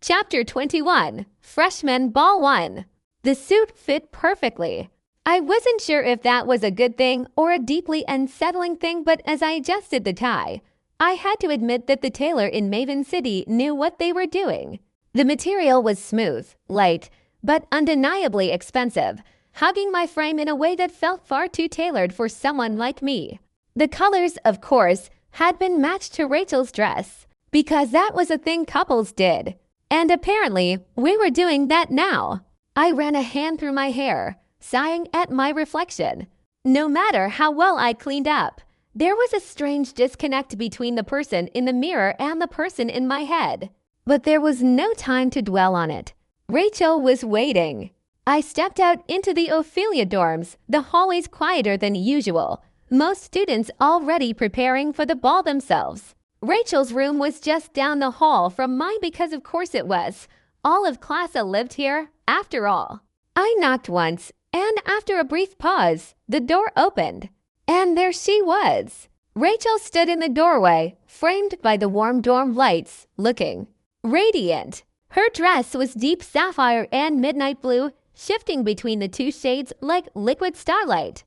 Chapter 21, Freshman Ball 1. The suit fit perfectly. I wasn't sure if that was a good thing or a deeply unsettling thing, but as I adjusted the tie, I had to admit that the tailor in Maven City knew what they were doing. The material was smooth, light, but undeniably expensive, hugging my frame in a way that felt far too tailored for someone like me. The colors, of course, had been matched to Rachel's dress, because that was a thing couples did. And apparently, we were doing that now. I ran a hand through my hair, sighing at my reflection. No matter how well I cleaned up, there was a strange disconnect between the person in the mirror and the person in my head. But there was no time to dwell on it. Rachel was waiting. I stepped out into the Ophelia dorms, the hallways quieter than usual, most students already preparing for the ball themselves. Rachel's room was just down the hall from mine because of course it was. All of Classa lived here, after all. I knocked once, and after a brief pause, the door opened. And there she was. Rachel stood in the doorway, framed by the warm dorm lights, looking radiant. Her dress was deep sapphire and midnight blue, shifting between the two shades like liquid starlight.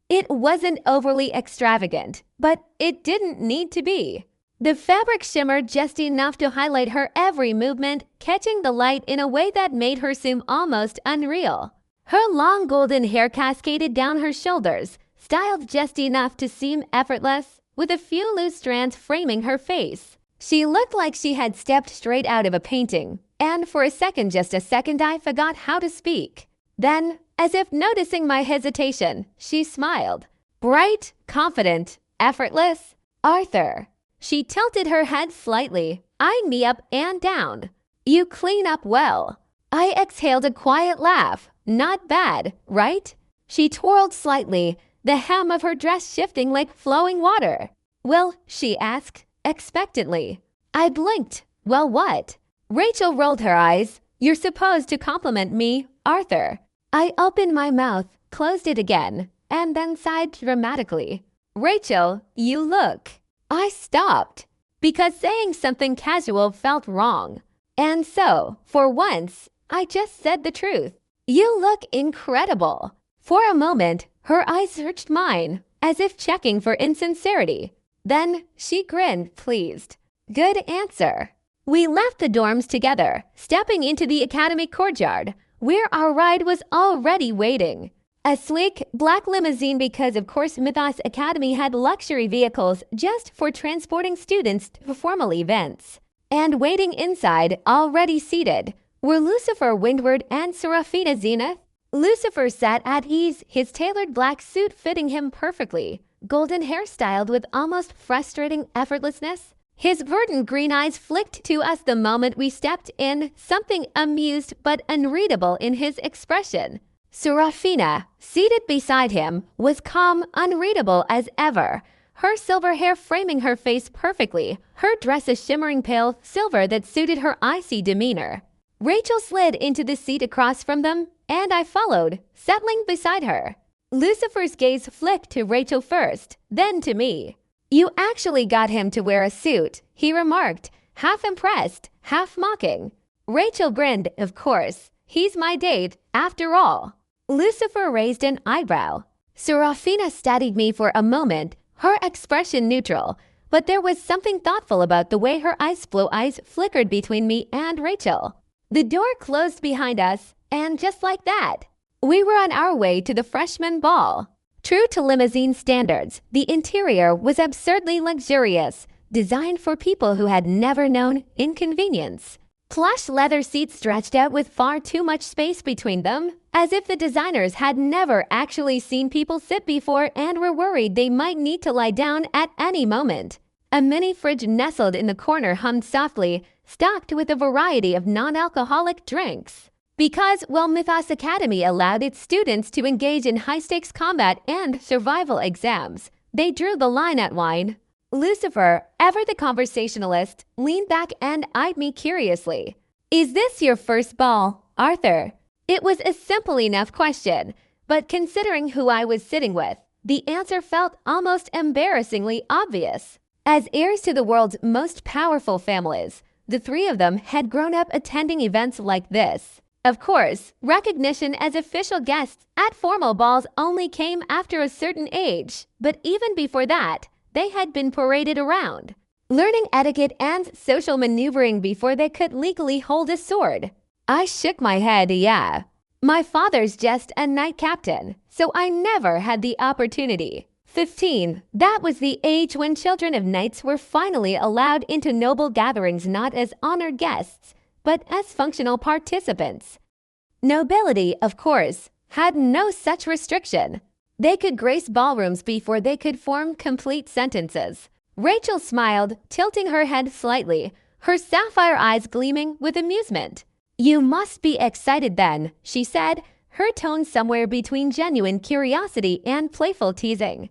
It wasn't overly extravagant, but it didn't need to be. The fabric shimmered just enough to highlight her every movement, catching the light in a way that made her seem almost unreal. Her long golden hair cascaded down her shoulders, styled just enough to seem effortless, with a few loose strands framing her face. She looked like she had stepped straight out of a painting, and for just a second, I forgot how to speak. Then, as if noticing my hesitation, she smiled. Bright, confident, effortless. Arthur. She tilted her head slightly, eyeing me up and down. You clean up well. I exhaled a quiet laugh. Not bad, right? She twirled slightly, the hem of her dress shifting like flowing water. Well, she asked, expectantly. I blinked. Well, what? Rachel rolled her eyes. You're supposed to compliment me, Arthur. I opened my mouth, closed it again, and then sighed dramatically. Rachel, you look. I stopped, because saying something casual felt wrong. And so, for once, I just said the truth. You look incredible. For a moment, her eyes searched mine, as if checking for insincerity. Then she grinned, pleased. Good answer. We left the dorms together, stepping into the academy courtyard, where our ride was already waiting. A sleek, black limousine because of course Mythos Academy had luxury vehicles just for transporting students to formal events. And waiting inside, already seated, were Lucifer Windward and Seraphina Zenith. Lucifer sat at ease, his tailored black suit fitting him perfectly, golden hair styled with almost frustrating effortlessness. His verdant green eyes flicked to us the moment we stepped in, something amused but unreadable in his expression. Seraphina, seated beside him, was calm, unreadable as ever, her silver hair framing her face perfectly, her dress a shimmering pale silver that suited her icy demeanor. Rachel slid into the seat across from them, and I followed, settling beside her. Lucifer's gaze flicked to Rachel first, then to me. You actually got him to wear a suit, he remarked, half impressed, half mocking. Rachel grinned, of course. He's my date, after all. Lucifer raised an eyebrow. Seraphina studied me for a moment, her expression neutral, but there was something thoughtful about the way her ice blue eyes flickered between me and Rachel. The door closed behind us, and just like that, we were on our way to the freshman ball. True to limousine standards, the interior was absurdly luxurious, designed for people who had never known inconvenience. Plush leather seats stretched out with far too much space between them, as if the designers had never actually seen people sit before and were worried they might need to lie down at any moment. A mini fridge nestled in the corner hummed softly, stocked with a variety of non-alcoholic drinks. Because while Mythos Academy allowed its students to engage in high-stakes combat and survival exams, they drew the line at wine. Lucifer, ever the conversationalist, leaned back and eyed me curiously. Is this your first ball, Arthur? It was a simple enough question, but considering who I was sitting with, the answer felt almost embarrassingly obvious. As heirs to the world's most powerful families, The three of them had grown up attending events like this. Of course, recognition as official guests at formal balls only came after a certain age, but even before that, they had been paraded around, learning etiquette and social maneuvering before they could legally hold a sword. I shook my head, yeah. My father's just a knight captain, so I never had the opportunity. 15. That was the age when children of knights were finally allowed into noble gatherings not as honored guests, but as functional participants. Nobility, of course, had no such restriction. They could grace ballrooms before they could form complete sentences. Rachel smiled, tilting her head slightly, her sapphire eyes gleaming with amusement. "You must be excited then," she said, her tone somewhere between genuine curiosity and playful teasing.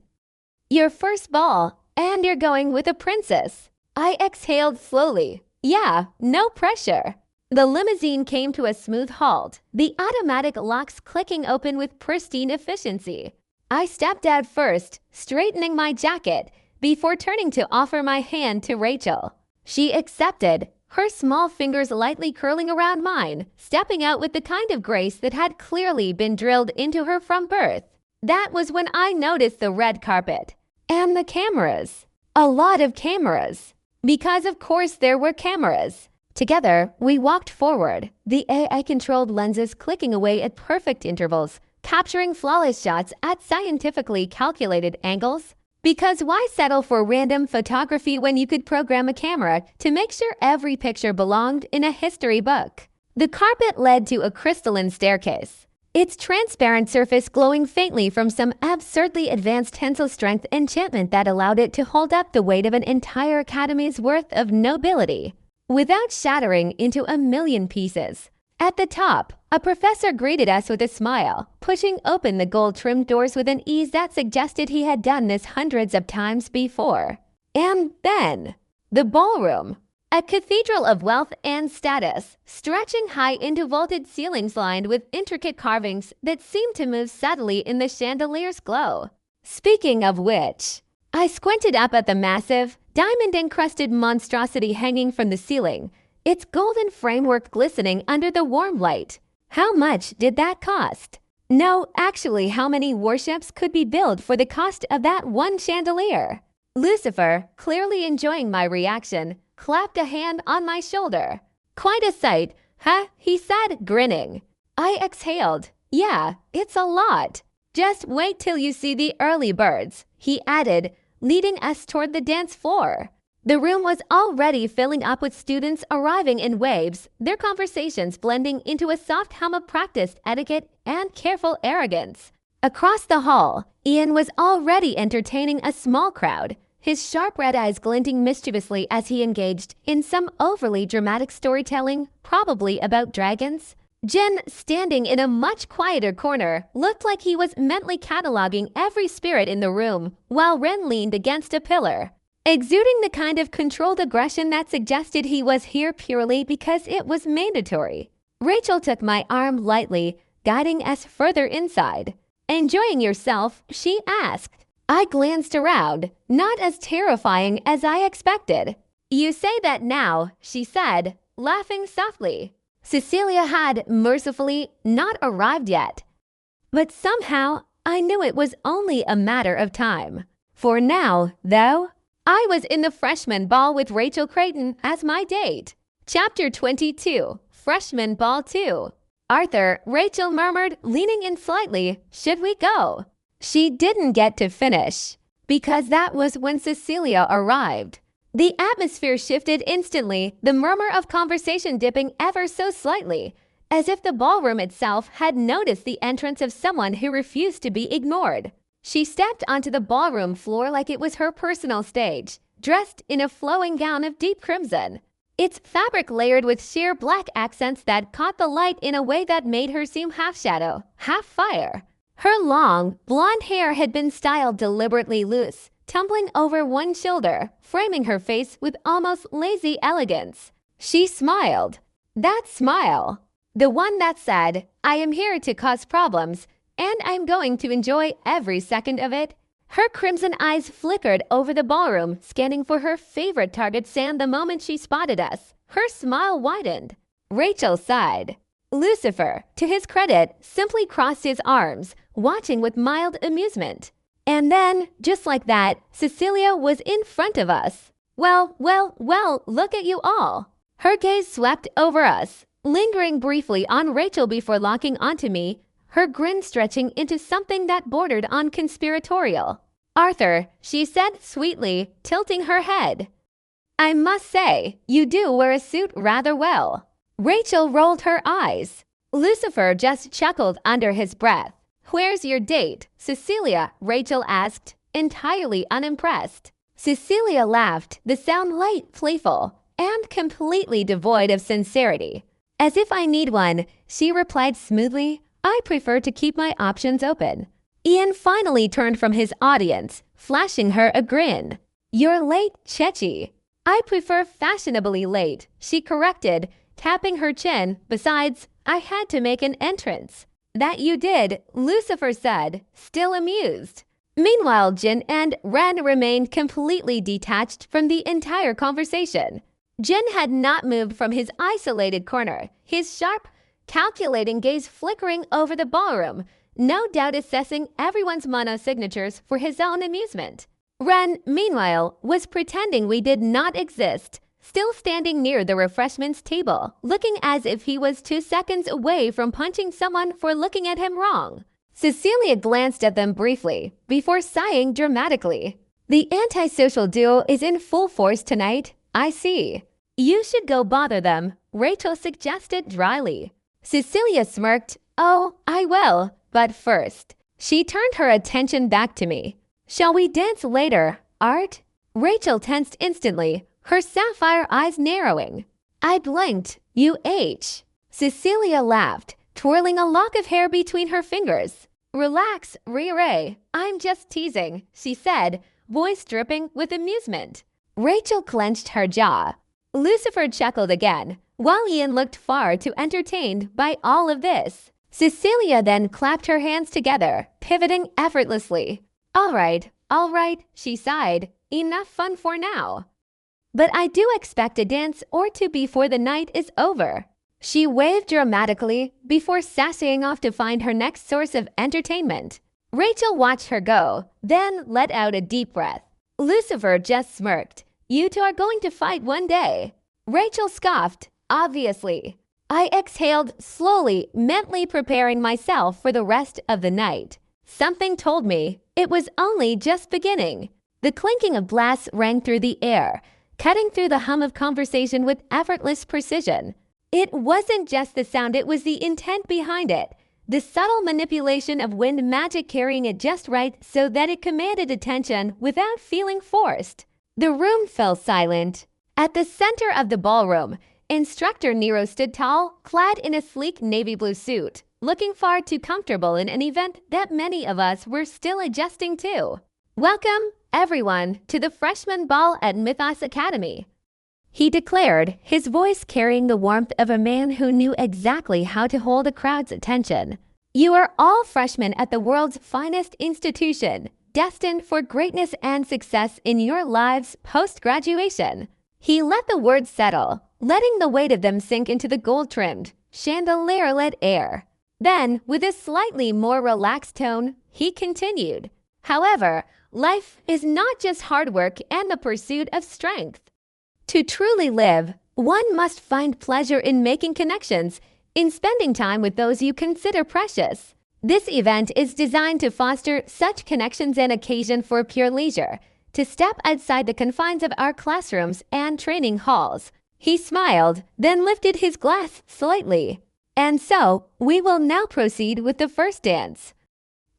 "Your first ball, and you're going with a princess." I exhaled slowly. Yeah, no pressure. The limousine came to a smooth halt, the automatic locks clicking open with pristine efficiency. I stepped out first, straightening my jacket, before turning to offer my hand to Rachel. She accepted, her small fingers lightly curling around mine, stepping out with the kind of grace that had clearly been drilled into her from birth. That was when I noticed the red carpet. And the cameras. A lot of cameras. Because of course there were cameras. Together, we walked forward, the AI-controlled lenses clicking away at perfect intervals, capturing flawless shots at scientifically calculated angles. Because why settle for random photography when you could program a camera to make sure every picture belonged in a history book? The carpet led to a crystalline staircase, its transparent surface glowing faintly from some absurdly advanced tensile strength enchantment that allowed it to hold up the weight of an entire academy's worth of nobility, without shattering into a million pieces. At the top, a professor greeted us with a smile, pushing open the gold-trimmed doors with an ease that suggested he had done this hundreds of times before. And then, the ballroom. A cathedral of wealth and status, stretching high into vaulted ceilings lined with intricate carvings that seemed to move subtly in the chandelier's glow. Speaking of which, I squinted up at the massive, diamond-encrusted monstrosity hanging from the ceiling, its golden framework glistening under the warm light. How much did that cost? No, actually, how many warships could be built for the cost of that one chandelier? Lucifer, clearly enjoying my reaction, clapped a hand on my shoulder. "Quite a sight, huh?" he said, grinning. I exhaled. "Yeah, it's a lot." "Just wait till you see the early birds," he added, leading us toward the dance floor. The room was already filling up with students arriving in waves, their conversations blending into a soft hum of practiced etiquette and careful arrogance. Across the hall, Ian was already entertaining a small crowd, his sharp red eyes glinting mischievously as he engaged in some overly dramatic storytelling, probably about dragons. Jin, standing in a much quieter corner, looked like he was mentally cataloging every spirit in the room, while Ren leaned against a pillar, exuding the kind of controlled aggression that suggested he was here purely because it was mandatory. Rachel took my arm lightly, guiding us further inside. "Enjoying yourself?" she asked. I glanced around, not as terrifying as I expected. "You say that now," she said, laughing softly. Cecilia had, mercifully, not arrived yet. But somehow, I knew it was only a matter of time. For now, though, I was in the freshman ball with Rachel Creighton as my date. Chapter 22, Freshman Ball 2. "Arthur," Rachel murmured, leaning in slightly, "should we go?" She didn't get to finish, because that was when Cecilia arrived. The atmosphere shifted instantly, the murmur of conversation dipping ever so slightly, as if the ballroom itself had noticed the entrance of someone who refused to be ignored. She stepped onto the ballroom floor like it was her personal stage, dressed in a flowing gown of deep crimson, its fabric layered with sheer black accents that caught the light in a way that made her seem half shadow, half fire. Her long, blonde hair had been styled deliberately loose, tumbling over one shoulder, framing her face with almost lazy elegance. She smiled. That smile, the one that said, "I am here to cause problems, and I'm going to enjoy every second of it," Her crimson eyes flickered over the ballroom, scanning for her favorite targets, and the moment she spotted us, her smile widened. Rachel sighed. Lucifer, to his credit, simply crossed his arms, watching with mild amusement. And then, just like that, Cecilia was in front of us. Well, look at you all. Her gaze swept over us, lingering briefly on Rachel before locking onto me, her grin stretching into something that bordered on conspiratorial. Arthur, she said sweetly, tilting her head. I must say, you do wear a suit rather well. Rachel rolled her eyes. Lucifer just chuckled under his breath. Where's your date? Cecilia, Rachel asked, entirely unimpressed. Cecilia laughed, the sound light, playful, and completely devoid of sincerity. As if I need one, she replied smoothly, I prefer to keep my options open. Ian finally turned from his audience, flashing her a grin. You're late, Chechi. I prefer fashionably late, she corrected, tapping her chin. Besides, I had to make an entrance. That you did, Lucifer said, still amused. Meanwhile, Jin and Ren remained completely detached from the entire conversation. Jin had not moved from his isolated corner, his sharp, calculating gaze flickering over the ballroom, no doubt assessing everyone's mono-signatures for his own amusement. Ren, meanwhile, was pretending we did not exist, still standing near the refreshments table, looking as if he was 2 seconds away from punching someone for looking at him wrong. Cecilia glanced at them briefly, before sighing dramatically. The antisocial duo is in full force tonight, I see. You should go bother them, Rachel suggested dryly. Cecilia smirked. Oh, I will, but first. She turned her attention back to me. Shall we dance later, Art? Rachel tensed instantly, her sapphire eyes narrowing. I blinked. UH. Cecilia laughed, twirling a lock of hair between her fingers. Relax, Ray. I'm just teasing, she said, voice dripping with amusement. Rachel clenched her jaw. Lucifer chuckled again, while Ian looked far too entertained by all of this. Cecilia then clapped her hands together, pivoting effortlessly. All right, she sighed. Enough fun for now. But I do expect a dance or two before the night is over. She waved dramatically before sashaying off to find her next source of entertainment. Rachel watched her go, then let out a deep breath. Lucifer just smirked. You two are going to fight one day. Rachel scoffed, obviously. I exhaled slowly, mentally preparing myself for the rest of the night. Something told me it was only just beginning. The clinking of glass rang through the air, cutting through the hum of conversation with effortless precision. It wasn't just the sound, it was the intent behind it. The subtle manipulation of wind magic carrying it just right so that it commanded attention without feeling forced. The room fell silent. At the center of the ballroom, Instructor Nero stood tall, clad in a sleek navy blue suit, looking far too comfortable in an event that many of us were still adjusting to. Welcome, everyone, to the freshman ball at Mythos Academy, he declared, his voice carrying the warmth of a man who knew exactly how to hold a crowd's attention. You are all freshmen at the world's finest institution, destined for greatness and success in your lives post-graduation. He let the words settle, letting the weight of them sink into the gold-trimmed, chandelier-lit air. Then, with a slightly more relaxed tone, he continued. However, life is not just hard work and the pursuit of strength. To truly live, one must find pleasure in making connections, in spending time with those you consider precious. This event is designed to foster such connections and occasion for pure leisure, to step outside the confines of our classrooms and training halls. He smiled, then lifted his glass slightly. And so, we will now proceed with the first dance.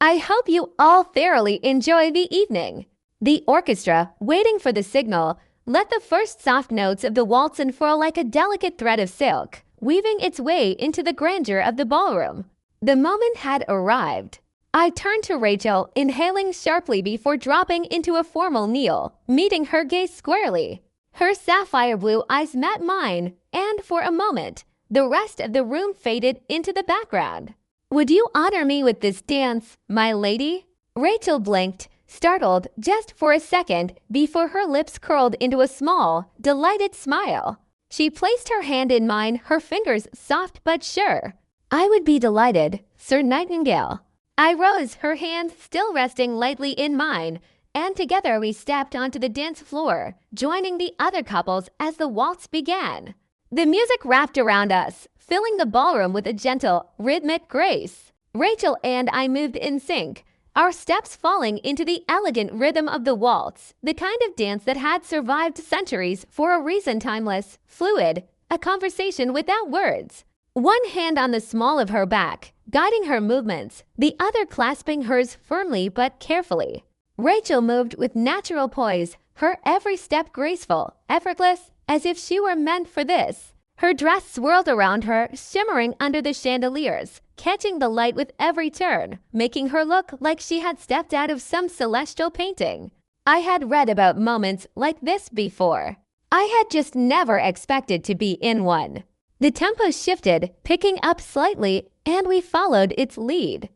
I hope you all thoroughly enjoy the evening. The orchestra, waiting for the signal, let the first soft notes of the waltz unfurl like a delicate thread of silk, weaving its way into the grandeur of the ballroom. The moment had arrived. I turned to Rachel, inhaling sharply before dropping into a formal kneel, meeting her gaze squarely. Her sapphire blue eyes met mine, and for a moment, the rest of the room faded into the background. Would you honor me with this dance, my lady? Rachel blinked, startled just for a second before her lips curled into a small, delighted smile. She placed her hand in mine, her fingers soft but sure. "I would be delighted, Sir Nightingale." I rose, her hand still resting lightly in mine, and together we stepped onto the dance floor, joining the other couples as the waltz began. The music wrapped around us, filling the ballroom with a gentle, rhythmic grace. Rachel and I moved in sync, our steps falling into the elegant rhythm of the waltz, the kind of dance that had survived centuries for a reason, timeless, fluid, a conversation without words. One hand on the small of her back, guiding her movements, the other clasping hers firmly but carefully. Rachel moved with natural poise, her every step graceful, effortless, as if she were meant for this. Her dress swirled around her, shimmering under the chandeliers, catching the light with every turn, making her look like she had stepped out of some celestial painting. I had read about moments like this before. I had just never expected to be in one. The tempo shifted, picking up slightly, and we followed its lead.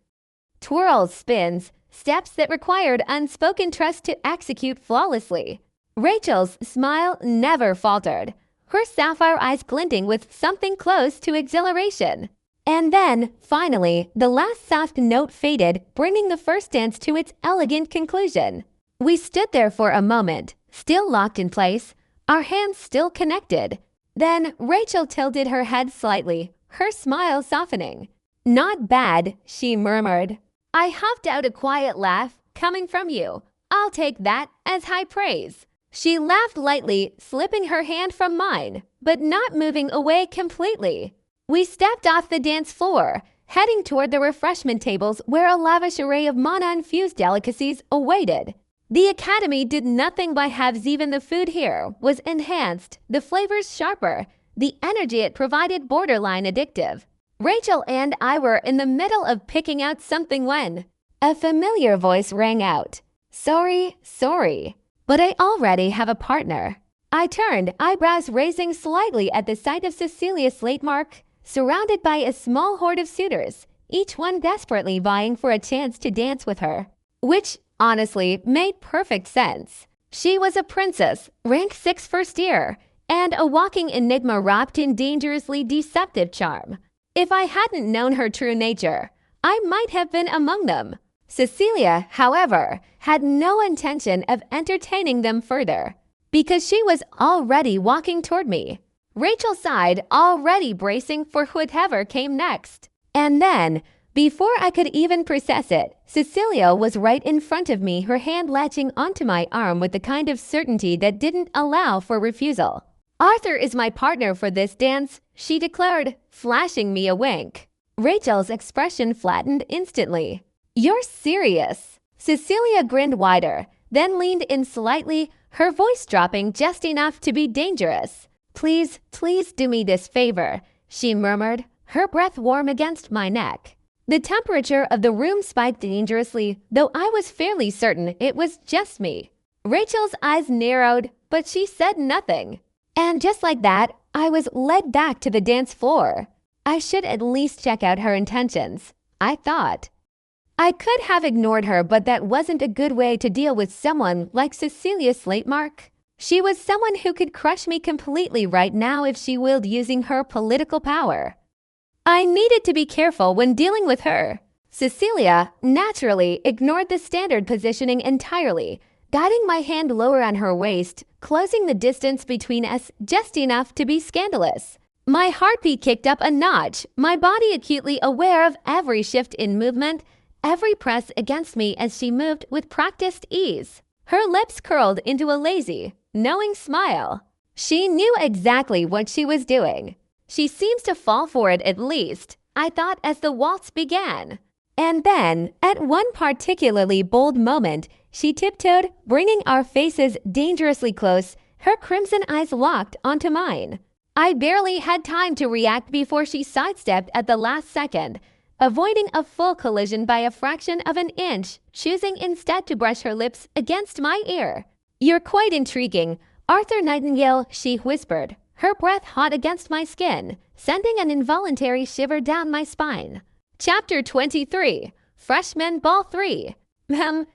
Twirls, spins, steps that required unspoken trust to execute flawlessly. Rachel's smile never faltered, her sapphire eyes glinting with something close to exhilaration. And then, finally, the last soft note faded, bringing the first dance to its elegant conclusion. We stood there for a moment, still locked in place, our hands still connected. Then Rachel tilted her head slightly, her smile softening. "Not bad," she murmured. I huffed out a quiet laugh, "Coming from you, I'll take that as high praise." She laughed lightly, slipping her hand from mine, but not moving away completely. We stepped off the dance floor, heading toward the refreshment tables where a lavish array of mana-infused delicacies awaited. The Academy did nothing by halves. Even the food here was enhanced, the flavors sharper, the energy it provided borderline addictive. Rachel and I were in the middle of picking out something when a familiar voice rang out. Sorry, but I already have a partner." I turned, eyebrows raising slightly at the sight of Cecilia Slatemark, surrounded by a small horde of suitors, each one desperately vying for a chance to dance with her. Which, honestly, made perfect sense. She was a princess, rank 6 first year, and a walking enigma wrapped in dangerously deceptive charm. If I hadn't known her true nature, I might have been among them. Cecilia, however, had no intention of entertaining them further, because she was already walking toward me. Rachel sighed, already bracing for whatever came next. And then, before I could even process it, Cecilia was right in front of me, her hand latching onto my arm with the kind of certainty that didn't allow for refusal. "Arthur is my partner for this dance," she declared, flashing me a wink. Rachel's expression flattened instantly. "You're serious?" Cecilia grinned wider, then leaned in slightly, her voice dropping just enough to be dangerous. Please do me this favor," she murmured, her breath warm against my neck. The temperature of the room spiked dangerously, though I was fairly certain it was just me. Rachel's eyes narrowed, but she said nothing. And just like that, I was led back to the dance floor. I should at least check out her intentions, I thought. I could have ignored her, but that wasn't a good way to deal with someone like Cecilia Slatemark. She was someone who could crush me completely right now if she willed, using her political power. I needed to be careful when dealing with her. Cecilia naturally ignored the standard positioning entirely, guiding my hand lower on her waist, closing the distance between us just enough to be scandalous. My heartbeat kicked up a notch, my body acutely aware of every shift in movement, every press against me as she moved with practiced ease. Her lips curled into a lazy, knowing smile. She knew exactly what she was doing. She seems to fall for it, at least, I thought as the waltz began. And then, at one particularly bold moment, she tiptoed, bringing our faces dangerously close, her crimson eyes locked onto mine. I barely had time to react before she sidestepped at the last second, avoiding a full collision by a fraction of an inch, choosing instead to brush her lips against my ear. "You're quite intriguing, Arthur Nightingale," she whispered, her breath hot against my skin, sending an involuntary shiver down my spine. Chapter 23, Freshman Ball 3.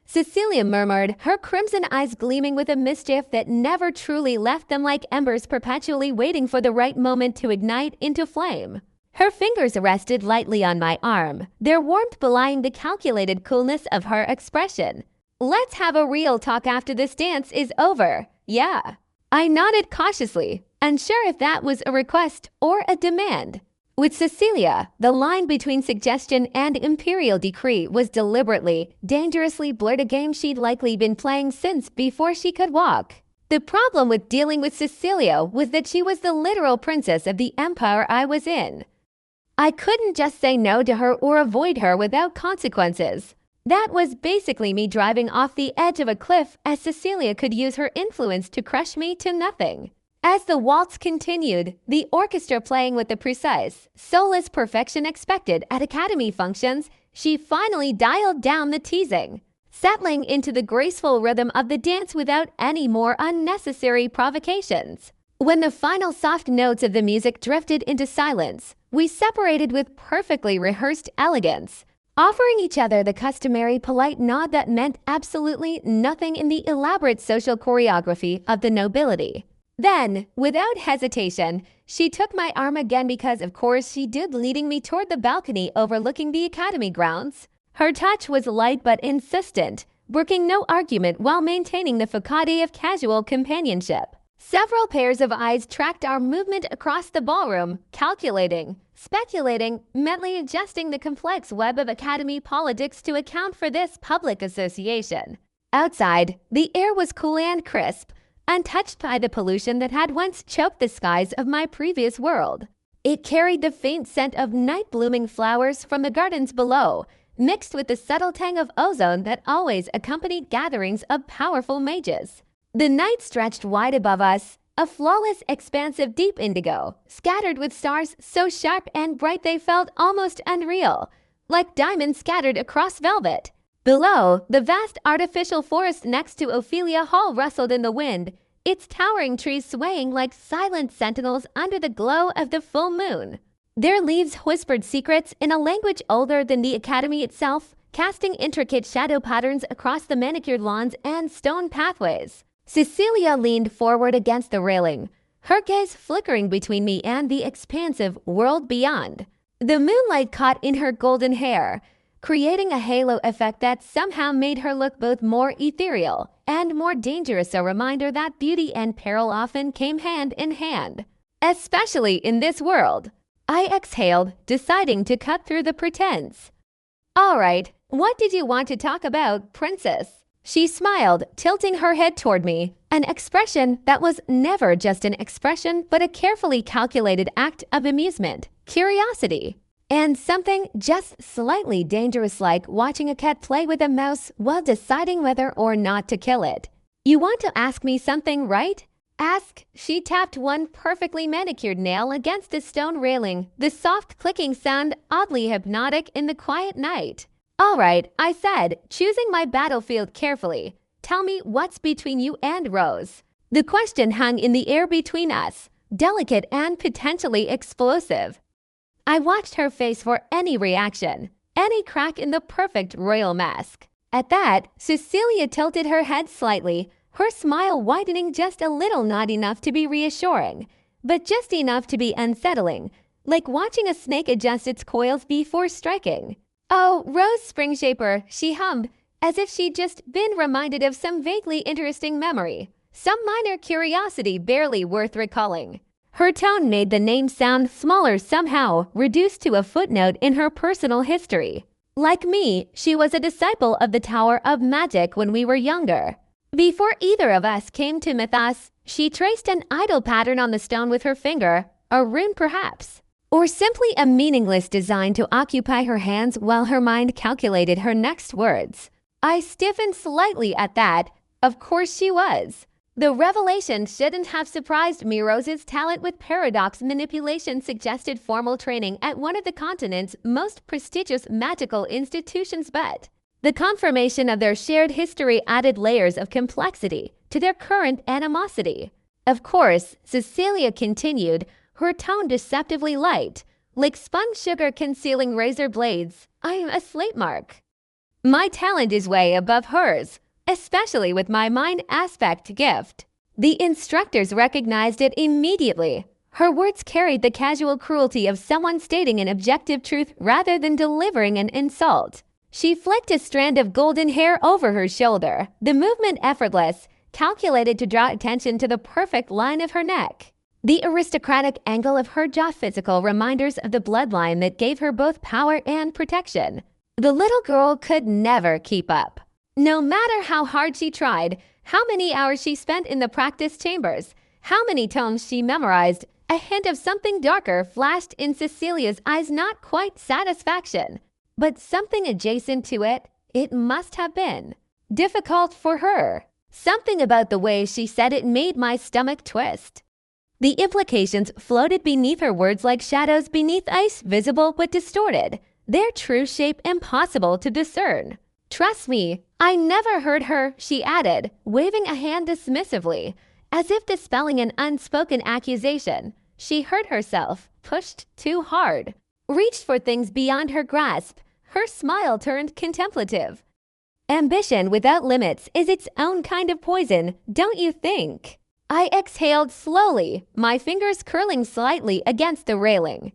Cecilia murmured, her crimson eyes gleaming with a mischief that never truly left them, like embers perpetually waiting for the right moment to ignite into flame. Her fingers rested lightly on my arm, their warmth belying the calculated coolness of her expression. Let's have a real talk after this dance is over. Yeah. I nodded cautiously, unsure if that was a request or a demand. With Cecilia, the line between suggestion and imperial decree was deliberately, dangerously blurred, a game she'd likely been playing since before she could walk. The problem with dealing with Cecilia was that she was the literal princess of the empire I was in. I couldn't just say no to her or avoid her without consequences. That was basically me driving off the edge of a cliff, as Cecilia could use her influence to crush me to nothing. As the waltz continued, the orchestra playing with the precise, soulless perfection expected at academy functions, she finally dialed down the teasing, settling into the graceful rhythm of the dance without any more unnecessary provocations. When the final soft notes of the music drifted into silence, we separated with perfectly rehearsed elegance, offering each other the customary polite nod that meant absolutely nothing in the elaborate social choreography of the nobility. Then, without hesitation, she took my arm again because, of course, she did, leading me toward the balcony overlooking the academy grounds. Her touch was light but insistent, working no argument while maintaining the facade of casual companionship. Several pairs of eyes tracked our movement across the ballroom, calculating, speculating, mentally adjusting the complex web of academy politics to account for this public association. Outside, the air was cool and crisp, untouched by the pollution that had once choked the skies of my previous world. It carried the faint scent of night-blooming flowers from the gardens below, mixed with the subtle tang of ozone that always accompanied gatherings of powerful mages. The night stretched wide above us, a flawless, expansive deep indigo, scattered with stars so sharp and bright they felt almost unreal, like diamonds scattered across velvet. Below, the vast artificial forest next to Ophelia Hall rustled in the wind, its towering trees swaying like silent sentinels under the glow of the full moon. Their leaves whispered secrets in a language older than the academy itself, casting intricate shadow patterns across the manicured lawns and stone pathways. Cecilia leaned forward against the railing, her gaze flickering between me and the expansive world beyond. The moonlight caught in her golden hair, creating a halo effect that somehow made her look both more ethereal and more dangerous, a reminder that beauty and peril often came hand in hand, especially in this world. I exhaled, deciding to cut through the pretense. "All right, what did you want to talk about, Princess?" She smiled, tilting her head toward me, an expression that was never just an expression but a carefully calculated act of amusement, curiosity, and something just slightly dangerous, like watching a cat play with a mouse while deciding whether or not to kill it. "You want to ask me something, right?" "Ask." She tapped one perfectly manicured nail against the stone railing, the soft clicking sound oddly hypnotic in the quiet night. "All right," I said, choosing my battlefield carefully. "Tell me what's between you and Rose." The question hung in the air between us, delicate and potentially explosive. I watched her face for any reaction, any crack in the perfect royal mask. At that, Cecilia tilted her head slightly, her smile widening just a little, not enough to be reassuring, but just enough to be unsettling, like watching a snake adjust its coils before striking. "Oh, Rose Springshaper," she hummed, as if she'd just been reminded of some vaguely interesting memory, some minor curiosity barely worth recalling. Her tone made the name sound smaller somehow, reduced to a footnote in her personal history. Like me, she was a disciple of the Tower of Magic when we were younger. Before either of us came to Mythos, she traced an idle pattern on the stone with her finger, a rune perhaps, or simply a meaningless design to occupy her hands while her mind calculated her next words. I stiffened slightly at that. Of course she was. The revelation shouldn't have surprised me. Rose's talent with paradox manipulation suggested formal training at one of the continent's most prestigious magical institutions, but the confirmation of their shared history added layers of complexity to their current animosity. Of course, Cecilia continued, her tone deceptively light, like spun sugar concealing razor blades. "I'm a slate mark." My talent is way above hers, especially with my mind aspect gift. The instructors recognized it immediately. Her words carried the casual cruelty of someone stating an objective truth rather than delivering an insult. She flicked a strand of golden hair over her shoulder, the movement effortless, calculated to draw attention to the perfect line of her neck. The aristocratic angle of her jaw, physical reminders of the bloodline that gave her both power and protection. The little girl could never keep up. No matter how hard she tried, how many hours she spent in the practice chambers, how many tomes she memorized, a hint of something darker flashed in Cecilia's eyes. Not quite satisfaction, but something adjacent to it. It must have been difficult for her. Something about the way she said it made my stomach twist. The implications floated beneath her words like shadows beneath ice, visible but distorted, their true shape impossible to discern. Trust me, I never heard her, she added, waving a hand dismissively, as if dispelling an unspoken accusation. She hurt herself, pushed too hard, reached for things beyond her grasp. Her smile turned contemplative. Ambition without limits is its own kind of poison, don't you think? I exhaled slowly, my fingers curling slightly against the railing.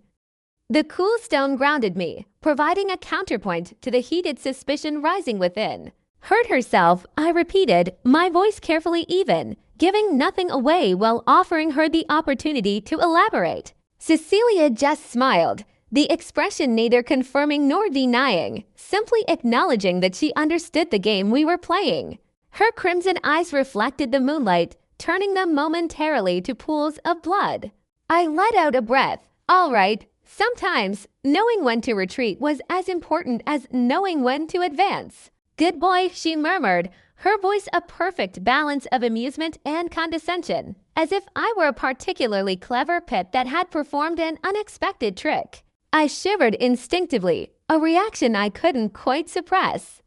The cool stone grounded me, providing a counterpoint to the heated suspicion rising within. Hurt herself, I repeated, my voice carefully even, giving nothing away while offering her the opportunity to elaborate. Cecilia just smiled, the expression neither confirming nor denying, simply acknowledging that she understood the game we were playing. Her crimson eyes reflected the moonlight, turning them momentarily to pools of blood. I let out a breath. All right. Sometimes, knowing when to retreat was as important as knowing when to advance. Good boy, she murmured, her voice a perfect balance of amusement and condescension, as if I were a particularly clever pet that had performed an unexpected trick. I shivered instinctively, a reaction I couldn't quite suppress.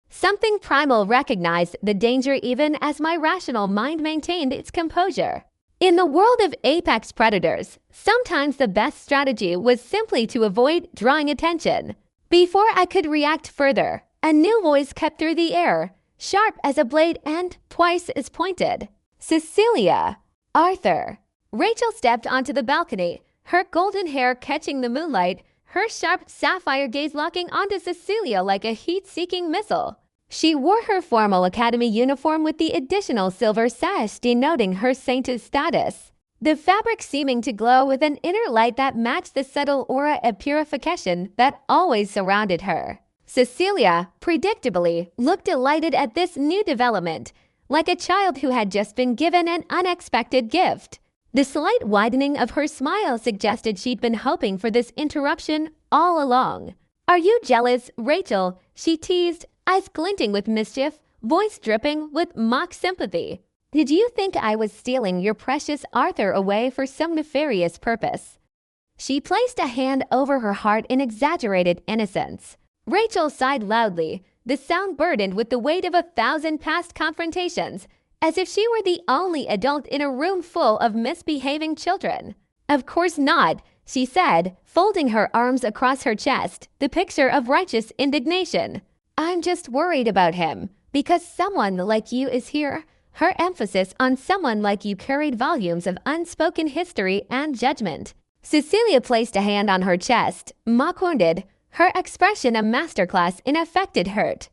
Something primal recognized the danger even as my rational mind maintained its composure. In the world of apex predators, sometimes the best strategy was simply to avoid drawing attention. Before I could react further, a new voice cut through the air, sharp as a blade and twice as pointed. Cecilia! Arthur! Rachel stepped onto the balcony, her golden hair catching the moonlight, her sharp sapphire gaze locking onto Cecilia like a heat-seeking missile. She wore her formal academy uniform with the additional silver sash denoting her saint's status, the fabric seeming to glow with an inner light that matched the subtle aura of purification that always surrounded her. Cecilia, predictably, looked delighted at this new development, like a child who had just been given an unexpected gift. The slight widening of her smile suggested she'd been hoping for this interruption all along. "Are you jealous, Rachel?" she teased, eyes glinting with mischief, voice dripping with mock sympathy. "Did you think I was stealing your precious Arthur away for some nefarious purpose?" She placed a hand over her heart in exaggerated innocence. Rachel sighed loudly, the sound burdened with the weight of 1,000 past confrontations, as if she were the only adult in a room full of misbehaving children. "Of course not," she said, folding her arms across her chest, the picture of righteous indignation. "I'm just worried about him, because someone like you is here." Her emphasis on someone like you carried volumes of unspoken history and judgment. Cecilia placed a hand on her chest, mock-wounded, her expression a masterclass in affected hurt.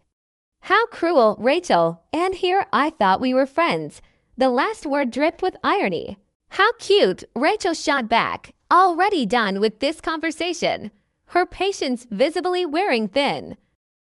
"How cruel, Rachel, and here I thought we were friends." The last word dripped with irony. "How cute," Rachel shot back, already done with this conversation, her patience visibly wearing thin.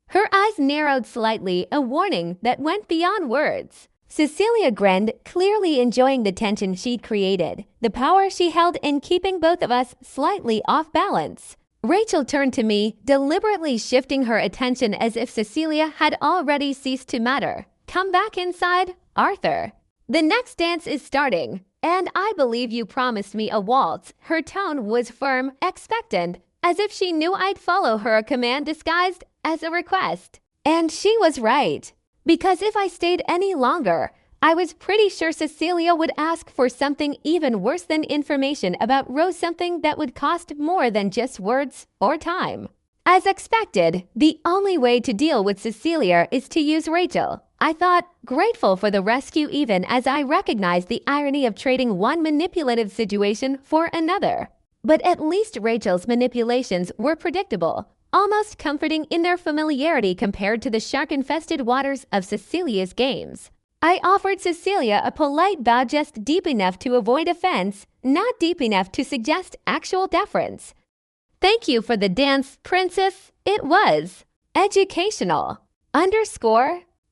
Her eyes narrowed slightly, a warning that went beyond words. Cecilia grinned, clearly enjoying the tension she'd created, the power she held in keeping both of us slightly off balance. Rachel turned to me, deliberately shifting her attention as if Cecilia had already ceased to matter. "Come back inside, Arthur. The next dance is starting, and I believe you promised me a waltz." Her tone was firm, expectant, as if she knew I'd follow her command disguised as a request. And she was right, because if I stayed any longer, I was pretty sure Cecilia would ask for something even worse than information about Rose, something that would cost more than just words or time. As expected, the only way to deal with Cecilia is to use Rachel. I thought, grateful for the rescue even as I recognized the irony of trading one manipulative situation for another. But at least Rachel's manipulations were predictable, almost comforting in their familiarity compared to the shark-infested waters of Cecilia's games. I offered Cecilia a polite bow just deep enough to avoid offense, not deep enough to suggest actual deference. Thank you for the dance, princess. It was educational.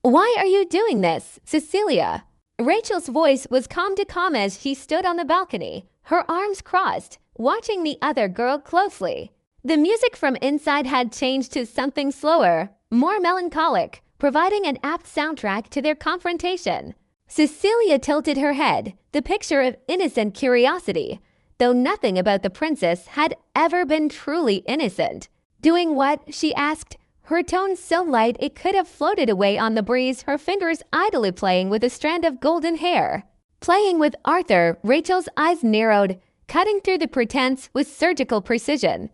Why are you doing this, Cecilia? Rachel's voice was calm to calm as she stood on the balcony, her arms crossed, watching the other girl closely. The music from inside had changed to something slower, more melancholic, providing an apt soundtrack to their confrontation. Cecilia tilted her head, the picture of innocent curiosity, though nothing about the princess had ever been truly innocent. Doing what? She asked, her tone so light it could have floated away on the breeze, her fingers idly playing with a strand of golden hair. Playing with Arthur, Rachel's eyes narrowed, cutting through the pretense with surgical precision.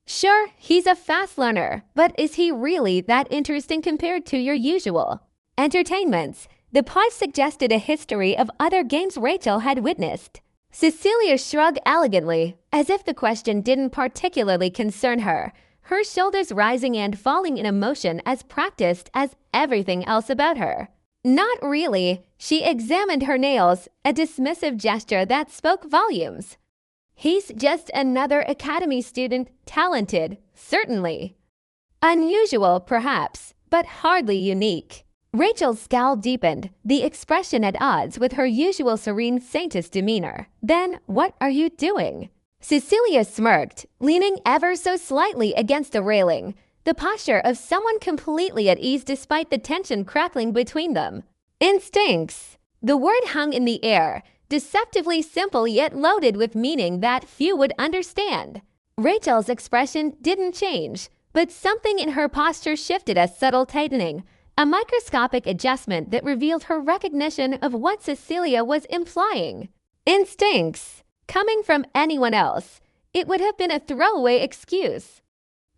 Sure, he's a fast learner, but is he really that interesting compared to your usual entertainments? The pause suggested a history of other games Rachel had witnessed. Cecilia shrugged elegantly, as if the question didn't particularly concern her, her shoulders rising and falling in a motion as practiced as everything else about her. Not really. She examined her nails, a dismissive gesture that spoke volumes. He's just another academy student, talented, certainly. Unusual, perhaps, but hardly unique. Rachel's scowl deepened, the expression at odds with her usual serene saintess demeanor. Then, what are you doing? Cecilia smirked, leaning ever so slightly against the railing, the posture of someone completely at ease despite the tension crackling between them. Instincts. The word hung in the air, deceptively simple yet loaded with meaning that few would understand. Rachel's expression didn't change, but something in her posture shifted a subtle tightening, a microscopic adjustment that revealed her recognition of what Cecilia was implying. Instincts. Coming from anyone else, it would have been a throwaway excuse.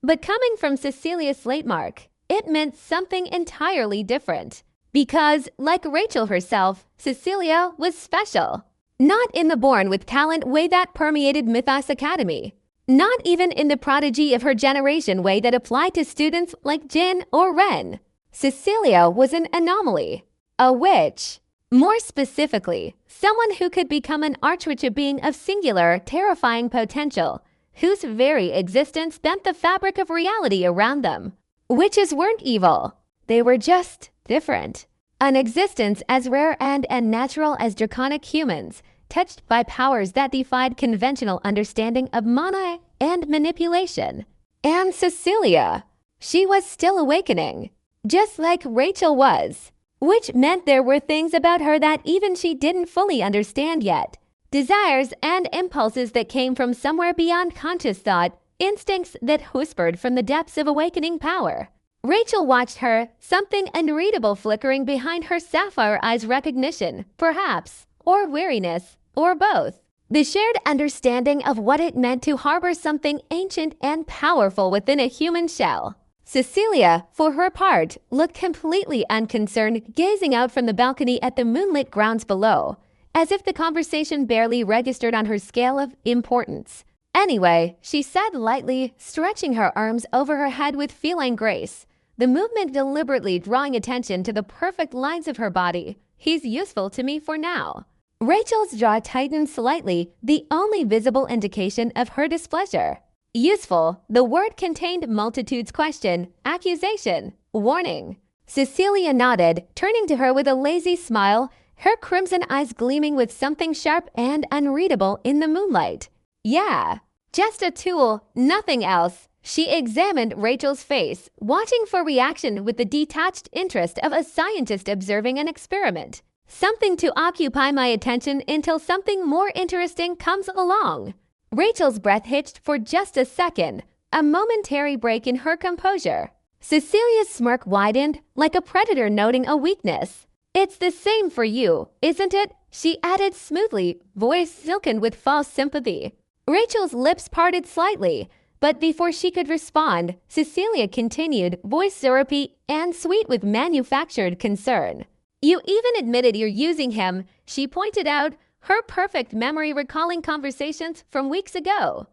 But coming from Cecilia Slatemark, it meant something entirely different. Because, like Rachel herself, Cecilia was special. Not in the born with talent way that permeated Mythos Academy. Not even in the prodigy of her generation way that applied to students like Jin or Ren. Cecilia was an anomaly. A witch. More specifically, someone who could become an archwitch, a being of singular, terrifying potential, whose very existence bent the fabric of reality around them. Witches weren't evil. They were just different. An existence as rare and unnatural as draconic humans, touched by powers that defied conventional understanding of mana and manipulation. And Cecilia, she was still awakening, just like Rachel was. Which meant there were things about her that even she didn't fully understand yet. Desires and impulses that came from somewhere beyond conscious thought, instincts that whispered from the depths of awakening power. Rachel watched her, something unreadable flickering behind her sapphire eyes, recognition, perhaps, or weariness, or both. The shared understanding of what it meant to harbor something ancient and powerful within a human shell. Cecilia, for her part, looked completely unconcerned, gazing out from the balcony at the moonlit grounds below, as if the conversation barely registered on her scale of importance. Anyway, she said lightly, stretching her arms over her head with feline grace, the movement deliberately drawing attention to the perfect lines of her body. He's useful to me for now. Rachel's jaw tightened slightly, the only visible indication of her displeasure. Useful, the word contained multitudes question, accusation, warning. Cecilia nodded, turning to her with a lazy smile, her crimson eyes gleaming with something sharp and unreadable in the moonlight. Yeah, just a tool, nothing else. She examined Rachel's face, watching for reaction with the detached interest of a scientist observing an experiment. Something to occupy my attention until something more interesting comes along. Rachel's breath hitched for just a second, a momentary break in her composure. Cecilia's smirk widened, like a predator noting a weakness. It's the same for you, isn't it? She added smoothly, voice silkened with false sympathy. Rachel's lips parted slightly, But before she could respond, Cecilia continued, voice syrupy and sweet with manufactured concern. You even admitted you're using him, she pointed out, her perfect memory recalling conversations from weeks ago.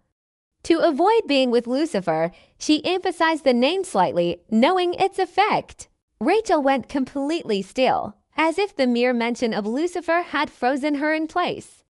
To avoid being with Lucifer, she emphasized the name slightly, knowing its effect. Rachel went completely still, as if the mere mention of Lucifer had frozen her in place.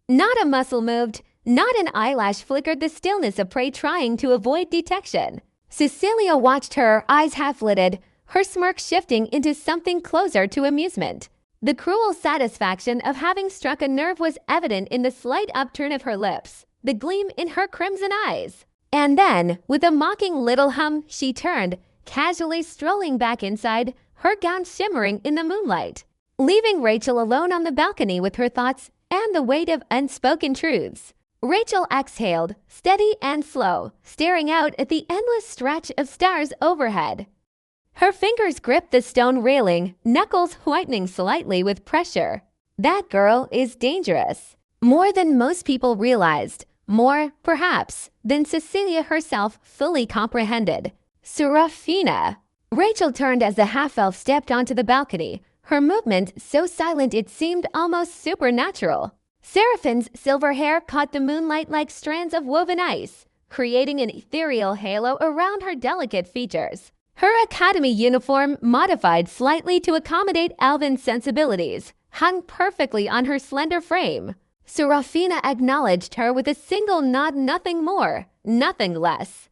Not a muscle moved, not an eyelash flickered the stillness of prey trying to avoid detection. Cecilia watched her, eyes half-lidded, her smirk shifting into something closer to amusement. The cruel satisfaction of having struck a nerve was evident in the slight upturn of her lips, the gleam in her crimson eyes. And then, with a mocking little hum, she turned, casually strolling back inside, her gown shimmering in the moonlight, leaving Rachel alone on the balcony with her thoughts and the weight of unspoken truths. Rachel exhaled, steady and slow, staring out at the endless stretch of stars overhead. Her fingers gripped the stone railing, knuckles whitening slightly with pressure. That girl is dangerous. More than most people realized. More, perhaps, than Cecilia herself fully comprehended. Serafina. Rachel turned as the half-elf stepped onto the balcony, her movement so silent it seemed almost supernatural. Seraphine's silver hair caught the moonlight like strands of woven ice, creating an ethereal halo around her delicate features. Her academy uniform, modified slightly to accommodate elven sensibilities, hung perfectly on her slender frame. Serafina acknowledged her with a single nod, nothing more, nothing less.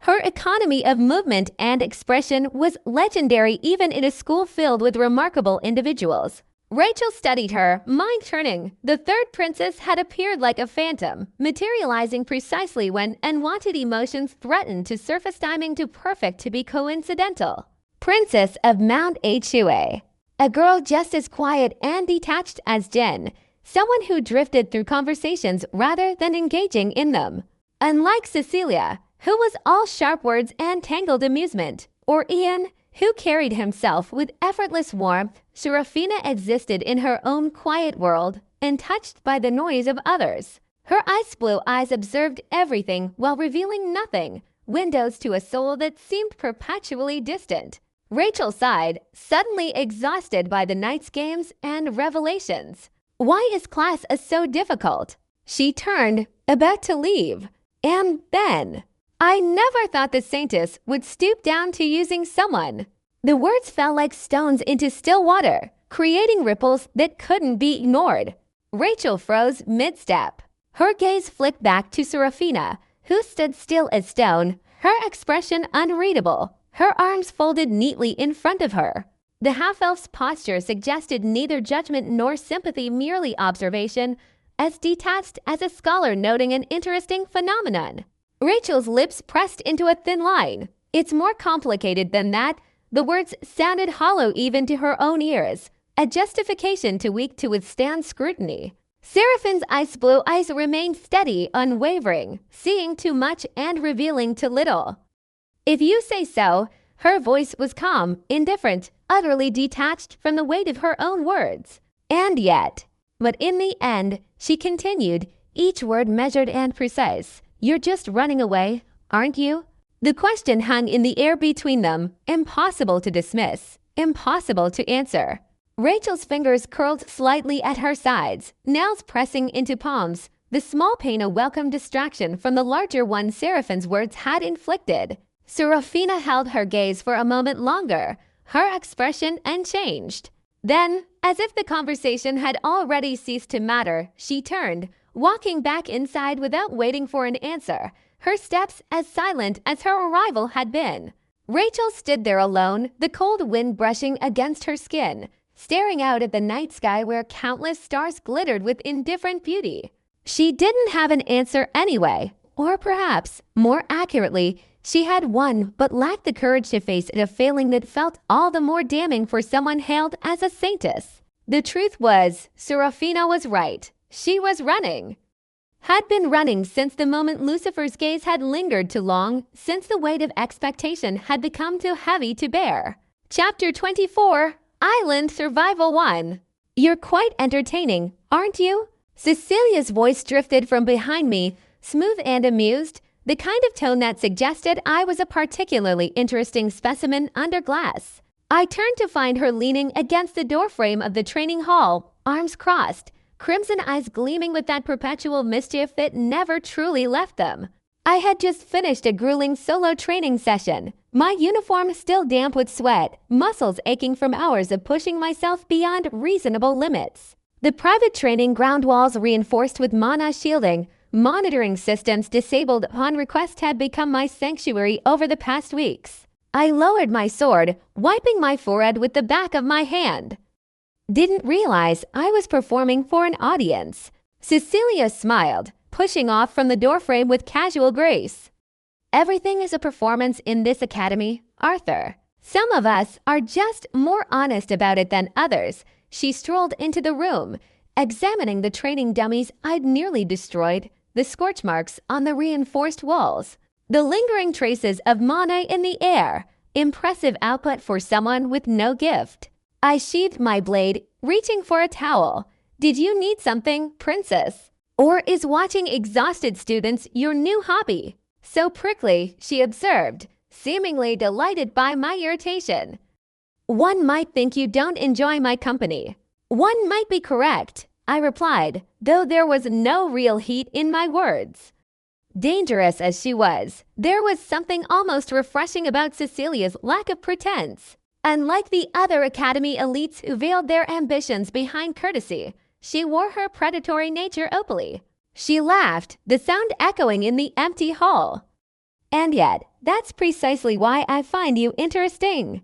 Her economy of movement and expression was legendary even in a school filled with remarkable individuals. Rachel studied her, mind turning. The third princess had appeared like a phantom, materializing precisely when unwanted emotions threatened to surface, timing too perfect to be coincidental. Princess of Mount Hua. A girl just as quiet and detached as Jen, someone who drifted through conversations rather than engaging in them. Unlike Cecilia, who was all sharp words and tangled amusement, or Ian, who carried himself with effortless warmth, Serafina existed in her own quiet world, untouched by the noise of others. Her ice-blue eyes observed everything while revealing nothing, windows to a soul that seemed perpetually distant. Rachel sighed, suddenly exhausted by the night's games and revelations. Why is class so difficult? She turned, about to leave. And then, I never thought the Saintess would stoop down to using someone. The words fell like stones into still water, creating ripples that couldn't be ignored. Rachel froze mid-step. Her gaze flicked back to Serafina, who stood still as stone, her expression unreadable, her arms folded neatly in front of her. The half-elf's posture suggested neither judgment nor sympathy, merely observation, as detached as a scholar noting an interesting phenomenon. Rachel's lips pressed into a thin line. It's more complicated than that. The words sounded hollow even to her own ears, a justification too weak to withstand scrutiny. Seraphine's ice-blue eyes remained steady, unwavering, seeing too much and revealing too little. If you say so, her voice was calm, indifferent, utterly detached from the weight of her own words. And yet, but in the end, she continued, each word measured and precise. You're just running away, aren't you? The question hung in the air between them, impossible to dismiss, impossible to answer. Rachel's fingers curled slightly at her sides, nails pressing into palms, the small pain a welcome distraction from the larger one Seraphine's words had inflicted. Serafina held her gaze for a moment longer, her expression unchanged. Then, as if the conversation had already ceased to matter, she turned, walking back inside without waiting for an answer, her steps as silent as her arrival had been. Rachel stood there alone, the cold wind brushing against her skin, staring out at the night sky where countless stars glittered with indifferent beauty. She didn't have an answer anyway, or perhaps, more accurately, she had one but lacked the courage to face it, a failing that felt all the more damning for someone hailed as a saintess. The truth was, Serafina was right. She was running. Had been running since the moment Lucifer's gaze had lingered too long, since the weight of expectation had become too heavy to bear. Chapter 24, Island Survival 1. You're quite entertaining, aren't you? Cecilia's voice drifted from behind me, smooth and amused, the kind of tone that suggested I was a particularly interesting specimen under glass. I turned to find her leaning against the doorframe of the training hall, arms crossed, crimson eyes gleaming with that perpetual mischief that never truly left them. I had just finished a grueling solo training session, my uniform still damp with sweat, muscles aching from hours of pushing myself beyond reasonable limits. The private training ground walls reinforced with mana shielding, monitoring systems disabled upon request had become my sanctuary over the past weeks. I lowered my sword, wiping my forehead with the back of my hand. Didn't realize I was performing for an audience. Cecilia smiled, pushing off from the doorframe with casual grace. Everything is a performance in this academy, Arthur. Some of us are just more honest about it than others. She strolled into the room, examining the training dummies I'd nearly destroyed, the scorch marks on the reinforced walls, the lingering traces of mana in the air. Impressive output for someone with no gift. I sheathed my blade, reaching for a towel. Did you need something, princess? Or is watching exhausted students your new hobby? So prickly, she observed, seemingly delighted by my irritation. One might think you don't enjoy my company. One might be correct, I replied, though there was no real heat in my words. Dangerous as she was, there was something almost refreshing about Cecilia's lack of pretense. Unlike the other academy elites who veiled their ambitions behind courtesy, she wore her predatory nature openly. She laughed, the sound echoing in the empty hall. And yet, that's precisely why I find you interesting.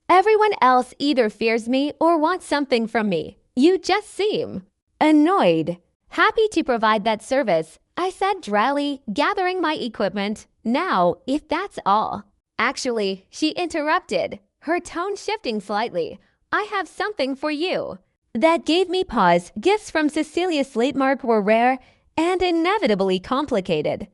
Everyone else either fears me or wants something from me. You just seem annoyed. Happy to provide that service, I said dryly, gathering my equipment. Now, if that's all. Actually, she interrupted, her tone shifting slightly. I have something for you. That gave me pause. Gifts from Cecilia Slatemark were rare and inevitably complicated.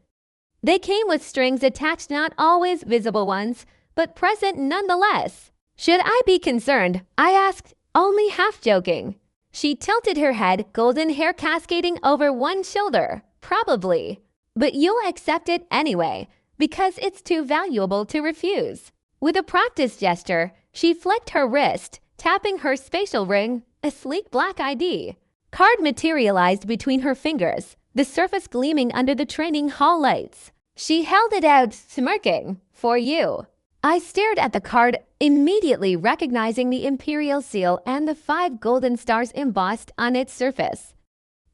They came with strings attached, not always visible ones, but present nonetheless. Should I be concerned? I asked, only half joking. She tilted her head, golden hair cascading over one shoulder. Probably. But you'll accept it anyway, because it's too valuable to refuse. With a practiced gesture, she flicked her wrist, tapping her spatial ring, a sleek black ID. Card materialized between her fingers, the surface gleaming under the training hall lights. She held it out, smirking. For you. I stared at the card, immediately recognizing the imperial seal and the 5 golden stars embossed on its surface.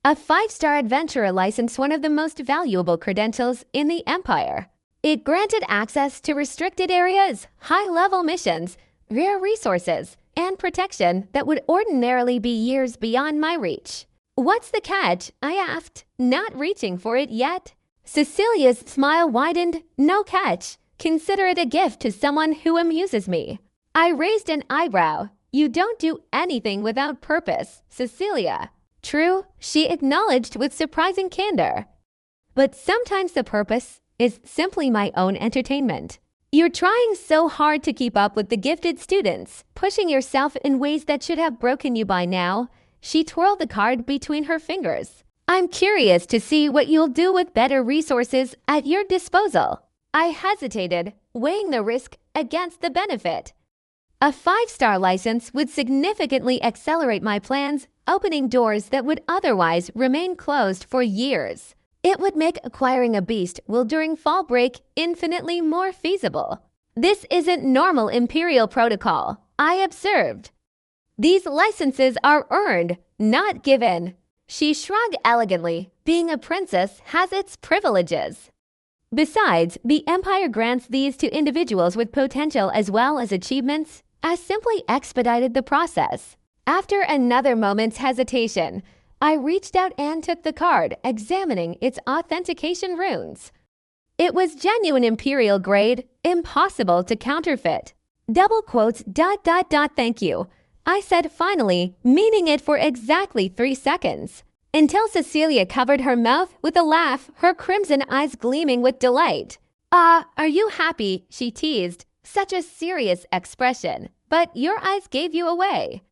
A 5-star adventurer license, one of the most valuable credentials in the Empire. It granted access to restricted areas, high-level missions, rare resources, and protection that would ordinarily be years beyond my reach. What's the catch? I asked, not reaching for it yet. Cecilia's smile widened. No catch. Consider it a gift to someone who amuses me. I raised an eyebrow. You don't do anything without purpose, Cecilia. True, she acknowledged with surprising candor. But sometimes the purpose is simply my own entertainment. You're trying so hard to keep up with the gifted students, pushing yourself in ways that should have broken you by now. She twirled the card between her fingers. I'm curious to see what you'll do with better resources at your disposal. I hesitated, weighing the risk against the benefit. A 5-star license would significantly accelerate my plans, opening doors that would otherwise remain closed for years. It would make acquiring a beast while during fall break infinitely more feasible. This isn't normal Imperial protocol, I observed. These licenses are earned, not given. She shrugged elegantly. Being a princess has its privileges. Besides, the Empire grants these to individuals with potential as well as achievements, as simply expedited the process. After another moment's hesitation, I reached out and took the card, examining its authentication runes. It was genuine Imperial grade, impossible to counterfeit. Double quotes, ... thank you. I said finally, meaning it for exactly 3 seconds. Until Cecilia covered her mouth with a laugh, her crimson eyes gleaming with delight. Are you happy? She teased. Such a serious expression, but your eyes gave you away.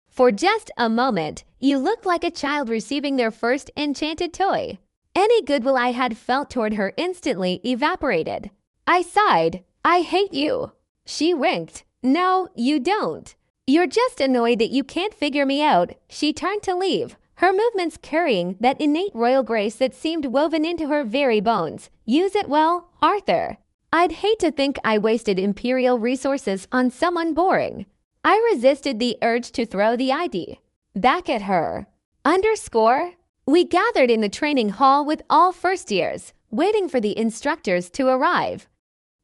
For just a moment, you looked like a child receiving their first enchanted toy. Any goodwill I had felt toward her instantly evaporated. I sighed. I hate you. She winked. No, you don't. You're just annoyed that you can't figure me out. She turned to leave, her movements carrying that innate royal grace that seemed woven into her very bones. Use it well, Arthur. I'd hate to think I wasted imperial resources on someone boring. I resisted the urge to throw the ID back at her. Underscore. We gathered in the training hall with all first years, waiting for the instructors to arrive.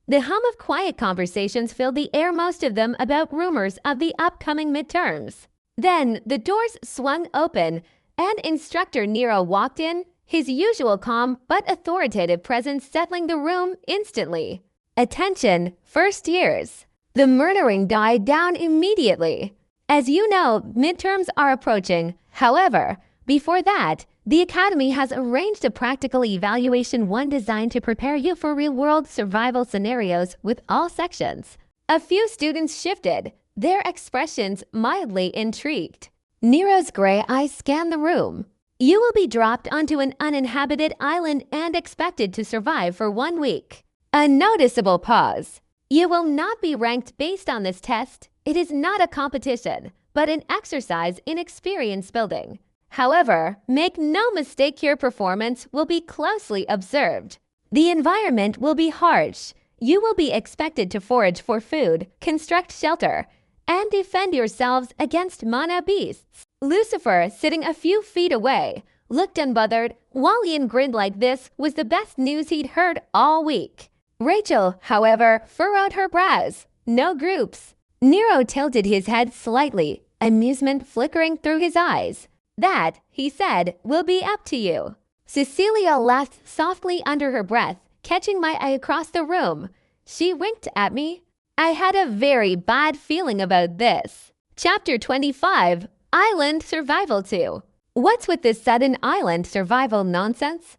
The hum of quiet conversations filled the air, most of them about rumors of the upcoming midterms. Then the doors swung open and Instructor Nero walked in, his usual calm but authoritative presence settling the room instantly. Attention, first years. The murmuring died down immediately. As you know, midterms are approaching. However, before that, the Academy has arranged a practical evaluation, one designed to prepare you for real-world survival scenarios with all sections. A few students shifted, their expressions mildly intrigued. Nero's gray eyes scanned the room. You will be dropped onto an uninhabited island and expected to survive for 1 week. A noticeable pause. You will not be ranked based on this test. It is not a competition, but an exercise in experience building. However, make no mistake, your performance will be closely observed. The environment will be harsh. You will be expected to forage for food, construct shelter, and defend yourselves against mana beasts. Lucifer, sitting a few feet away, looked unbothered, while Ian grinned like this was the best news he'd heard all week. Rachel, however, furrowed her brows. No groups. Nero tilted his head slightly, amusement flickering through his eyes. That, he said, will be up to you. Cecilia laughed softly under her breath, catching my eye across the room. She winked at me. I had a very bad feeling about this. Chapter 25, Island Survival 2. What's with this sudden island survival nonsense?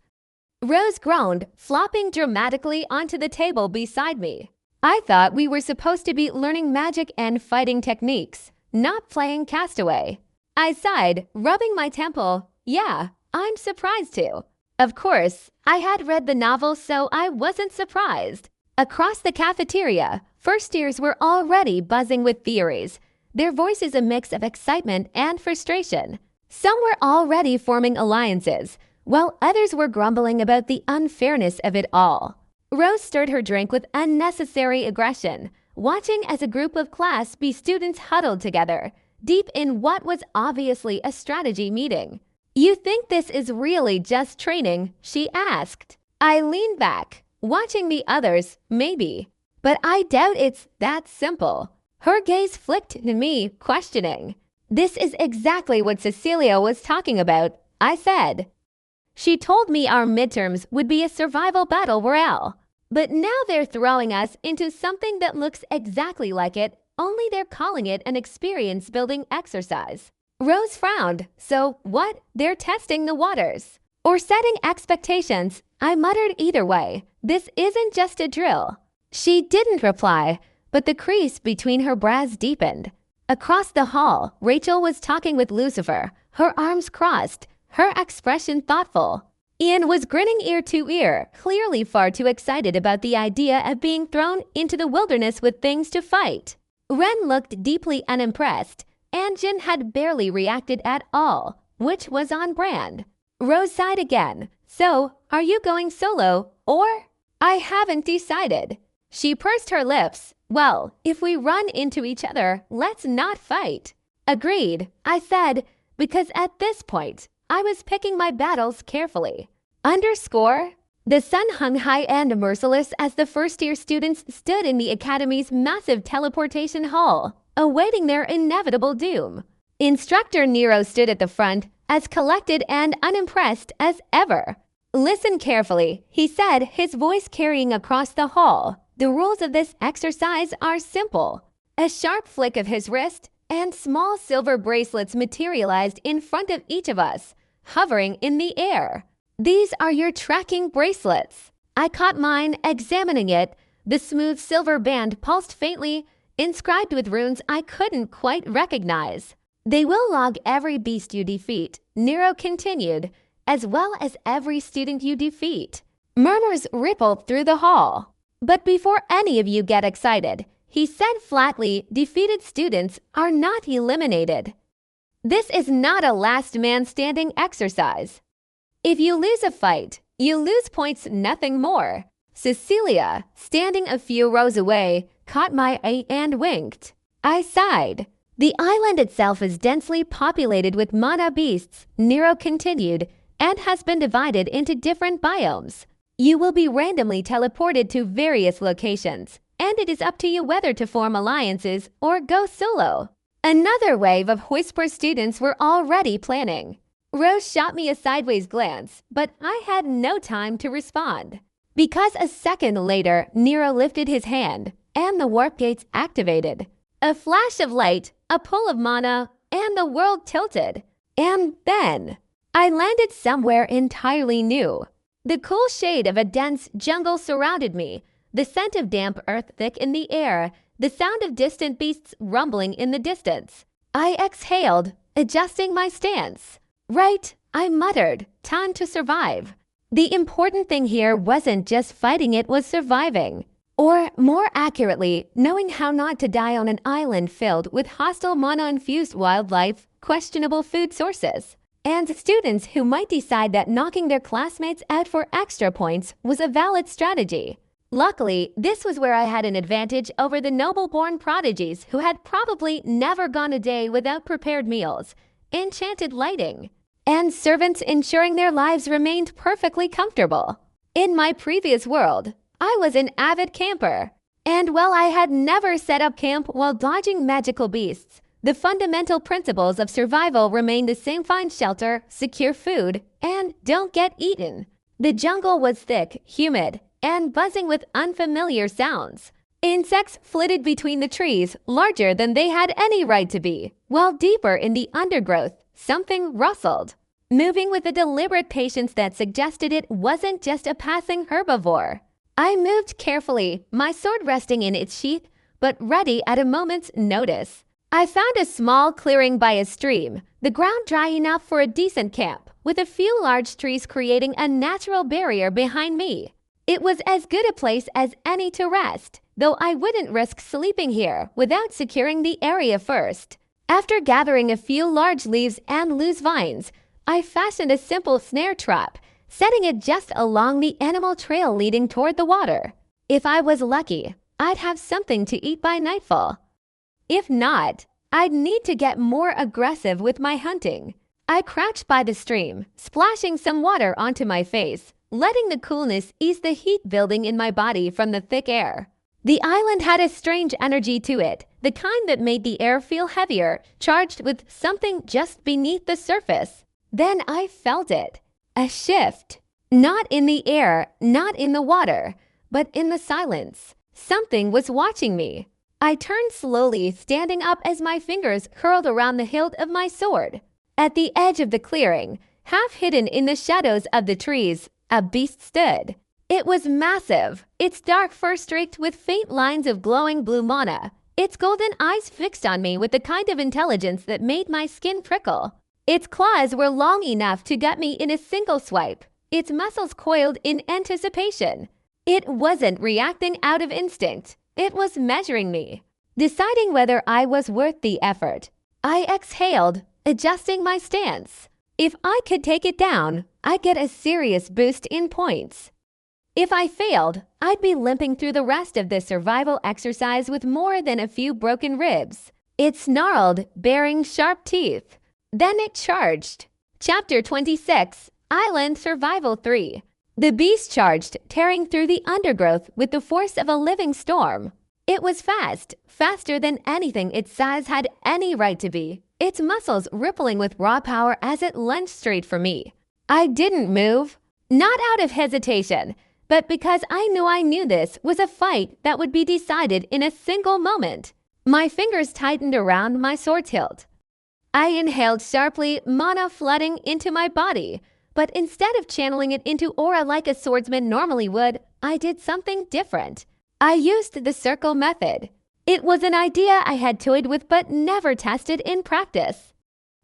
Rose groaned, flopping dramatically onto the table beside me. I thought we were supposed to be learning magic and fighting techniques, not playing Castaway. I sighed, rubbing my temple. Yeah, I'm surprised too. Of course, I had read the novel, so I wasn't surprised. Across the cafeteria, first years were already buzzing with theories, their voices a mix of excitement and frustration. Some were already forming alliances, while others were grumbling about the unfairness of it all. Rose stirred her drink with unnecessary aggression, watching as a group of Class B students huddled together, deep in what was obviously a strategy meeting. You think this is really just training? She asked. I leaned back, watching the others, maybe. But I doubt it's that simple. Her gaze flicked to me, questioning. This is exactly what Cecilia was talking about, I said. She told me our midterms would be a survival battle royale. But now they're throwing us into something that looks exactly like it, only they're calling it an experience-building exercise. Rose frowned. So what? They're testing the waters. Or setting expectations. I muttered either way. This isn't just a drill. She didn't reply, but the crease between her brows deepened. Across the hall, Rachel was talking with Lucifer, her arms crossed, her expression thoughtful. Ian was grinning ear to ear, clearly far too excited about the idea of being thrown into the wilderness with things to fight. Ren looked deeply unimpressed, and Jin had barely reacted at all, which was on brand. Rose sighed again. So, are you going solo, or? I haven't decided. She pursed her lips. Well, if we run into each other, let's not fight. Agreed, I said, because at this point, I was picking my battles carefully. Underscore. The sun hung high and merciless as the first-year students stood in the Academy's massive teleportation hall, awaiting their inevitable doom. Instructor Nero stood at the front, as collected and unimpressed as ever. Listen carefully, he said, his voice carrying across the hall. The rules of this exercise are simple. A sharp flick of his wrist, and small silver bracelets materialized in front of each of us, hovering in the air. These are your tracking bracelets. I caught mine, examining it. The smooth silver band pulsed faintly, inscribed with runes I couldn't quite recognize. They will log every beast you defeat, Nero continued, as well as every student you defeat. Murmurs rippled through the hall. But before any of you get excited, he said flatly, defeated students are not eliminated. This is not a last man standing exercise. If you lose a fight, you lose points, nothing more. Cecilia, standing a few rows away, caught my eye and winked. I sighed. The island itself is densely populated with mana beasts, Nero continued, and has been divided into different biomes. You will be randomly teleported to various locations, and it is up to you whether to form alliances or go solo. Another wave of Whisper students were already planning. Rose shot me a sideways glance, but I had no time to respond. Because a second later, Nero lifted his hand, and the warp gates activated. A flash of light, a pull of mana, and the world tilted. And then, I landed somewhere entirely new. The cool shade of a dense jungle surrounded me, the scent of damp earth thick in the air, the sound of distant beasts rumbling in the distance. I exhaled, adjusting my stance. Right, I muttered, time to survive. The important thing here wasn't just fighting, it was surviving. Or, more accurately, knowing how not to die on an island filled with hostile mana-infused wildlife, questionable food sources, and students who might decide that knocking their classmates out for extra points was a valid strategy. Luckily, this was where I had an advantage over the noble-born prodigies who had probably never gone a day without prepared meals, enchanted lighting, and servants ensuring their lives remained perfectly comfortable. In my previous world, I was an avid camper, and while I had never set up camp while dodging magical beasts, the fundamental principles of survival remained the same: find shelter, secure food, and don't get eaten. The jungle was thick, humid, and buzzing with unfamiliar sounds. Insects flitted between the trees, larger than they had any right to be, while deeper in the undergrowth, something rustled, moving with a deliberate patience that suggested it wasn't just a passing herbivore. I moved carefully, my sword resting in its sheath, but ready at a moment's notice. I found a small clearing by a stream, the ground dry enough for a decent camp, with a few large trees creating a natural barrier behind me. It was as good a place as any to rest, though I wouldn't risk sleeping here without securing the area first. After gathering a few large leaves and loose vines, I fashioned a simple snare trap, setting it just along the animal trail leading toward the water. If I was lucky, I'd have something to eat by nightfall. If not, I'd need to get more aggressive with my hunting. I crouched by the stream, splashing some water onto my face, letting the coolness ease the heat building in my body from the thick air. The island had a strange energy to it, the kind that made the air feel heavier, charged with something just beneath the surface. Then I felt it. A shift. Not in the air, not in the water, but in the silence. Something was watching me. I turned slowly, standing up as my fingers curled around the hilt of my sword. At the edge of the clearing, half hidden in the shadows of the trees, a beast stood. It was massive, its dark fur streaked with faint lines of glowing blue mana, its golden eyes fixed on me with the kind of intelligence that made my skin prickle. Its claws were long enough to gut me in a single swipe, its muscles coiled in anticipation. It wasn't reacting out of instinct, it was measuring me, deciding whether I was worth the effort. I exhaled, adjusting my stance. If I could take it down, I'd get a serious boost in points. If I failed, I'd be limping through the rest of this survival exercise with more than a few broken ribs. It snarled, baring sharp teeth. Then it charged. Chapter 26, Island Survival 3. The beast charged, tearing through the undergrowth with the force of a living storm. It was fast, faster than anything its size had any right to be, its muscles rippling with raw power as it lunged straight for me. I didn't move, not out of hesitation, but because I knew this was a fight that would be decided in a single moment. My fingers tightened around my sword hilt. I inhaled sharply, mana flooding into my body, but instead of channeling it into aura like a swordsman normally would, I did something different. I used the circle method. It was an idea I had toyed with but never tested in practice.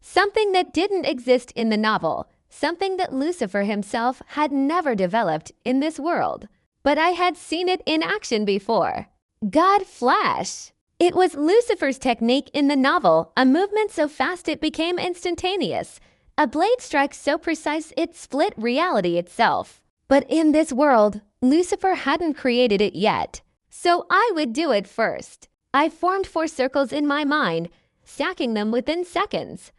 Something that didn't exist in the novel, something that Lucifer himself had never developed in this world. But I had seen it in action before. God Flash! It was Lucifer's technique in the novel, a movement so fast it became instantaneous, a blade strike so precise it split reality itself. But in this world, Lucifer hadn't created it yet, so I would do it first. I formed 4 circles in my mind, stacking them within seconds.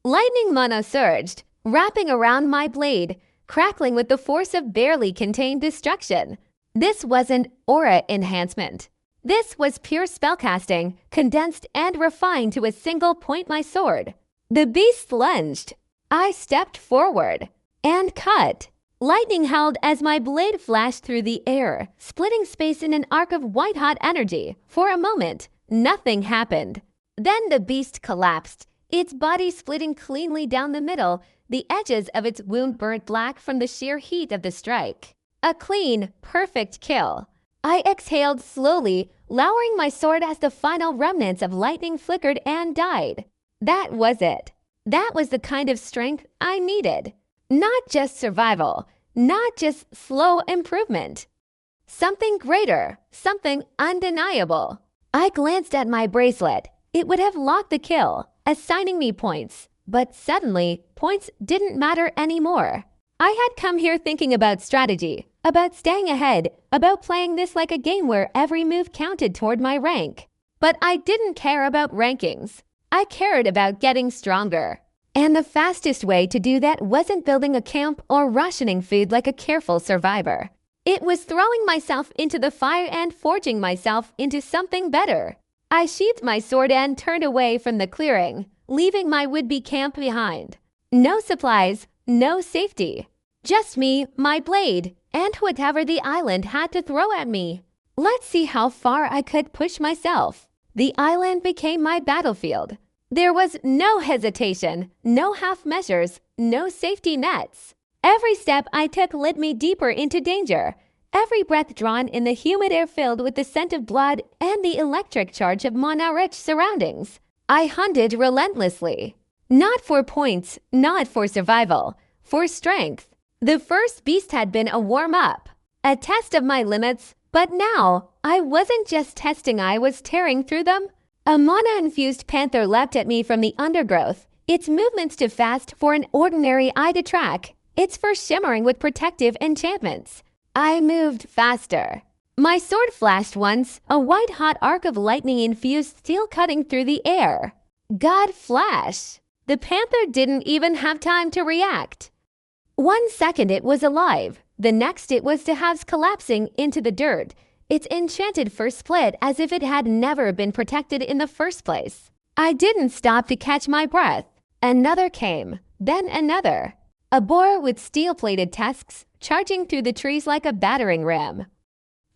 Lightning mana surged, wrapping around my blade, crackling with the force of barely contained destruction. This wasn't aura enhancement. This was pure spellcasting, condensed and refined to a single point my sword. The beast lunged. I stepped forward and cut. Lightning howled as my blade flashed through the air, splitting space in an arc of white-hot energy. For a moment, nothing happened. Then the beast collapsed, its body splitting cleanly down the middle, the edges of its wound burnt black from the sheer heat of the strike. A clean, perfect kill. I exhaled slowly, lowering my sword as the final remnants of lightning flickered and died. That was it. That was the kind of strength I needed. Not just survival, not just slow improvement. Something greater, something undeniable. I glanced at my bracelet. It would have locked the kill, assigning me points. But suddenly, points didn't matter anymore. I had come here thinking about strategy, about staying ahead, about playing this like a game where every move counted toward my rank. But I didn't care about rankings. I cared about getting stronger. And the fastest way to do that wasn't building a camp or rationing food like a careful survivor. It was throwing myself into the fire and forging myself into something better. I sheathed my sword and turned away from the clearing, leaving my would-be camp behind. No supplies, no safety. Just me, my blade, and whatever the island had to throw at me. Let's see how far I could push myself. The island became my battlefield. There was no hesitation, no half measures, no safety nets. Every step I took led me deeper into danger. Every breath drawn in the humid air filled with the scent of blood and the electric charge of mana-rich surroundings. I hunted relentlessly. Not for points, not for survival, for strength. The first beast had been a warm-up, a test of my limits, but now I wasn't just testing, I was tearing through them. A mana-infused panther leapt at me from the undergrowth, its movements too fast for an ordinary eye to track, its fur shimmering with protective enchantments. I moved faster. My sword flashed once, a white-hot arc of lightning-infused steel cutting through the air. God Flash! The panther didn't even have time to react. 1 second it was alive, the next it was to halves collapsing into the dirt, its enchanted fur split as if it had never been protected in the first place. I didn't stop to catch my breath. Another came, then another. A boar with steel-plated tusks charging through the trees like a battering ram.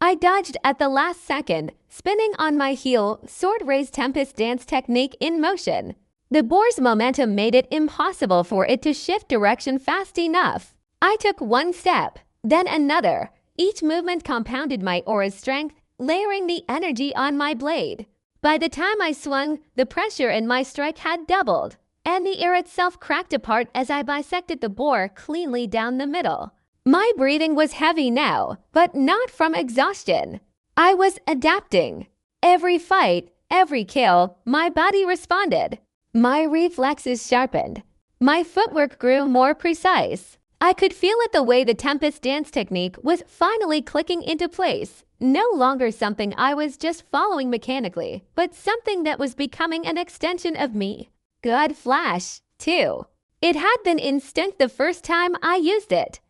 I dodged at the last second, spinning on my heel, sword-raised tempest dance technique in motion. The boar's momentum made it impossible for it to shift direction fast enough. I took 1 step, then another. Each movement compounded my aura's strength, layering the energy on my blade. By the time I swung, the pressure in my strike had doubled, and the air itself cracked apart as I bisected the boar cleanly down the middle. My breathing was heavy now, but not from exhaustion. I was adapting. Every fight, every kill, my body responded. My reflexes sharpened. My footwork grew more precise. I could feel it the way the Tempest dance technique was finally clicking into place. No longer something I was just following mechanically, but something that was becoming an extension of me. God Flash, too. It had been instinct the first time I used it.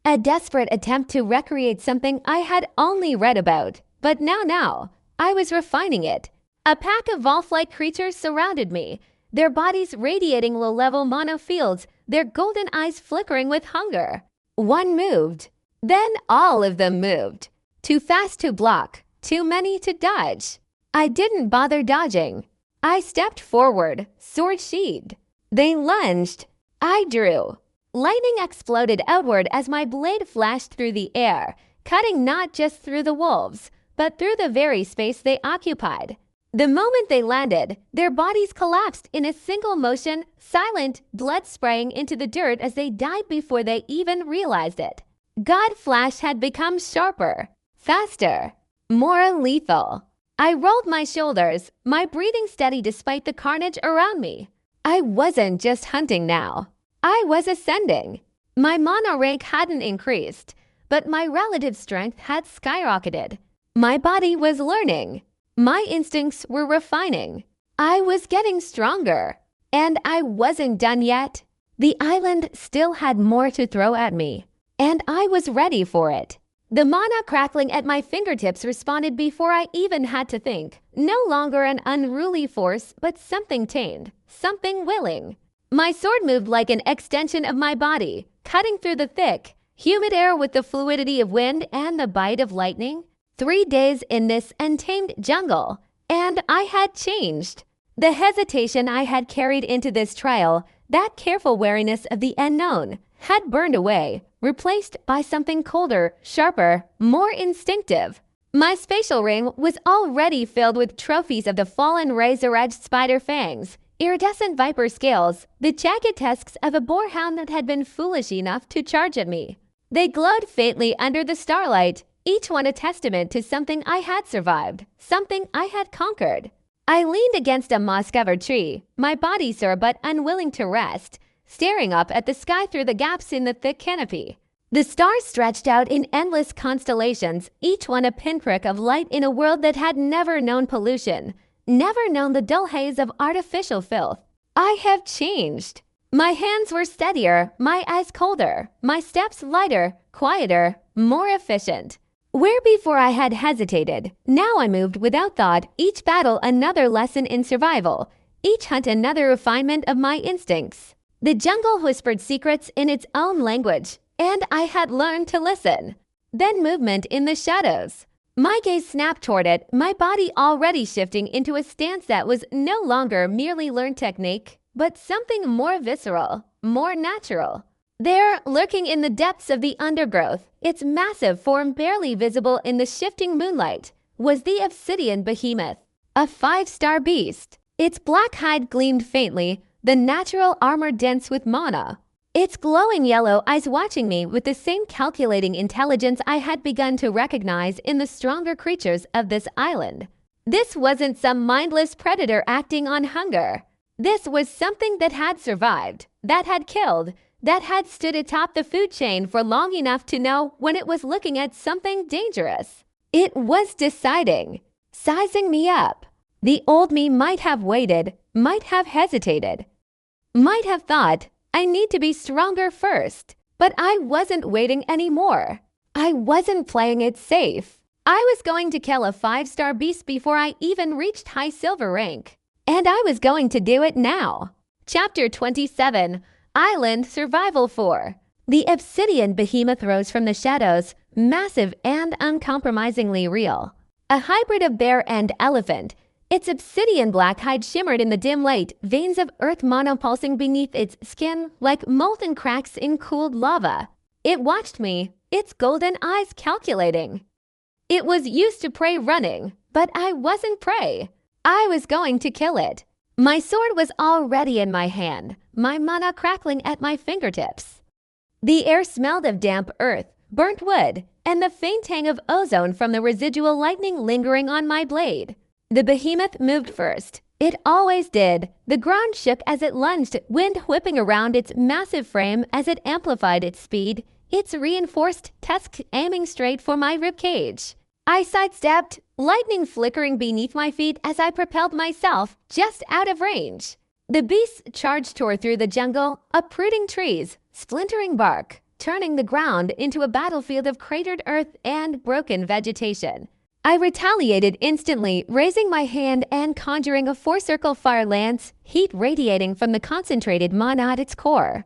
A desperate attempt to recreate something I had only read about. But now, I was refining it. A pack of Volf-like creatures surrounded me, their bodies radiating low-level mono fields, their golden eyes flickering with hunger. One moved. Then all of them moved. Too fast to block, too many to dodge. I didn't bother dodging. I stepped forward, sword sheathed. They lunged. I drew. Lightning exploded outward as my blade flashed through the air, cutting not just through the wolves, but through the very space they occupied. The moment they landed, their bodies collapsed in a single motion, silent, blood spraying into the dirt as they died before they even realized it. God Flash had become sharper, faster, more lethal. I rolled my shoulders, my breathing steady despite the carnage around me. I wasn't just hunting now. I was ascending. My mana rank hadn't increased, but my relative strength had skyrocketed. My body was learning. My instincts were refining. I was getting stronger. And I wasn't done yet. The island still had more to throw at me, and I was ready for it. The mana crackling at my fingertips responded before I even had to think. No longer an unruly force, but something tamed, something willing. My sword moved like an extension of my body, cutting through the thick, humid air with the fluidity of wind and the bite of lightning. 3 days in this untamed jungle, and I had changed. The hesitation I had carried into this trial, that careful wariness of the unknown, had burned away, replaced by something colder, sharper, more instinctive. My spatial ring was already filled with trophies of the fallen razor-edged spider fangs, iridescent viper scales, the jagged tusks of a boarhound that had been foolish enough to charge at me. They glowed faintly under the starlight, each one a testament to something I had survived, something I had conquered. I leaned against a moss-covered tree, my body sore but unwilling to rest, staring up at the sky through the gaps in the thick canopy. The stars stretched out in endless constellations, each one a pinprick of light in a world that had never known pollution, never known the dull haze of artificial filth. I have changed. My hands were steadier, my eyes colder, my steps lighter, quieter, more efficient. Where before I had hesitated, now I moved without thought, each battle another lesson in survival, each hunt another refinement of my instincts. The jungle whispered secrets in its own language, and I had learned to listen. Then movement in the shadows. My gaze snapped toward it, my body already shifting into a stance that was no longer merely learned technique, but something more visceral, more natural. There, lurking in the depths of the undergrowth, its massive form barely visible in the shifting moonlight, was the obsidian behemoth, a 5-star beast. Its black hide gleamed faintly, the natural armor dense with mana. Its glowing yellow eyes watching me with the same calculating intelligence I had begun to recognize in the stronger creatures of this island. This wasn't some mindless predator acting on hunger. This was something that had survived, that had killed, that had stood atop the food chain for long enough to know when it was looking at something dangerous. It was deciding, sizing me up. The old me might have waited, might have hesitated, might have thought, I need to be stronger first. But I wasn't waiting anymore. I wasn't playing it safe. I was going to kill a 5-star beast before I even reached high silver rank. And I was going to do it now. Chapter 27, Island Survival 4. The obsidian behemoth rose from the shadows, massive and uncompromisingly real. A hybrid of bear and elephant, its obsidian black hide shimmered in the dim light, veins of earth mana pulsing beneath its skin like molten cracks in cooled lava. It watched me, its golden eyes calculating. It was used to prey running, but I wasn't prey. I was going to kill it. My sword was already in my hand, my mana crackling at my fingertips. The air smelled of damp earth, burnt wood, and the faint tang of ozone from the residual lightning lingering on my blade. The behemoth moved first. It always did. The ground shook as it lunged, wind whipping around its massive frame as it amplified its speed, its reinforced tusk aiming straight for my ribcage. I sidestepped, lightning flickering beneath my feet as I propelled myself just out of range. The beast charged tore through the jungle, uprooting trees, splintering bark, turning the ground into a battlefield of cratered earth and broken vegetation. I retaliated instantly, raising my hand and conjuring a 4-circle fire lance, heat radiating from the concentrated mana at its core.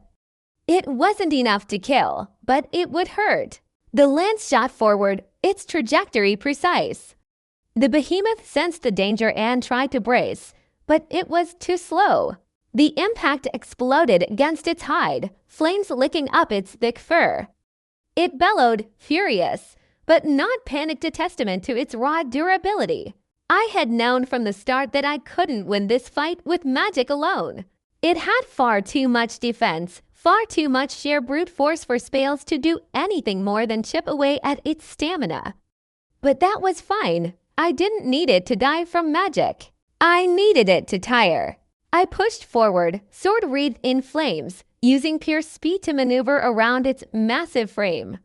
It wasn't enough to kill, but it would hurt. The lance shot forward, its trajectory precise. The behemoth sensed the danger and tried to brace, but it was too slow. The impact exploded against its hide, flames licking up its thick fur. It bellowed, furious, but not panicked, a testament to its raw durability. I had known from the start that I couldn't win this fight with magic alone. It had far too much defense, far too much sheer brute force for Spales to do anything more than chip away at its stamina. But that was fine. I didn't need it to die from magic. I needed it to tire. I pushed forward, sword wreathed in flames, using pure speed to maneuver around its massive frame.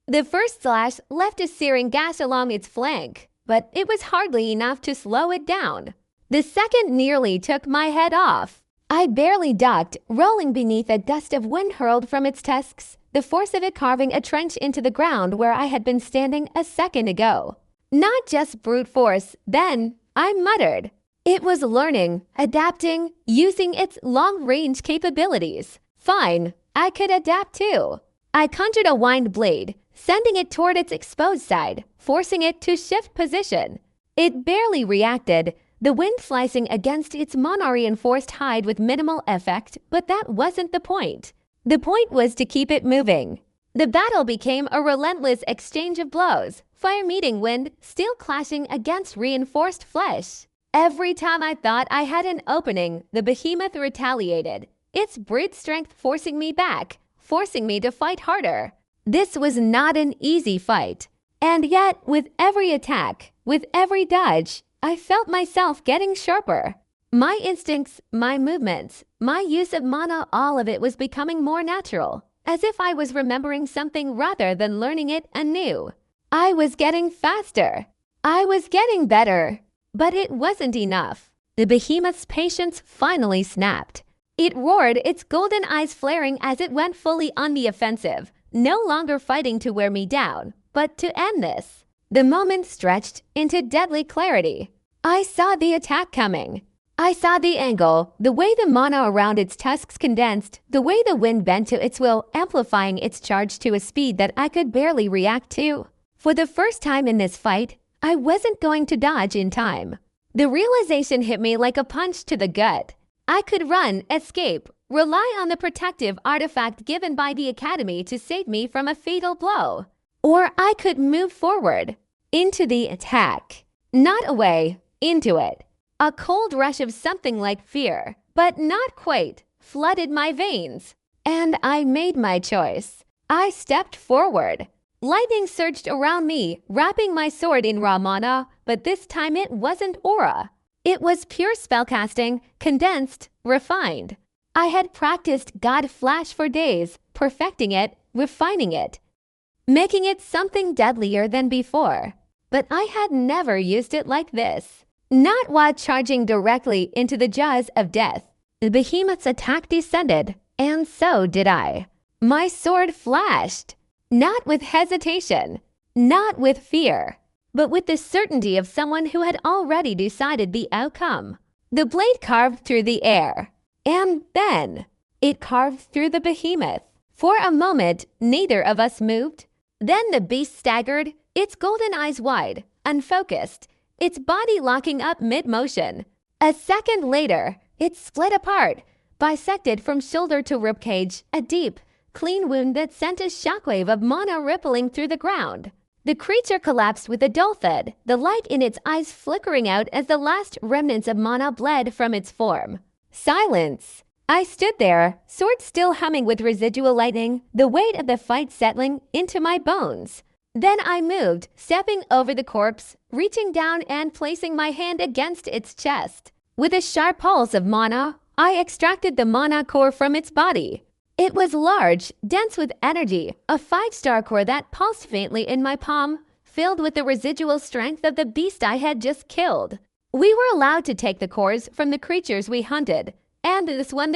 The first slash left a searing gash along its flank, but it was hardly enough to slow it down. The second nearly took my head off. I barely ducked, rolling beneath a dust of wind hurled from its tusks, the force of it carving a trench into the ground where I had been standing a second ago. Not just brute force, then, I muttered. It was learning, adapting, using its long-range capabilities. Fine, I could adapt too. I conjured a wind blade, sending it toward its exposed side, forcing it to shift position. It barely reacted, the wind slicing against its mana-reinforced hide with minimal effect, but that wasn't the point. The point was to keep it moving. The battle became a relentless exchange of blows, fire meeting wind, steel clashing against reinforced flesh. Every time I thought I had an opening, the behemoth retaliated, its brute strength forcing me back, forcing me to fight harder. This was not an easy fight. And yet, with every attack, with every dodge, I felt myself getting sharper. My instincts, my movements, my use of mana, all of it was becoming more natural, as if I was remembering something rather than learning it anew. I was getting faster. I was getting better. But it wasn't enough. The behemoth's patience finally snapped. It roared, its golden eyes flaring as it went fully on the offensive, no longer fighting to wear me down, but to end this. The moment stretched into deadly clarity. I saw the attack coming. I saw the angle, the way the mana around its tusks condensed, the way the wind bent to its will, amplifying its charge to a speed that I could barely react to. For the first time in this fight, I wasn't going to dodge in time. The realization hit me like a punch to the gut. I could run, escape, rely on the protective artifact given by the Academy to save me from a fatal blow. Or I could move forward, into the attack. Not away, into it. A cold rush of something like fear, but not quite, flooded my veins. And I made my choice. I stepped forward. Lightning surged around me, wrapping my sword in raw mana, but this time it wasn't aura. It was pure spellcasting, condensed, refined. I had practiced God Flash for days, perfecting it, refining it, making it something deadlier than before. But I had never used it like this. Not while charging directly into the jaws of death. The behemoth's attack descended, and so did I. My sword flashed. Not with hesitation, not with fear, but with the certainty of someone who had already decided the outcome. The blade carved through the air, and then it carved through the behemoth. For a moment, neither of us moved. Then the beast staggered, its golden eyes wide, unfocused, its body locking up mid-motion. A second later, it split apart, bisected from shoulder to ribcage, a deep, clean wound that sent a shockwave of mana rippling through the ground. The creature collapsed with a dull thud, the light in its eyes flickering out as the last remnants of mana bled from its form. Silence. I stood there, sword still humming with residual lightning, the weight of the fight settling into my bones. Then I moved, stepping over the corpse, reaching down and placing my hand against its chest. With a sharp pulse of mana, I extracted the mana core from its body. It was large, dense with energy, a 5-star core that pulsed faintly in my palm, filled with the residual strength of the beast I had just killed. We were allowed to take the cores from the creatures we hunted, and this one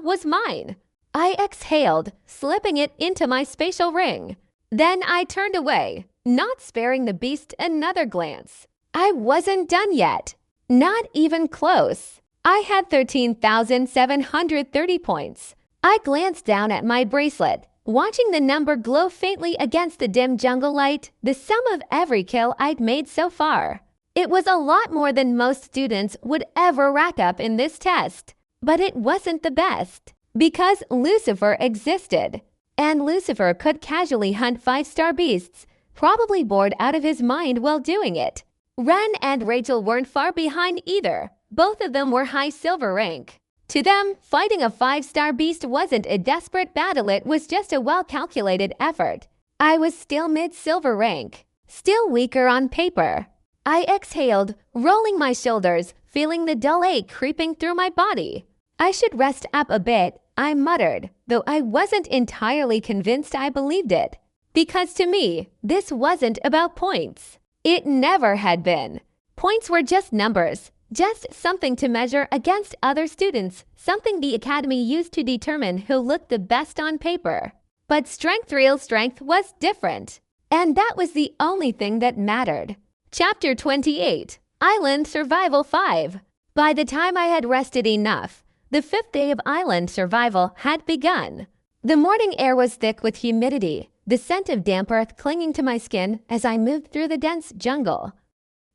was mine. I exhaled, slipping it into my spatial ring. Then I turned away, not sparing the beast another glance. I wasn't done yet. Not even close. I had 13,730 points. I glanced down at my bracelet, watching the number glow faintly against the dim jungle light, the sum of every kill I'd made so far. It was a lot more than most students would ever rack up in this test. But it wasn't the best, because Lucifer existed. And Lucifer could casually hunt 5-star beasts, probably bored out of his mind while doing it. Ren and Rachel weren't far behind either. Both of them were high silver rank. To them, fighting a 5-star beast wasn't a desperate battle, it was just a well-calculated effort. I was still mid-silver rank, still weaker on paper. I exhaled, rolling my shoulders, feeling the dull ache creeping through my body. I should rest up a bit, I muttered, though I wasn't entirely convinced I believed it. Because to me, this wasn't about points. It never had been. Points were just numbers. Just something to measure against other students, something the academy used to determine who looked the best on paper. But real strength was different. And that was the only thing that mattered. Chapter 28, Island Survival 5. By the time I had rested enough, the 5th day of island survival had begun. The morning air was thick with humidity, the scent of damp earth clinging to my skin as I moved through the dense jungle.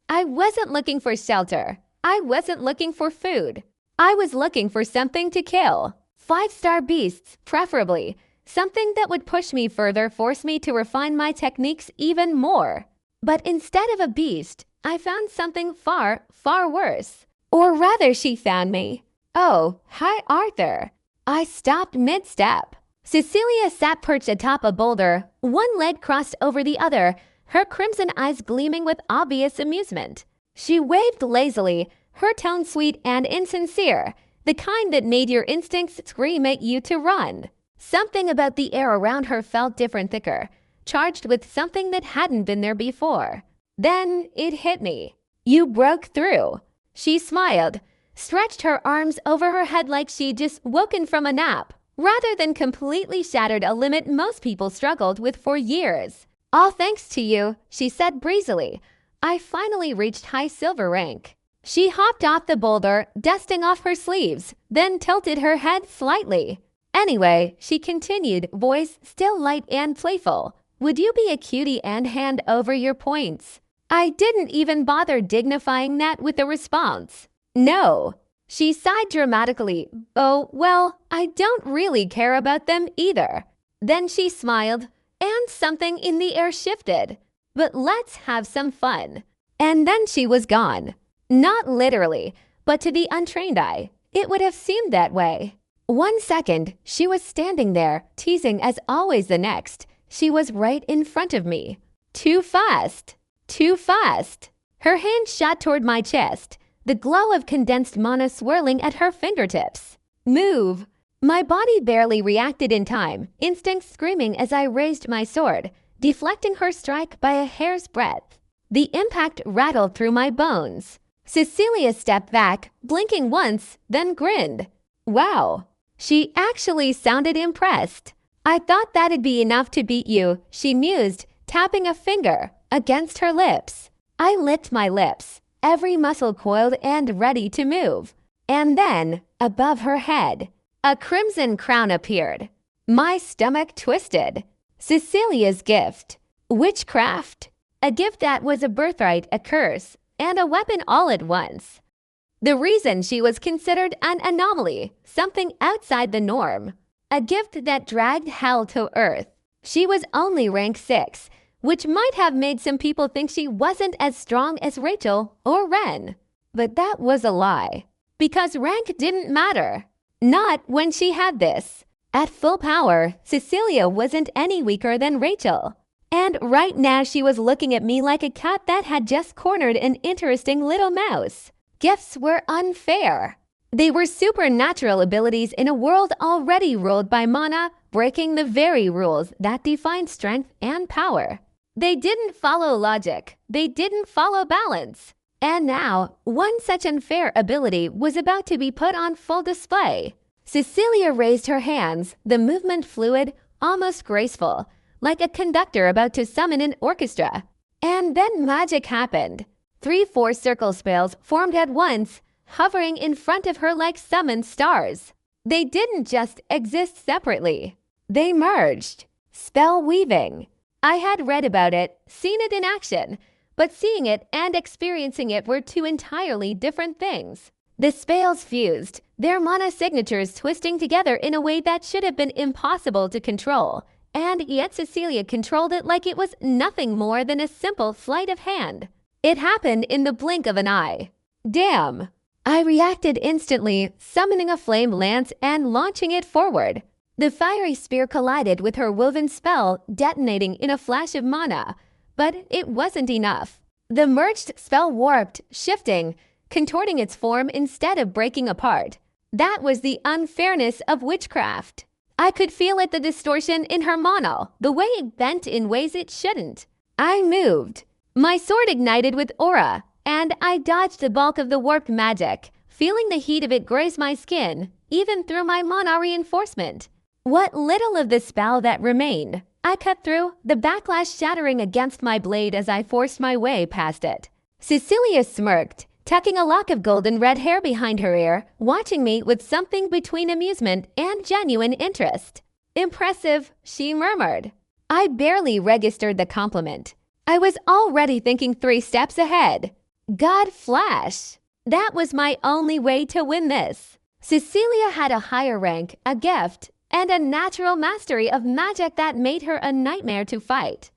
I wasn't looking for shelter. I wasn't looking for food. I was looking for something to kill. 5-star beasts, preferably. Something that would push me further, force me to refine my techniques even more. But instead of a beast, I found something far, far worse. Or rather, she found me. Oh, hi, Arthur. I stopped mid-step. Cecilia sat perched atop a boulder, one leg crossed over the other, her crimson eyes gleaming with obvious amusement. She waved lazily, her tone sweet and insincere, the kind that made your instincts scream at you to run. Something about the air around her felt different, thicker, charged with something that hadn't been there before. Then it hit me. You broke through. She smiled, stretched her arms over her head like she'd just woken from a nap, rather than completely shattered a limit most people struggled with for years. All thanks to you, she said breezily. I finally reached high silver rank. She hopped off the boulder, dusting off her sleeves, then tilted her head slightly. Anyway, she continued, voice still light and playful. Would you be a cutie and hand over your points? I didn't even bother dignifying that with a response. No. She sighed dramatically. Oh, well, I don't really care about them either. Then she smiled, and something in the air shifted. But let's have some fun. And then she was gone. Not literally, but to the untrained eye, it would have seemed that way. 1 second, she was standing there, teasing as always the next. She was right in front of me. Too fast. Too fast. Her hand shot toward my chest, the glow of condensed mana swirling at her fingertips. Move. My body barely reacted in time, instinct screaming as I raised my sword, deflecting her strike by a hair's breadth. The impact rattled through my bones. Cecilia stepped back, blinking once, then grinned. Wow. She actually sounded impressed. I thought that'd be enough to beat you, she mused, tapping a finger against her lips. I licked my lips, every muscle coiled and ready to move. And then, above her head, a crimson crown appeared. My stomach twisted. Cecilia's gift. Witchcraft. A gift that was a birthright, a curse, and a weapon all at once. The reason she was considered an anomaly, something outside the norm. A gift that dragged hell to earth. She was only rank 6, which might have made some people think she wasn't as strong as Rachel or Ren. But that was a lie. Because rank didn't matter. Not when she had this. At full power, Cecilia wasn't any weaker than Rachel. And right now she was looking at me like a cat that had just cornered an interesting little mouse. Gifts were unfair. They were supernatural abilities in a world already ruled by mana, breaking the very rules that define strength and power. They didn't follow logic. They didn't follow balance. And now, one such unfair ability was about to be put on full display. Cecilia raised her hands, the movement fluid, almost graceful, like a conductor about to summon an orchestra. And then magic happened. 3 4-circle spells formed at once, hovering in front of her like summoned stars. They didn't just exist separately. They merged. Spell weaving. I had read about it, seen it in action, but seeing it and experiencing it were 2 entirely different things. The spells fused, their mana signatures twisting together in a way that should have been impossible to control, and yet Cecilia controlled it like it was nothing more than a simple sleight of hand. It happened in the blink of an eye. Damn! I reacted instantly, summoning a flame lance and launching it forward. The fiery spear collided with her woven spell, detonating in a flash of mana. But it wasn't enough. The merged spell warped, shifting, contorting its form instead of breaking apart. That was the unfairness of witchcraft. I could feel the distortion in her mana, the way it bent in ways it shouldn't. I moved. My sword ignited with aura, and I dodged the bulk of the warped magic, feeling the heat of it graze my skin, even through my mana reinforcement. What little of the spell that remained, I cut through, the backlash shattering against my blade as I forced my way past it. Cecilia smirked, tucking a lock of golden red hair behind her ear, watching me with something between amusement and genuine interest. Impressive, she murmured. I barely registered the compliment. I was already thinking 3 steps ahead. God Flash! That was my only way to win this. Cecilia had a higher rank, a gift, and a natural mastery of magic that made her a nightmare to fight.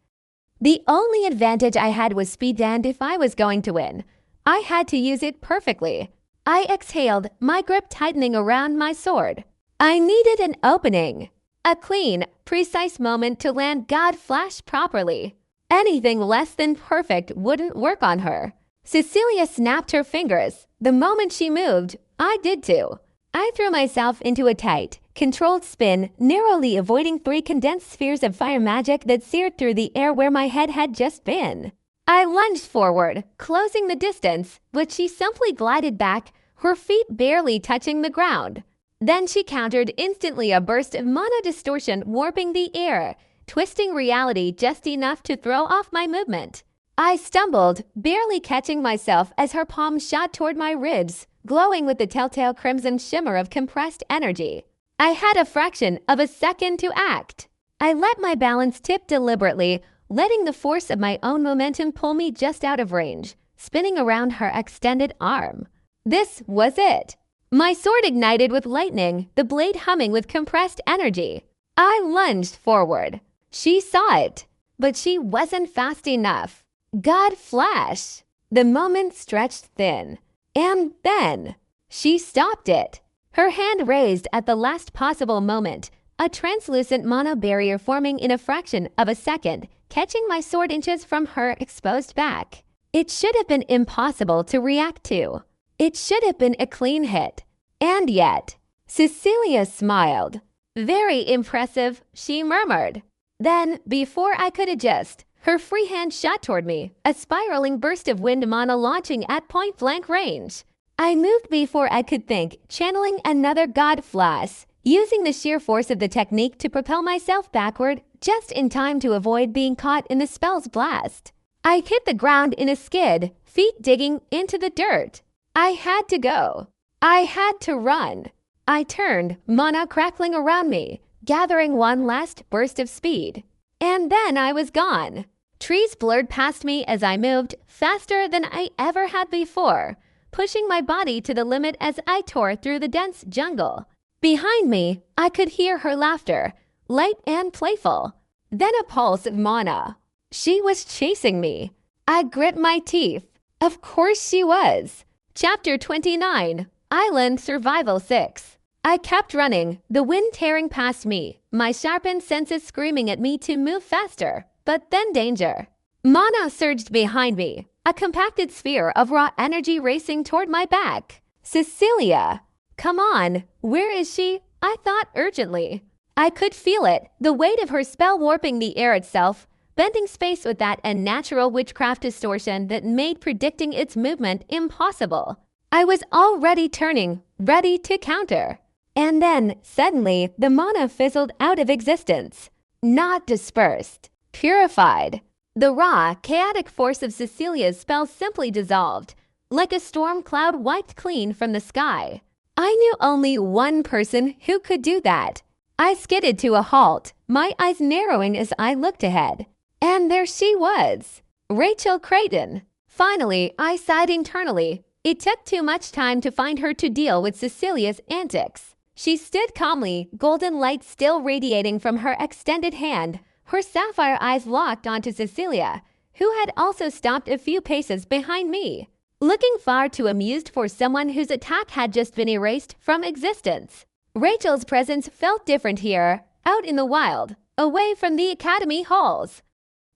The only advantage I had was speed, and if I was going to win, I had to use it perfectly. I exhaled, my grip tightening around my sword. I needed an opening. A clean, precise moment to land God Flash properly. Anything less than perfect wouldn't work on her. Cecilia snapped her fingers. The moment she moved, I did too. I threw myself into a tight, controlled spin, narrowly avoiding 3 condensed spheres of fire magic that seared through the air where my head had just been. I lunged forward, closing the distance, but she simply glided back, her feet barely touching the ground. Then she countered instantly, a burst of mana distortion warping the air, twisting reality just enough to throw off my movement. I stumbled, barely catching myself as her palm shot toward my ribs, glowing with the telltale crimson shimmer of compressed energy. I had a fraction of a second to act. I let my balance tip deliberately, letting the force of my own momentum pull me just out of range, spinning around her extended arm. This was it. My sword ignited with lightning, the blade humming with compressed energy. I lunged forward. She saw it, but she wasn't fast enough. God Flash! The moment stretched thin. And then, she stopped it. Her hand raised at the last possible moment, a translucent mana barrier forming in a fraction of a second, catching my sword inches from her exposed back. It should have been impossible to react to. It should have been a clean hit. And yet, Cecilia smiled. Very impressive, she murmured. Then, before I could adjust, her free hand shot toward me, a spiraling burst of wind mana launching at point-blank range. I moved before I could think, channeling another God Flash, using the sheer force of the technique to propel myself backward, just in time to avoid being caught in the spell's blast. I hit the ground in a skid, feet digging into the dirt. I had to go. I had to run. I turned, mana crackling around me, gathering one last burst of speed. And then I was gone. Trees blurred past me as I moved, faster than I ever had before, pushing my body to the limit as I tore through the dense jungle. Behind me, I could hear her laughter, light and playful. Then a pulse of mana. She was chasing me. I grit my teeth. Of course she was. Chapter 29, Island Survival 6. I kept running, the wind tearing past me, my sharpened senses screaming at me to move faster. But then danger. Mana surged behind me, a compacted sphere of raw energy racing toward my back. Cecilia! Come on, where is she? I thought urgently. I could feel it, the weight of her spell warping the air itself, bending space with that unnatural witchcraft distortion that made predicting its movement impossible. I was already turning, ready to counter. And then, suddenly, the mana fizzled out of existence. Not dispersed. Purified. The raw, chaotic force of Cecilia's spell simply dissolved, like a storm cloud wiped clean from the sky. I knew only one person who could do that. I skidded to a halt, my eyes narrowing as I looked ahead. And there she was, Rachel Creighton. Finally, I sighed internally. It took too much time to find her to deal with Cecilia's antics. She stood calmly, golden light still radiating from her extended hand, her sapphire eyes locked onto Cecilia, who had also stopped a few paces behind me, looking far too amused for someone whose attack had just been erased from existence. Rachel's presence felt different here, out in the wild, away from the academy halls.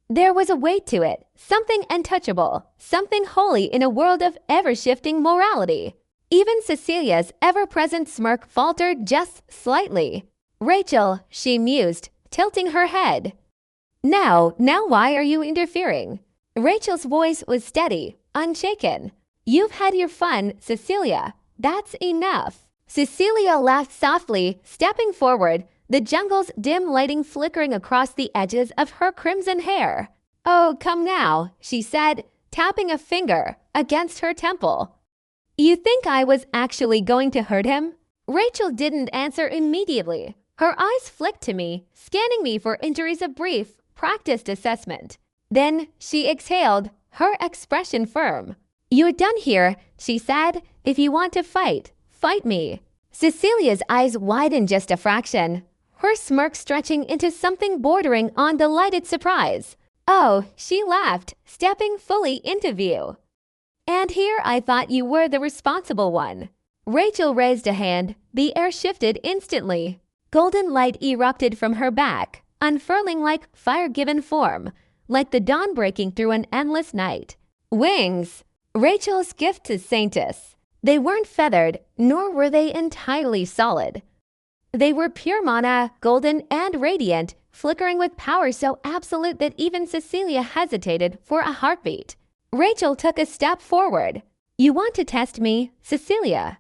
There was a weight to it, something untouchable, something holy in a world of ever-shifting morality. Even Cecilia's ever-present smirk faltered just slightly. "Rachel," she mused, tilting her head. Now why are you interfering?" Rachel's voice was steady, unshaken. "You've had your fun, Cecilia. That's enough." Cecilia laughed softly, stepping forward, the jungle's dim lighting flickering across the edges of her crimson hair. "Oh, come now," she said, tapping a finger against her temple. "You think I was actually going to hurt him?" Rachel didn't answer immediately. Her eyes flicked to me, scanning me for injuries of brief, practiced assessment. Then she exhaled, her expression firm. "You're done here," she said. "If you want to fight, fight me." Cecilia's eyes widened just a fraction, her smirk stretching into something bordering on delighted surprise. "Oh," she laughed, stepping fully into view. "And here I thought you were the responsible one." Rachel raised a hand. The air shifted instantly. Golden light erupted from her back, unfurling like fire-given form, like the dawn breaking through an endless night. Wings! Rachel's gift to Saintess. They weren't feathered, nor were they entirely solid. They were pure mana, golden and radiant, flickering with power so absolute that even Cecilia hesitated for a heartbeat. Rachel took a step forward. "You want to test me, Cecilia?"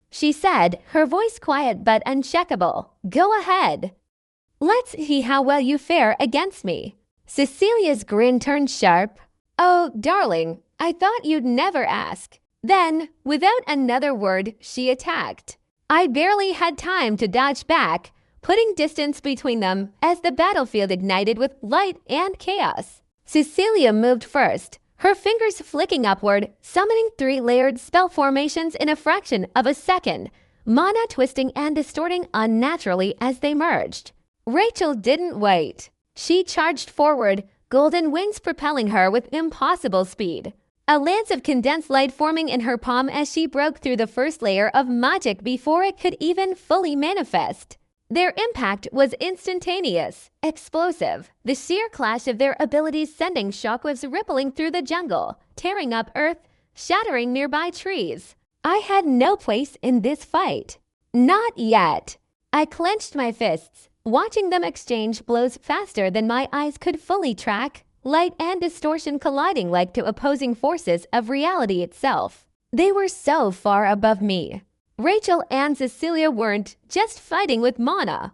she said, her voice quiet but unshakable. "Go ahead. Let's see how well you fare against me." Cecilia's grin turned sharp. "Oh, darling, I thought you'd never ask." Then, without another word, she attacked. I barely had time to dodge back, putting distance between them as the battlefield ignited with light and chaos. Cecilia moved first, her fingers flicking upward, summoning 3-layered spell formations in a fraction of a second, mana twisting and distorting unnaturally as they merged. Rachel didn't wait. She charged forward, golden wings propelling her with impossible speed. A lance of condensed light forming in her palm as she broke through the first layer of magic before it could even fully manifest. Their impact was instantaneous, explosive, the sheer clash of their abilities sending shockwaves rippling through the jungle, tearing up earth, shattering nearby trees. I had no place in this fight. Not yet. I clenched my fists, watching them exchange blows faster than my eyes could fully track, light and distortion colliding like two opposing forces of reality itself. They were so far above me. Rachel and Cecilia weren't just fighting with mana.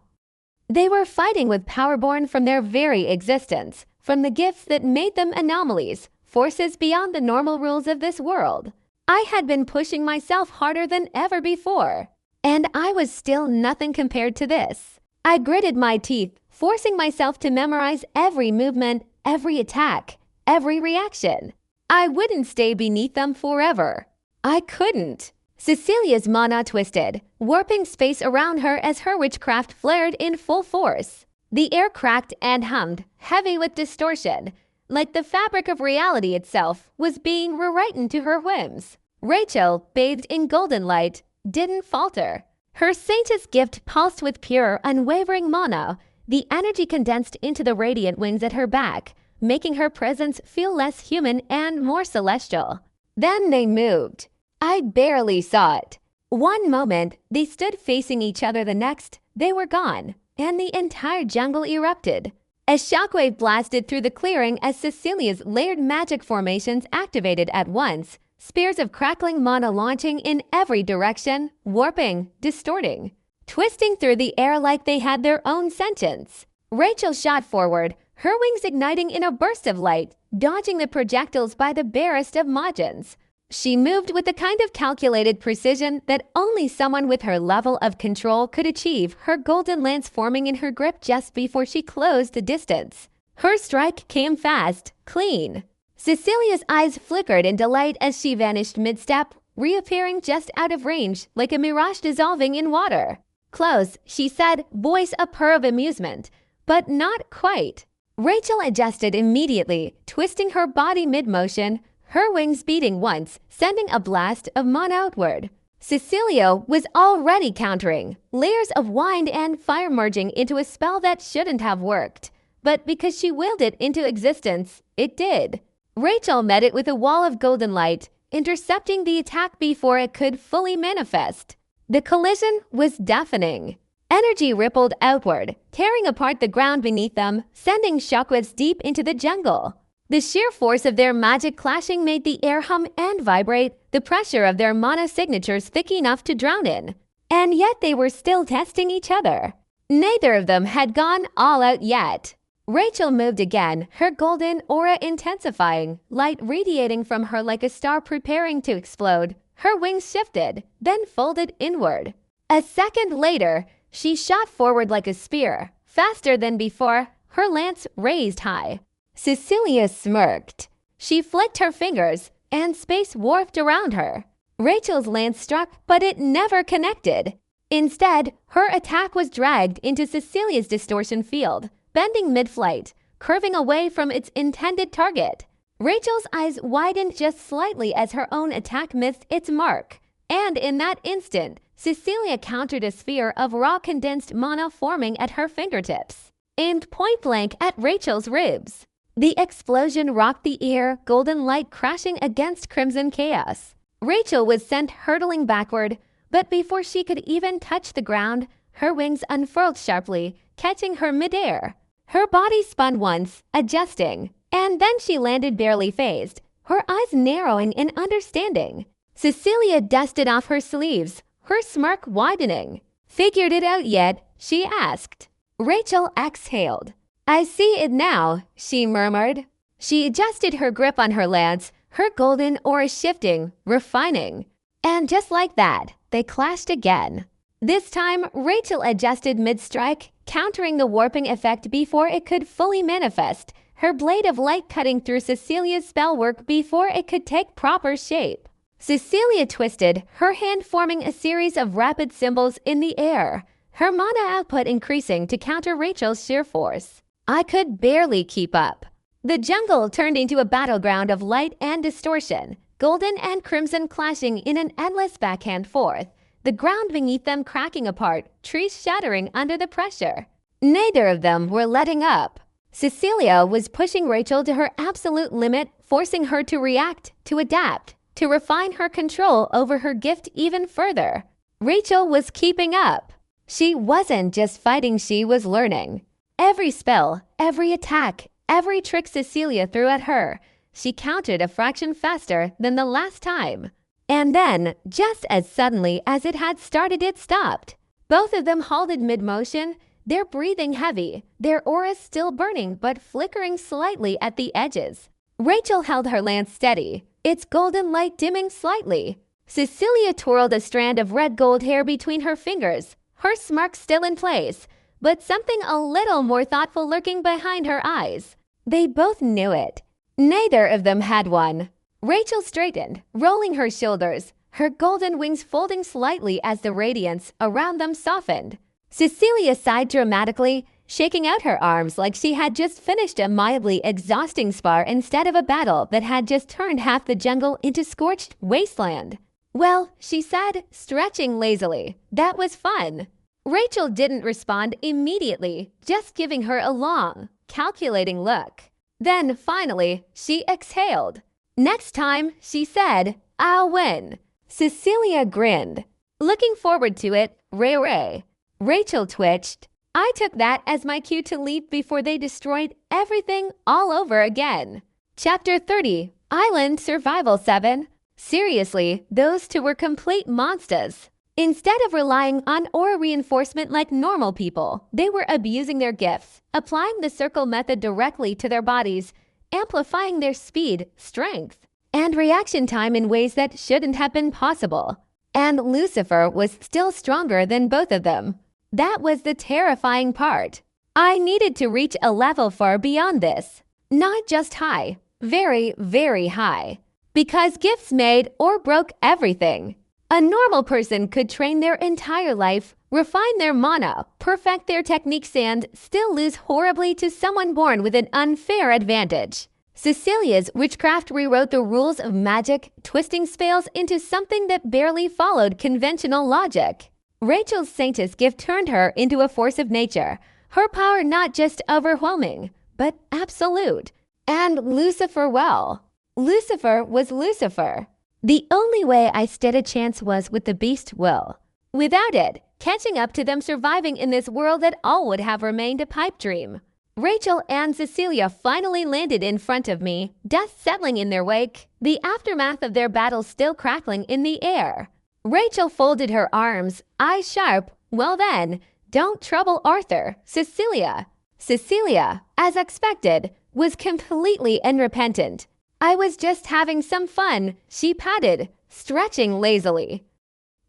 They were fighting with power born from their very existence, from the gifts that made them anomalies, forces beyond the normal rules of this world. I had been pushing myself harder than ever before, and I was still nothing compared to this. I gritted my teeth, forcing myself to memorize every movement, every attack, every reaction. I wouldn't stay beneath them forever. I couldn't. Cecilia's mana twisted, warping space around her as her witchcraft flared in full force. The air cracked and hummed, heavy with distortion, like the fabric of reality itself was being rewritten to her whims. Rachel, bathed in golden light, didn't falter. Her Saintess gift pulsed with pure, unwavering mana, the energy condensed into the radiant wings at her back, making her presence feel less human and more celestial. Then they moved. I barely saw it. One moment, they stood facing each other, the next, they were gone, and the entire jungle erupted. A shockwave blasted through the clearing as Cecilia's layered magic formations activated at once, spears of crackling mana launching in every direction, warping, distorting, twisting through the air like they had their own sentience. Rachel shot forward, her wings igniting in a burst of light, dodging the projectiles by the barest of margins. She moved with the kind of calculated precision that only someone with her level of control could achieve, her golden lance forming in her grip just before she closed the distance. Her strike came fast, clean. Cecilia's eyes flickered in delight as she vanished mid-step, reappearing just out of range like a mirage dissolving in water. "Close," she said, voice a purr of amusement, but not quite. Rachel adjusted immediately, twisting her body mid-motion, her wings beating once, sending a blast of mana outward. Cecilia was already countering, layers of wind and fire merging into a spell that shouldn't have worked. But because she willed it into existence, it did. Rachel met it with a wall of golden light, intercepting the attack before it could fully manifest. The collision was deafening. Energy rippled outward, tearing apart the ground beneath them, sending shockwaves deep into the jungle. The sheer force of their magic clashing made the air hum and vibrate, the pressure of their mana signatures thick enough to drown in. And yet they were still testing each other. Neither of them had gone all out yet. Rachel moved again, her golden aura intensifying, light radiating from her like a star preparing to explode. Her wings shifted, then folded inward. A second later, she shot forward like a spear, faster than before, her lance raised high. Cecilia smirked. She flicked her fingers, and space warped around her. Rachel's lance struck, but it never connected. Instead, her attack was dragged into Cecilia's distortion field, bending mid-flight, curving away from its intended target. Rachel's eyes widened just slightly as her own attack missed its mark, and in that instant, Cecilia countered a sphere of raw condensed mana forming at her fingertips, aimed point-blank at Rachel's ribs. The explosion rocked the air, golden light crashing against crimson chaos. Rachel was sent hurtling backward, but before she could even touch the ground, her wings unfurled sharply, catching her midair. Her body spun once, adjusting, and then she landed barely phased, her eyes narrowing in understanding. Cecilia dusted off her sleeves, her smirk widening. "Figured it out yet?" she asked. Rachel exhaled. "I see it now," she murmured. She adjusted her grip on her lance, her golden aura shifting, refining. And just like that, they clashed again. This time, Rachel adjusted mid-strike, countering the warping effect before it could fully manifest, her blade of light cutting through Cecilia's spellwork before it could take proper shape. Cecilia twisted, her hand forming a series of rapid symbols in the air, her mana output increasing to counter Rachel's sheer force. I could barely keep up. The jungle turned into a battleground of light and distortion, golden and crimson clashing in an endless backhand forth, the ground beneath them cracking apart, trees shattering under the pressure. Neither of them were letting up. Cecilia was pushing Rachel to her absolute limit, forcing her to react, to adapt, to refine her control over her gift even further. Rachel was keeping up. She wasn't just fighting, she was learning. Every spell, every attack, every trick Cecilia threw at her, she countered a fraction faster than the last time. And then, just as suddenly as it had started, it stopped. Both of them halted mid-motion, their breathing heavy, their auras still burning but flickering slightly at the edges. Rachel held her lance steady, its golden light dimming slightly. Cecilia twirled a strand of red gold hair between her fingers, her smirk still in place, but something a little more thoughtful lurking behind her eyes. They both knew it. Neither of them had one. Rachel straightened, rolling her shoulders, her golden wings folding slightly as the radiance around them softened. Cecilia sighed dramatically, shaking out her arms like she had just finished a mildly exhausting spar instead of a battle that had just turned half the jungle into scorched wasteland. "Well," she said, stretching lazily, "that was fun." Rachel didn't respond immediately, just giving her a long, calculating look. Then, finally, she exhaled. "Next time," she said, "I'll win." Cecilia grinned. "Looking forward to it, Ray." Rachel twitched. "I took that as my cue to leave before they destroyed everything all over again." Chapter 30, Island Survival 7. Seriously, those two were complete monsters. Instead of relying on aura reinforcement like normal people, they were abusing their gifts, applying the circle method directly to their bodies, amplifying their speed, strength, and reaction time in ways that shouldn't have been possible. And Lucifer was still stronger than both of them. That was the terrifying part. I needed to reach a level far beyond this. Not just high, very, very high. Because gifts made or broke everything. A normal person could train their entire life, refine their mana, perfect their techniques, and still lose horribly to someone born with an unfair advantage. Cecilia's witchcraft rewrote the rules of magic, twisting spells into something that barely followed conventional logic. Rachel's Saintess gift turned her into a force of nature, her power not just overwhelming, but absolute. And Lucifer, well, Lucifer was Lucifer. The only way I stood a chance was with the beast will. Without it, catching up to them surviving in this world that all would have remained a pipe dream. Rachel and Cecilia finally landed in front of me, death settling in their wake, the aftermath of their battle still crackling in the air. Rachel folded her arms, eyes sharp. Well then, don't trouble Arthur, Cecilia. Cecilia, as expected, was completely unrepentant. I was just having some fun, she patted, stretching lazily.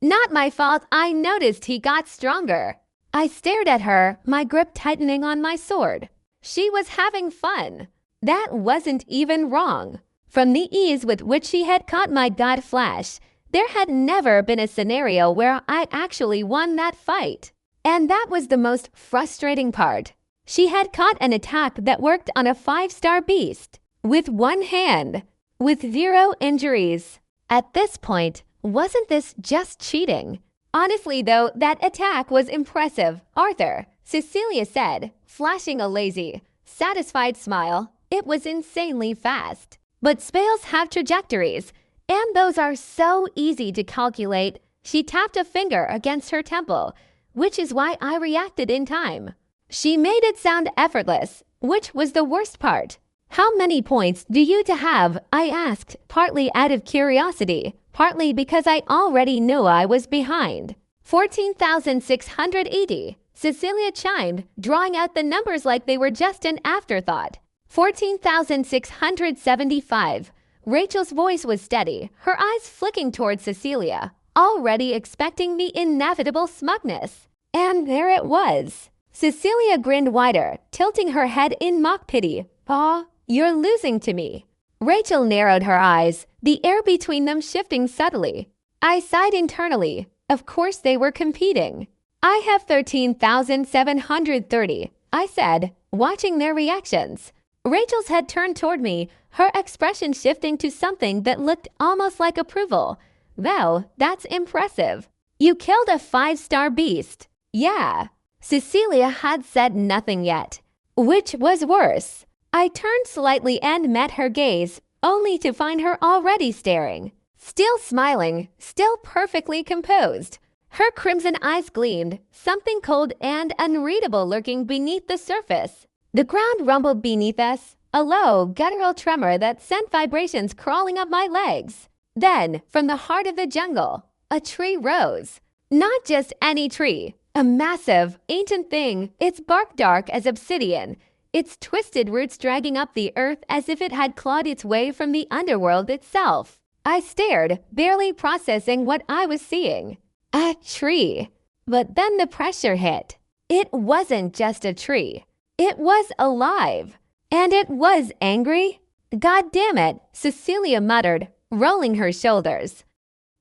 Not my fault, I noticed he got stronger. I stared at her, my grip tightening on my sword. She was having fun. That wasn't even wrong. From the ease with which she had caught my god flash, there had never been a scenario where I actually won that fight. And that was the most frustrating part. She had caught an attack that worked on a 5-star beast. With one hand. With 0 injuries. At this point, wasn't this just cheating? Honestly though, that attack was impressive, Arthur, Cecilia said, flashing a lazy, satisfied smile. It was insanely fast. But spells have trajectories, and those are so easy to calculate. She tapped a finger against her temple, which is why I reacted in time. She made it sound effortless, which was the worst part. How many points do you have? I asked, partly out of curiosity, partly because I already knew I was behind. 14,680, Cecilia chimed, drawing out the numbers like they were just an afterthought. 14,675. Rachel's voice was steady, her eyes flicking towards Cecilia, already expecting the inevitable smugness. And there it was. Cecilia grinned wider, tilting her head in mock pity. "Pa, you're losing to me." Rachel narrowed her eyes, the air between them shifting subtly. I sighed internally. Of course they were competing. "I have 13,730, I said, watching their reactions. Rachel's head turned toward me, her expression shifting to something that looked almost like approval. "Wow, that's impressive. You killed a 5-star beast." "Yeah." Cecilia had said nothing yet. Which was worse? I turned slightly and met her gaze, only to find her already staring. Still smiling, still perfectly composed. Her crimson eyes gleamed, something cold and unreadable lurking beneath the surface. The ground rumbled beneath us, a low, guttural tremor that sent vibrations crawling up my legs. Then, from the heart of the jungle, a tree rose. Not just any tree, a massive, ancient thing, its bark dark as obsidian, its twisted roots dragging up the earth as if it had clawed its way from the underworld itself. I stared, barely processing what I was seeing. A tree. But then the pressure hit. It wasn't just a tree. It was alive. And it was angry. "God damn it," Cecilia muttered, rolling her shoulders.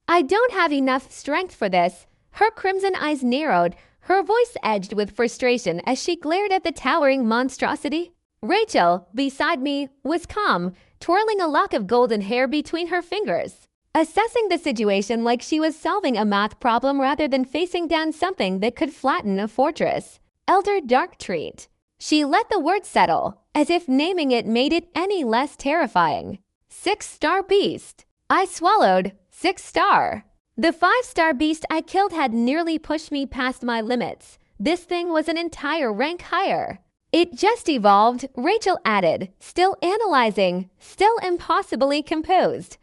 "I don't have enough strength for this." Her crimson eyes narrowed, her voice edged with frustration as she glared at the towering monstrosity. Rachel, beside me, was calm, twirling a lock of golden hair between her fingers, assessing the situation like she was solving a math problem rather than facing down something that could flatten a fortress. Elder Darktreat. She let the word settle, as if naming it made it any less terrifying. 6-star beast. I swallowed. 6-star. The 5-star beast I killed had nearly pushed me past my limits. This thing was an entire rank higher. "It just evolved," Rachel added, still analyzing, still impossibly composed.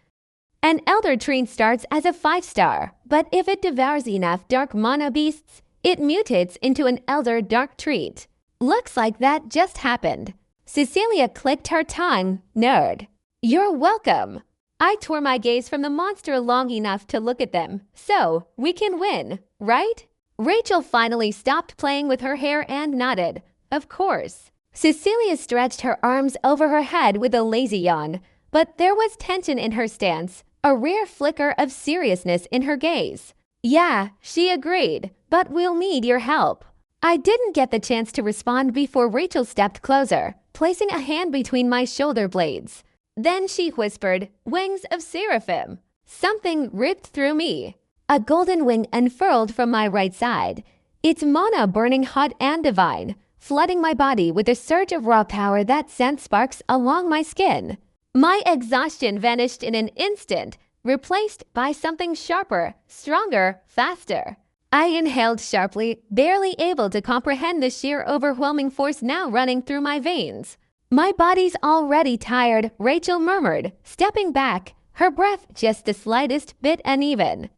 "An Elder Treant starts as a 5-star, but if it devours enough dark mana beasts, it mutates into an Elder Darktreat. Looks like that just happened." Cecilia clicked her tongue. Nerd. "You're welcome." I tore my gaze from the monster long enough to look at them. "So, we can win, right?" Rachel finally stopped playing with her hair and nodded. "Of course." Cecilia stretched her arms over her head with a lazy yawn, but there was tension in her stance, a rare flicker of seriousness in her gaze. Yeah, she agreed, but we'll need your help. I didn't get the chance to respond before Rachel stepped closer, placing a hand between my shoulder blades. Then she whispered, "Wings of seraphim." Something ripped through me. A golden wing unfurled from my right side, its mana burning hot and divine, flooding my body with a surge of raw power that sent sparks along my skin. My exhaustion vanished in an instant, replaced by something sharper, stronger, faster. I inhaled sharply, barely able to comprehend the sheer overwhelming force now running through my veins. "My body's already tired," Rachel murmured, stepping back, her breath just the slightest bit uneven.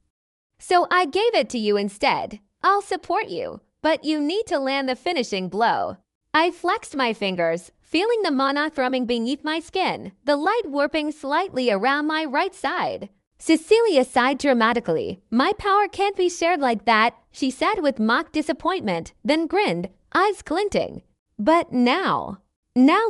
"So I gave it to you instead. I'll support you, but you need to land the finishing blow." I flexed my fingers, feeling the mana thrumming beneath my skin, the light warping slightly around my right side. Cecilia sighed dramatically. "My power can't be shared like that," she said with mock disappointment, then grinned, eyes glinting. "But now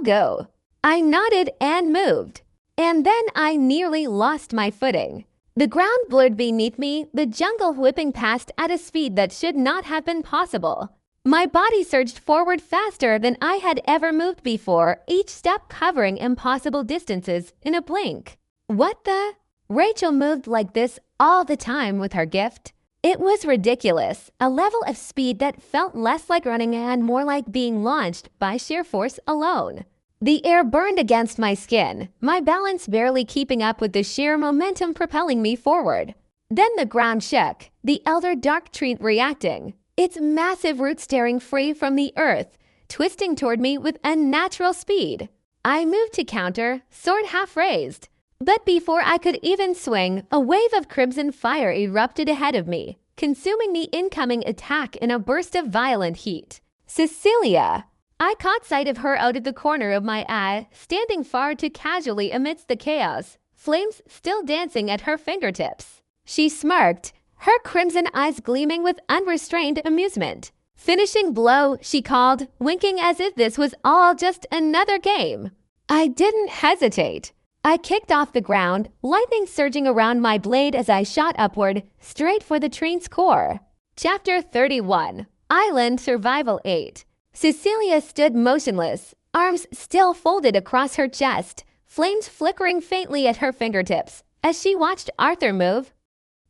go." I nodded and moved. And then I nearly lost my footing. The ground blurred beneath me, the jungle whipping past at a speed that should not have been possible. My body surged forward faster than I had ever moved before, each step covering impossible distances in a blink. What the? Rachel moved like this all the time with her gift. It was ridiculous, a level of speed that felt less like running and more like being launched by sheer force alone. The air burned against my skin, my balance barely keeping up with the sheer momentum propelling me forward. Then the ground shook, the elder dark tree reacting, its massive roots tearing free from the earth, twisting toward me with unnatural speed. I moved to counter, sword half raised. But before I could even swing, a wave of crimson fire erupted ahead of me, consuming the incoming attack in a burst of violent heat. "Cecilia!" I caught sight of her out of the corner of my eye, standing far too casually amidst the chaos, flames still dancing at her fingertips. She smirked, her crimson eyes gleaming with unrestrained amusement. "Finishing blow," she called, winking as if this was all just another game. I didn't hesitate. I kicked off the ground, lightning surging around my blade as I shot upward, straight for the tree's core. Chapter 31, Island Survival 8. Cecilia stood motionless, arms still folded across her chest, flames flickering faintly at her fingertips, as she watched Arthur move.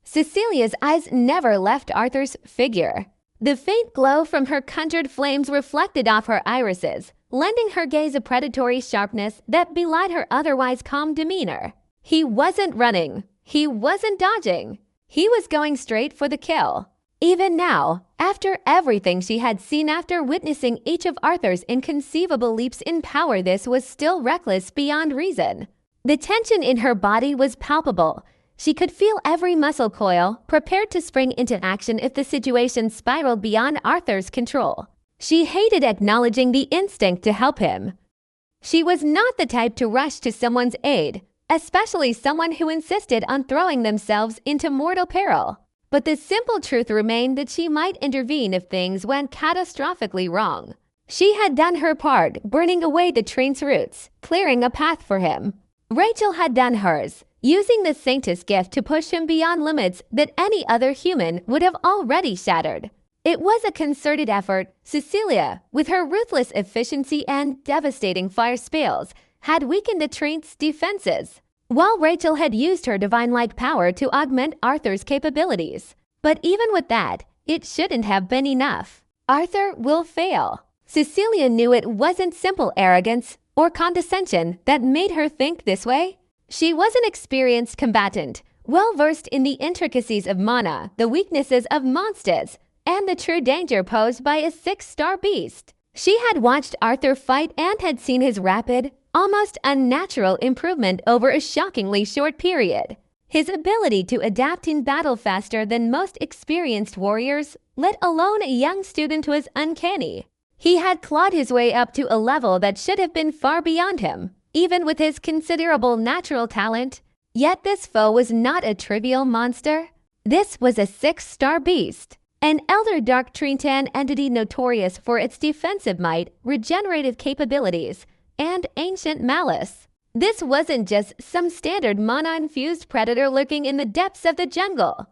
Cecilia's eyes never left Arthur's figure. The faint glow from her conjured flames reflected off her irises, lending her gaze a predatory sharpness that belied her otherwise calm demeanor. He wasn't running. He wasn't dodging. He was going straight for the kill. Even now, after everything she had seen after witnessing each of Arthur's inconceivable leaps in power, this was still reckless beyond reason. The tension in her body was palpable. She could feel every muscle coil, prepared to spring into action if the situation spiraled beyond Arthur's control. She hated acknowledging the instinct to help him. She was not the type to rush to someone's aid, especially someone who insisted on throwing themselves into mortal peril. But the simple truth remained that she might intervene if things went catastrophically wrong. She had done her part, burning away the tree's roots, clearing a path for him. Rachel had done hers, using the Sanctus gift to push him beyond limits that any other human would have already shattered. It was a concerted effort. Cecilia, with her ruthless efficiency and devastating fire spells, had weakened the tree's defenses, while Rachel had used her divine-like power to augment Arthur's capabilities. But even with that, it shouldn't have been enough. Arthur will fail. Cecilia knew it wasn't simple arrogance or condescension that made her think this way. She was an experienced combatant, well-versed in the intricacies of mana, the weaknesses of monsters, and the true danger posed by a 6-star beast. She had watched Arthur fight and had seen his rapid, almost unnatural improvement over a shockingly short period. His ability to adapt in battle faster than most experienced warriors, let alone a young student, was uncanny. He had clawed his way up to a level that should have been far beyond him, even with his considerable natural talent. Yet this foe was not a trivial monster. This was a 6-star beast, an elder dark Trintan entity notorious for its defensive might, regenerative capabilities, and ancient malice. This wasn't just some standard mana-infused predator lurking in the depths of the jungle.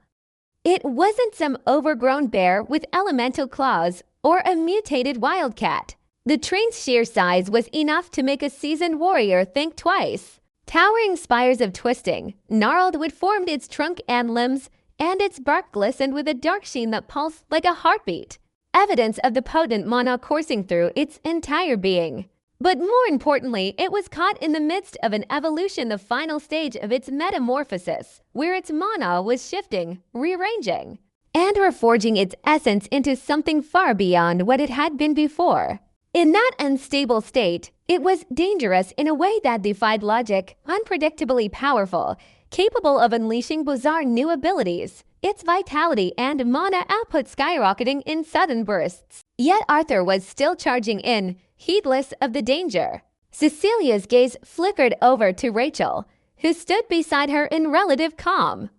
It wasn't some overgrown bear with elemental claws or a mutated wildcat. The tree's sheer size was enough to make a seasoned warrior think twice. Towering spires of twisting, gnarled wood formed its trunk and limbs, and its bark glistened with a dark sheen that pulsed like a heartbeat, evidence of the potent mana coursing through its entire being. But more importantly, it was caught in the midst of an evolution, the final stage of its metamorphosis, where its mana was shifting, rearranging, and reforging its essence into something far beyond what it had been before. In that unstable state, it was dangerous in a way that defied logic, unpredictably powerful, capable of unleashing bizarre new abilities, its vitality and mana output skyrocketing in sudden bursts. Yet Arthur was still charging in, heedless of the danger. Cecilia's gaze flickered over to Rachel, who stood beside her in relative calm.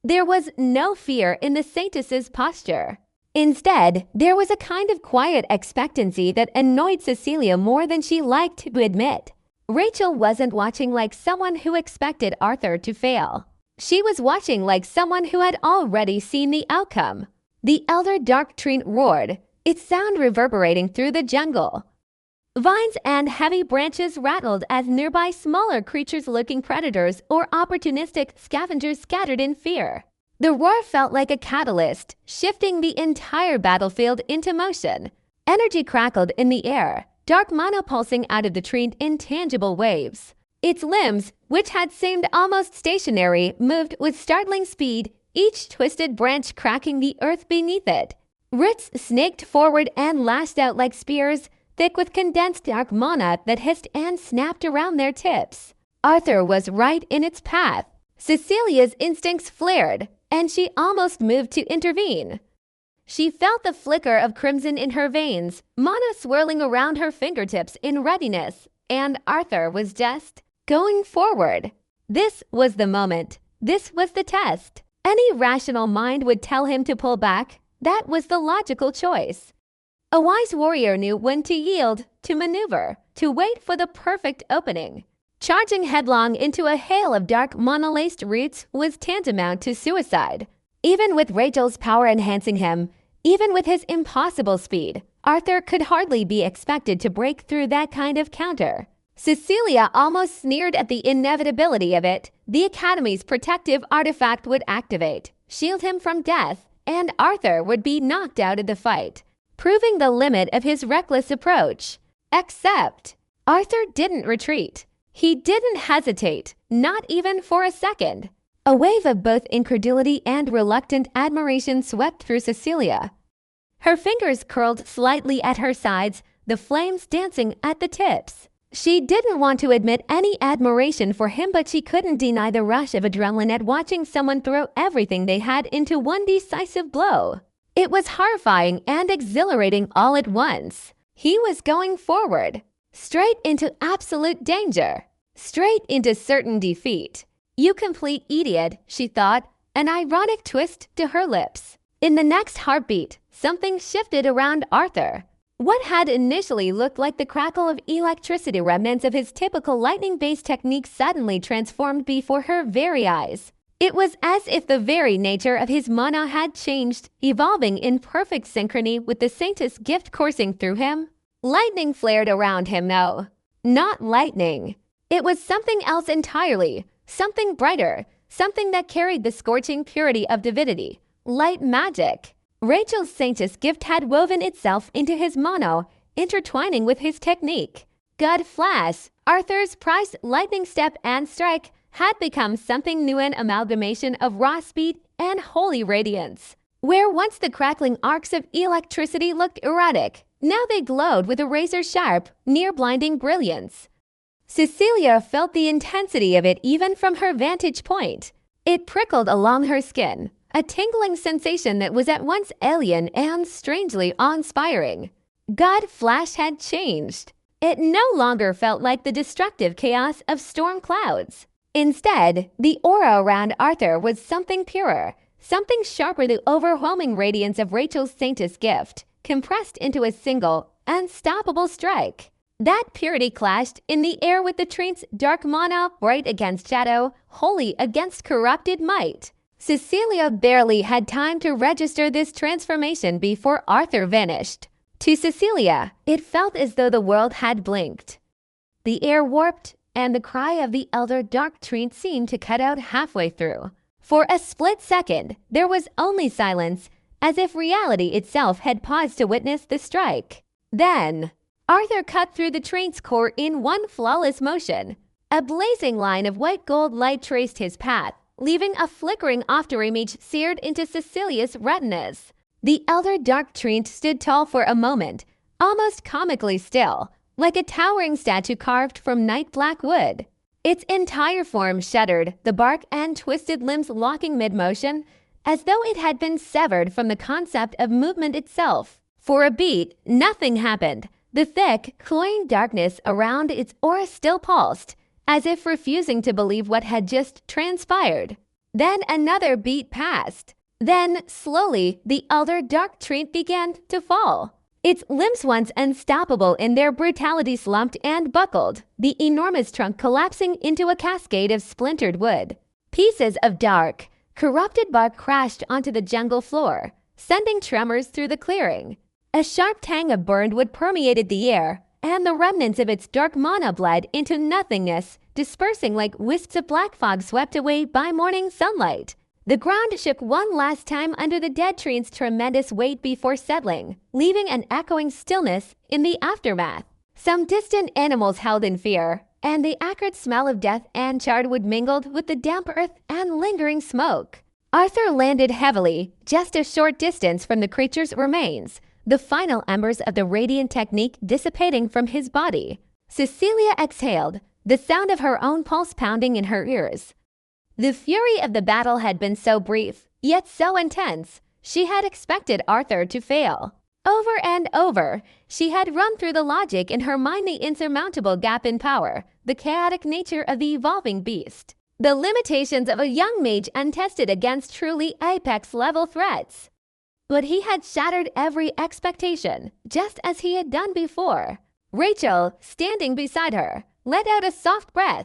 There was no fear in the saintess's posture. Instead, there was a kind of quiet expectancy that annoyed Cecilia more than she liked to admit. Rachel wasn't watching like someone who expected Arthur to fail. She was watching like someone who had already seen the outcome. The elder dark tree roared, its sound reverberating through the jungle. Vines and heavy branches rattled as nearby smaller creatures looking predators or opportunistic scavengers scattered in fear. The roar felt like a catalyst, shifting the entire battlefield into motion. Energy crackled in the air, dark mana pulsing out of the tree in intangible waves. Its limbs, which had seemed almost stationary, moved with startling speed, each twisted branch cracking the earth beneath it. Roots snaked forward and lashed out like spears, thick with condensed dark mana that hissed and snapped around their tips. Arthur was right in its path. Cecilia's instincts flared, and she almost moved to intervene. She felt the flicker of crimson in her veins, mana swirling around her fingertips in readiness, and Arthur was just going forward. This was the moment. This was the test. Any rational mind would tell him to pull back. That was the logical choice. A wise warrior knew when to yield, to maneuver, to wait for the perfect opening. Charging headlong into a hail of dark mana-laced roots was tantamount to suicide. Even with Rachel's power enhancing him, even with his impossible speed, Arthur could hardly be expected to break through that kind of counter. Cecilia almost sneered at the inevitability of it. The Academy's protective artifact would activate, shield him from death, and Arthur would be knocked out of the fight, proving the limit of his reckless approach. Except, Arthur didn't retreat. He didn't hesitate, not even for a second. A wave of both incredulity and reluctant admiration swept through Cecilia. Her fingers curled slightly at her sides, the flames dancing at the tips. She didn't want to admit any admiration for him, but she couldn't deny the rush of adrenaline at watching someone throw everything they had into one decisive blow. It was horrifying and exhilarating all at once. He was going forward, straight into absolute danger, straight into certain defeat. "You complete idiot," she thought, an ironic twist to her lips. In the next heartbeat, something shifted around Arthur. What had initially looked like the crackle of electricity, remnants of his typical lightning-based technique, suddenly transformed before her very eyes. It was as if the very nature of his mana had changed, evolving in perfect synchrony with the saintess gift coursing through him. Lightning flared around him, no, not lightning. It was something else entirely, something brighter, something that carried the scorching purity of divinity, light magic. Rachel's saintess gift had woven itself into his mana, intertwining with his technique. God Flash, Arthur's prized lightning step and strike, had become something new, an amalgamation of raw speed and holy radiance. Where once the crackling arcs of electricity looked erratic, now they glowed with a razor-sharp, near-blinding brilliance. Cecilia felt the intensity of it even from her vantage point. It prickled along her skin, a tingling sensation that was at once alien and strangely awe-inspiring. God Flash had changed. It no longer felt like the destructive chaos of storm clouds. Instead, the aura around Arthur was something purer, something sharper, the overwhelming radiance of Rachel's saintess gift, compressed into a single, unstoppable strike. That purity clashed in the air with the Trinit's dark mana, bright against shadow, holy against corrupted might. Cecilia barely had time to register this transformation before Arthur vanished. To Cecilia, it felt as though the world had blinked. The air warped, and the cry of the elder dark Trinit seemed to cut out halfway through. For a split second, there was only silence, as if reality itself had paused to witness the strike. Then, Arthur cut through the Trinit's core in one flawless motion. A blazing line of white gold light traced his path, leaving a flickering afterimage seared into Cecilia's retinas. The elder dark Trinit stood tall for a moment, almost comically still, like a towering statue carved from night black wood. Its entire form shuddered, the bark and twisted limbs locking mid-motion, as though it had been severed from the concept of movement itself. For a beat, nothing happened. The thick, cloying darkness around its aura still pulsed, as if refusing to believe what had just transpired. Then another beat passed. Then, slowly, the elder dark Trinit began to fall. Its limbs once unstoppable in their brutality slumped and buckled, the enormous trunk collapsing into a cascade of splintered wood. Pieces of dark, corrupted bark crashed onto the jungle floor, sending tremors through the clearing. A sharp tang of burned wood permeated the air, and the remnants of its dark mana bled into nothingness, dispersing like wisps of black fog swept away by morning sunlight. The ground shook one last time under the dead Trinit's tremendous weight before settling, leaving an echoing stillness in the aftermath. Some distant animals howled in fear, and the acrid smell of death and charred wood mingled with the damp earth and lingering smoke. Arthur landed heavily, just a short distance from the creature's remains, the final embers of the radiant technique dissipating from his body. Cecilia exhaled, the sound of her own pulse pounding in her ears. The fury of the battle had been so brief, yet so intense. She had expected Arthur to fail. Over and over, she had run through the logic in her mind the insurmountable gap in power, the chaotic nature of the evolving beast, the limitations of a young mage untested against truly apex-level threats. But he had shattered every expectation, just as he had done before. Rachel, standing beside her, let out a soft breath.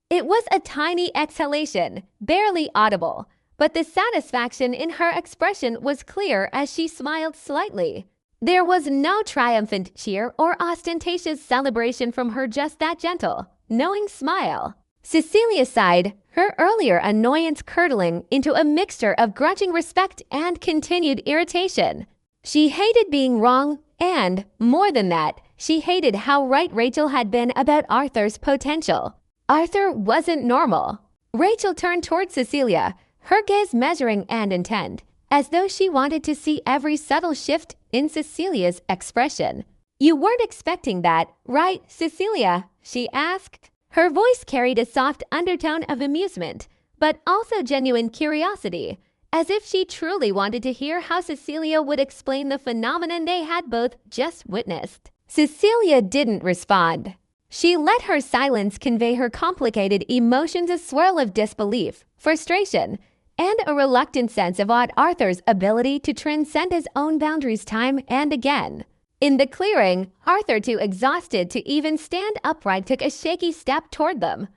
It was a tiny exhalation, barely audible, but the satisfaction in her expression was clear as she smiled slightly. There was no triumphant cheer or ostentatious celebration from her, just that gentle, knowing smile. Cecilia sighed, her earlier annoyance curdling into a mixture of grudging respect and continued irritation. She hated being wrong, and, more than that, she hated how right Rachel had been about Arthur's potential. Arthur wasn't normal. Rachel turned toward Cecilia, her gaze measuring and intent, as though she wanted to see every subtle shift in Cecilia's expression. "You weren't expecting that, right, Cecilia?" she asked. Her voice carried a soft undertone of amusement, but also genuine curiosity, as if she truly wanted to hear how Cecilia would explain the phenomenon they had both just witnessed. Cecilia didn't respond. She let her silence convey her complicated emotions, a swirl of disbelief, frustration, and a reluctant sense of Arthur's ability to transcend his own boundaries time and again. In the clearing, Arthur, too exhausted to even stand upright, took a shaky step toward them.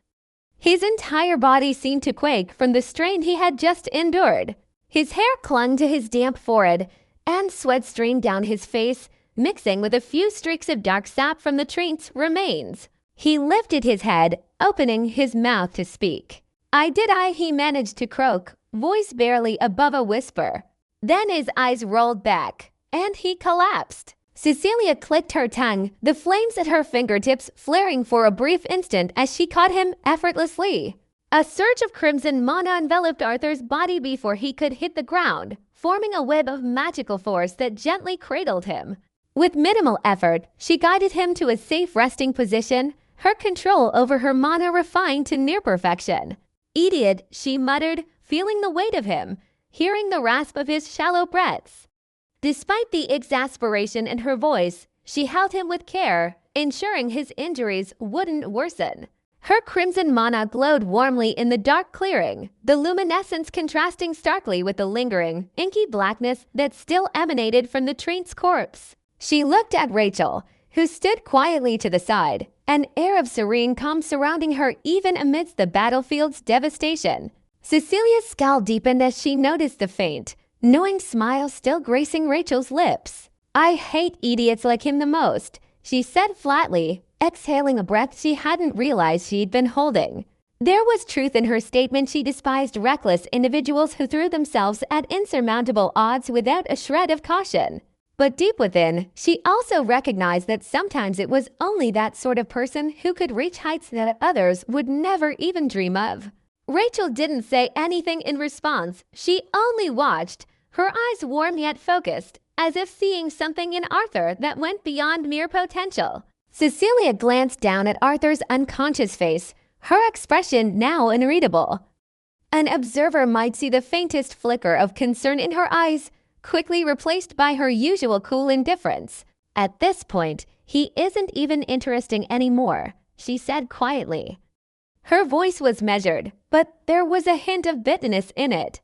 His entire body seemed to quake from the strain he had just endured. His hair clung to his damp forehead, and sweat streamed down his face, mixing with a few streaks of dark sap from the Trinit's remains. He lifted his head, opening his mouth to speak. He managed to croak, voice barely above a whisper. Then his eyes rolled back, and he collapsed. Cecilia clicked her tongue, the flames at her fingertips flaring for a brief instant as she caught him effortlessly. A surge of crimson mana enveloped Arthur's body before he could hit the ground, forming a web of magical force that gently cradled him. With minimal effort, she guided him to a safe resting position, her control over her mana refined to near perfection. "Idiot," she muttered, feeling the weight of him, hearing the rasp of his shallow breaths. Despite the exasperation in her voice, she held him with care, ensuring his injuries wouldn't worsen. Her crimson mana glowed warmly in the dark clearing, the luminescence contrasting starkly with the lingering, inky blackness that still emanated from the Trinit's corpse. She looked at Rachel, who stood quietly to the side, an air of serene calm surrounding her even amidst the battlefield's devastation. Cecilia's scowl deepened as she noticed the faint, knowing smile still gracing Rachel's lips. "I hate idiots like him the most," she said flatly, exhaling a breath she hadn't realized she'd been holding. There was truth in her statement. She despised reckless individuals who threw themselves at insurmountable odds without a shred of caution. But deep within, she also recognized that sometimes it was only that sort of person who could reach heights that others would never even dream of. Rachel didn't say anything in response. She only watched, her eyes warm yet focused, as if seeing something in Arthur that went beyond mere potential. Cecilia glanced down at Arthur's unconscious face, her expression now unreadable. An observer might see the faintest flicker of concern in her eyes, quickly replaced by her usual cool indifference. "At this point, he isn't even interesting anymore," she said quietly. Her voice was measured, but there was a hint of bitterness in it.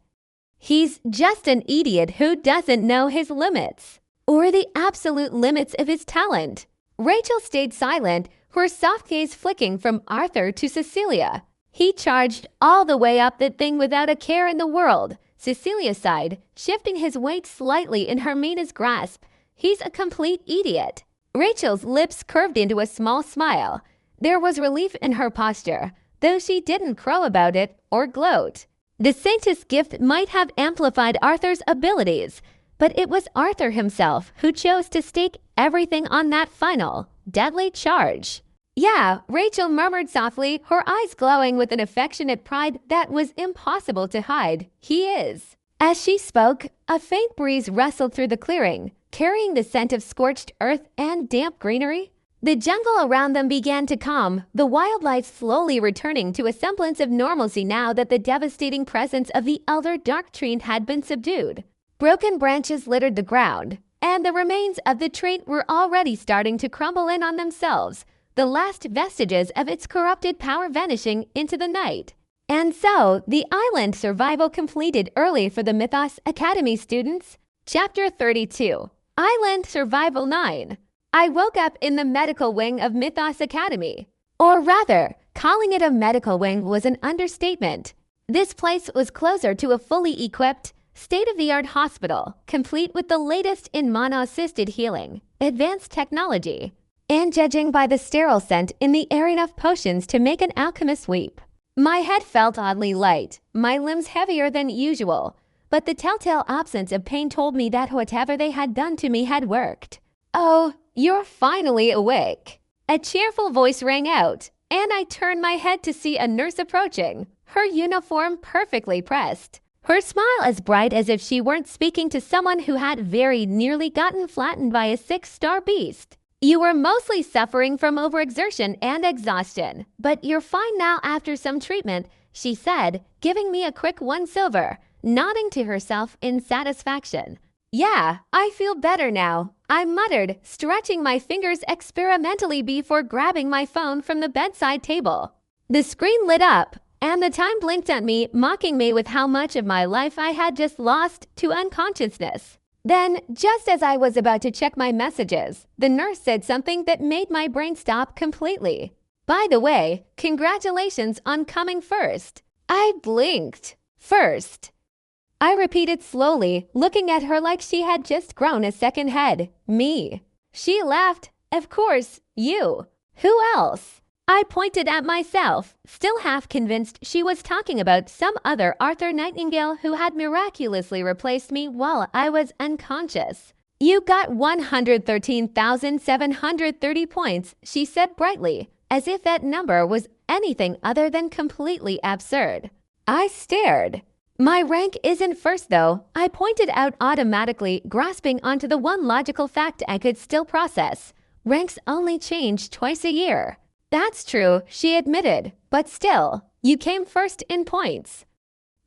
"He's just an idiot who doesn't know his limits, or the absolute limits of his talent." Rachel stayed silent, her soft gaze flicking from Arthur to Cecilia. "He charged all the way up that thing without a care in the world," Cecilia sighed, shifting his weight slightly in Hermina's grasp. "He's a complete idiot." Rachel's lips curved into a small smile. There was relief in her posture, though she didn't crow about it or gloat. The Saintess gift might have amplified Arthur's abilities, but it was Arthur himself who chose to stake everything on that final, deadly charge. "Yeah," Rachel murmured softly, her eyes glowing with an affectionate pride that was impossible to hide. "He is." As she spoke, a faint breeze rustled through the clearing, carrying the scent of scorched earth and damp greenery. The jungle around them began to calm, the wildlife slowly returning to a semblance of normalcy now that the devastating presence of the elder dark tree had been subdued. Broken branches littered the ground, and the remains of the tree were already starting to crumble in on themselves, the last vestiges of its corrupted power vanishing into the night. And so, the island survival completed early for the Mythos Academy students. Chapter 32. Island Survival 9. I woke up in the medical wing of Mythos Academy. Or rather, calling it a medical wing was an understatement. This place was closer to a fully equipped, state-of-the-art hospital, complete with the latest in mono-assisted healing, advanced technology, and judging by the sterile scent in the air, enough potions to make an alchemist weep. My head felt oddly light, my limbs heavier than usual, but the telltale absence of pain told me that whatever they had done to me had worked. "Oh, you're finally awake." A cheerful voice rang out, and I turned my head to see a nurse approaching, her uniform perfectly pressed, her smile as bright as if she weren't speaking to someone who had very nearly gotten flattened by a 6-star beast. "You were mostly suffering from overexertion and exhaustion, but you're fine now after some treatment," she said, giving me a quick 1 silver, nodding to herself in satisfaction. "Yeah, I feel better now," I muttered, stretching my fingers experimentally before grabbing my phone from the bedside table. The screen lit up, and the time blinked at me, mocking me with how much of my life I had just lost to unconsciousness. Then, just as I was about to check my messages, the nurse said something that made my brain stop completely. "By the way, congratulations on coming first." I blinked. "First?" I repeated slowly, looking at her like she had just grown a second head. "Me." She laughed. "Of course, you. Who else?" I pointed at myself, still half convinced she was talking about some other Arthur Nightingale who had miraculously replaced me while I was unconscious. "You got 113,730 points, she said brightly, as if that number was anything other than completely absurd. I stared. "My rank isn't first, though," I pointed out automatically, grasping onto the one logical fact I could still process. Ranks only change twice a year. "That's true," she admitted, "but still, you came first in points."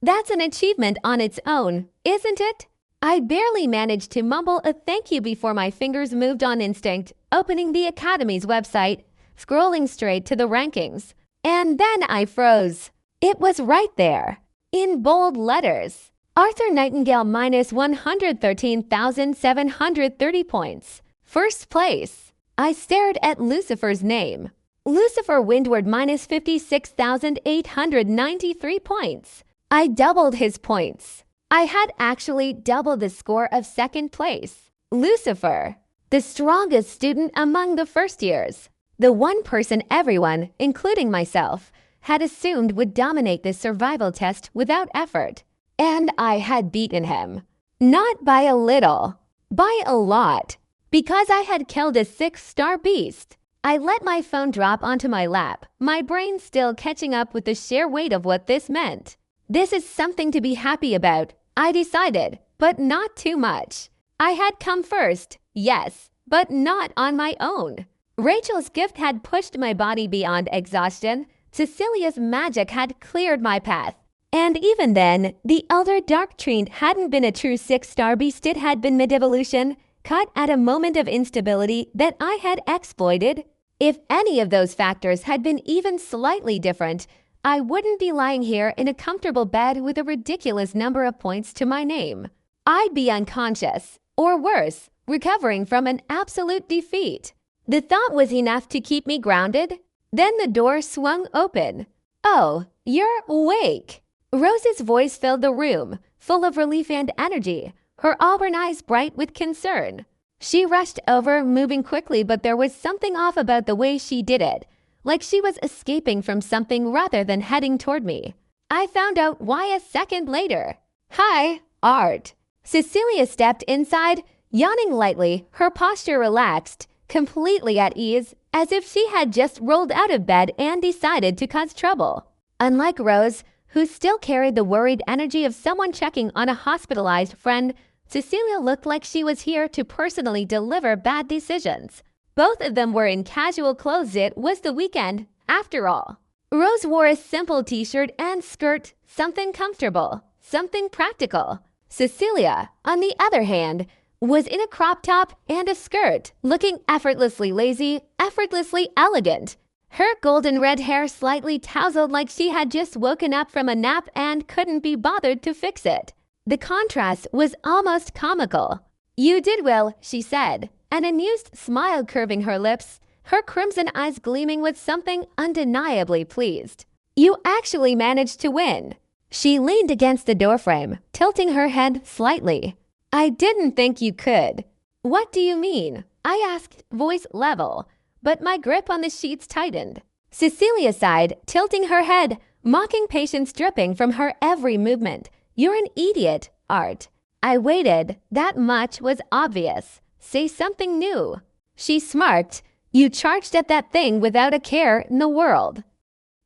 "That's an achievement on its own, isn't it?" I barely managed to mumble a thank you before my fingers moved on instinct, opening the Academy's website, scrolling straight to the rankings. And then I froze. It was right there, in bold letters. Arthur Nightingale minus 113,730 points. First place. I stared at Lucifer's name. Lucifer Windward minus 56,893 points. I doubled his points. I had actually doubled the score of second place. Lucifer, the strongest student among the first years. The one person everyone, including myself, had assumed would dominate this survival test without effort. And I had beaten him. Not by a little, by a lot. Because I had killed a 6-star beast. I let my phone drop onto my lap, my brain still catching up with the sheer weight of what this meant. This is something to be happy about, I decided, but not too much. I had come first, yes, but not on my own. Rachel's gift had pushed my body beyond exhaustion. Cecilia's magic had cleared my path. And even then, the Elder Dark Treant hadn't been a true 6-star beast, it had been mid-evolution, caught at a moment of instability that I had exploited. If any of those factors had been even slightly different, I wouldn't be lying here in a comfortable bed with a ridiculous number of points to my name. I'd be unconscious, or worse, recovering from an absolute defeat. The thought was enough to keep me grounded. Then the door swung open. "Oh, you're awake." Rose's voice filled the room, full of relief and energy, her auburn eyes bright with concern. She rushed over, moving quickly, but there was something off about the way she did it, like she was escaping from something rather than heading toward me. I found out why a second later. "Hi, Art." Cecilia stepped inside, yawning lightly, her posture relaxed, completely at ease, as if she had just rolled out of bed and decided to cause trouble. Unlike Rose, who still carried the worried energy of someone checking on a hospitalized friend, Cecilia looked like she was here to personally deliver bad decisions. Both of them were in casual clothes. It was the weekend, after all. Rose wore a simple t-shirt and skirt, something comfortable, something practical. Cecilia, on the other hand, was in a crop top and a skirt, looking effortlessly lazy, effortlessly elegant. Her golden red hair slightly tousled like she had just woken up from a nap and couldn't be bothered to fix it. The contrast was almost comical. "You did well," she said, an amused smile curving her lips, her crimson eyes gleaming with something undeniably pleased. "You actually managed to win." She leaned against the doorframe, tilting her head slightly. "I didn't think you could." "What do you mean?" I asked, voice level, but my grip on the sheets tightened. Cecilia sighed, tilting her head, mocking patience dripping from her every movement. "You're an idiot, Art." I waited. That much was obvious. Say something new. She smirked. "You charged at that thing without a care in the world.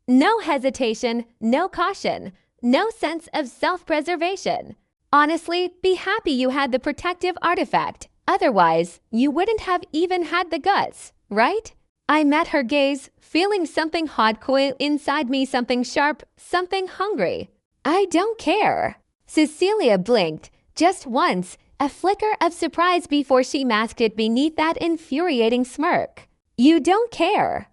No hesitation, no caution, no sense of self-preservation. Honestly, be happy you had the protective artifact. Otherwise, you wouldn't have even had the guts, right?" I met her gaze, feeling something hot coil inside me, something sharp, something hungry. "I don't care." Cecilia blinked, just once, a flicker of surprise before she masked it beneath that infuriating smirk. "You don't care."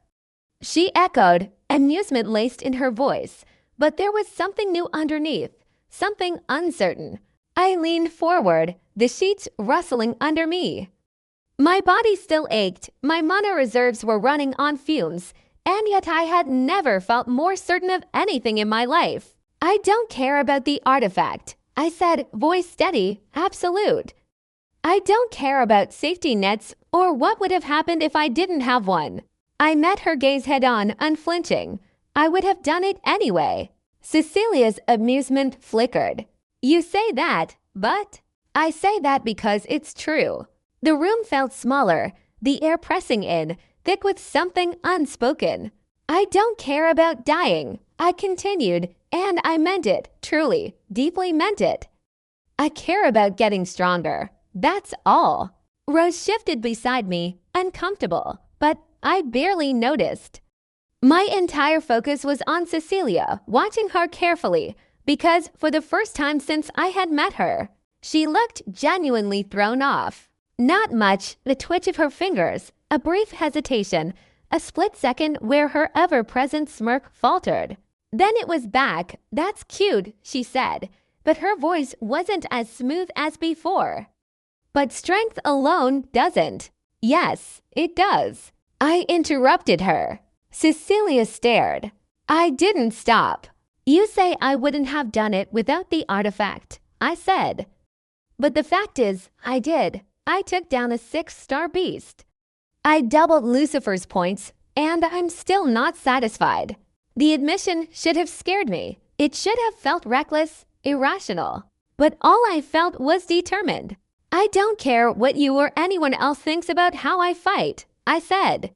She echoed, amusement laced in her voice, but there was something new underneath, something uncertain. I leaned forward, the sheets rustling under me. My body still ached, my mana reserves were running on fumes, and yet I had never felt more certain of anything in my life. "I don't care about the artifact," I said, voice steady, absolute. "I don't care about safety nets or what would have happened if I didn't have one." I met her gaze head-on, unflinching. I would have done it anyway. Cecilia's amusement flickered. "You say that, but..." "I say that because it's true." The room felt smaller, the air pressing in, thick with something unspoken. "I don't care about dying," I continued, and I meant it, truly, deeply meant it. "I care about getting stronger. That's all." Rose shifted beside me, uncomfortable, but I barely noticed. My entire focus was on Cecilia, watching her carefully, because for the first time since I had met her, she looked genuinely thrown off. Not much, the twitch of her fingers, a brief hesitation, a split second where her ever-present smirk faltered. Then it was back. "That's cute," she said, but her voice wasn't as smooth as before. "But strength alone doesn't." Yes, it does. I interrupted her. Cecilia stared. I didn't stop. You say I wouldn't have done it without the artifact, I said. But the fact is, I did. I took down a 6-star beast. I doubled Lucifer's points, and I'm still not satisfied. The admission should have scared me. It should have felt reckless, irrational. But all I felt was determined. I don't care what you or anyone else thinks about how I fight, I said.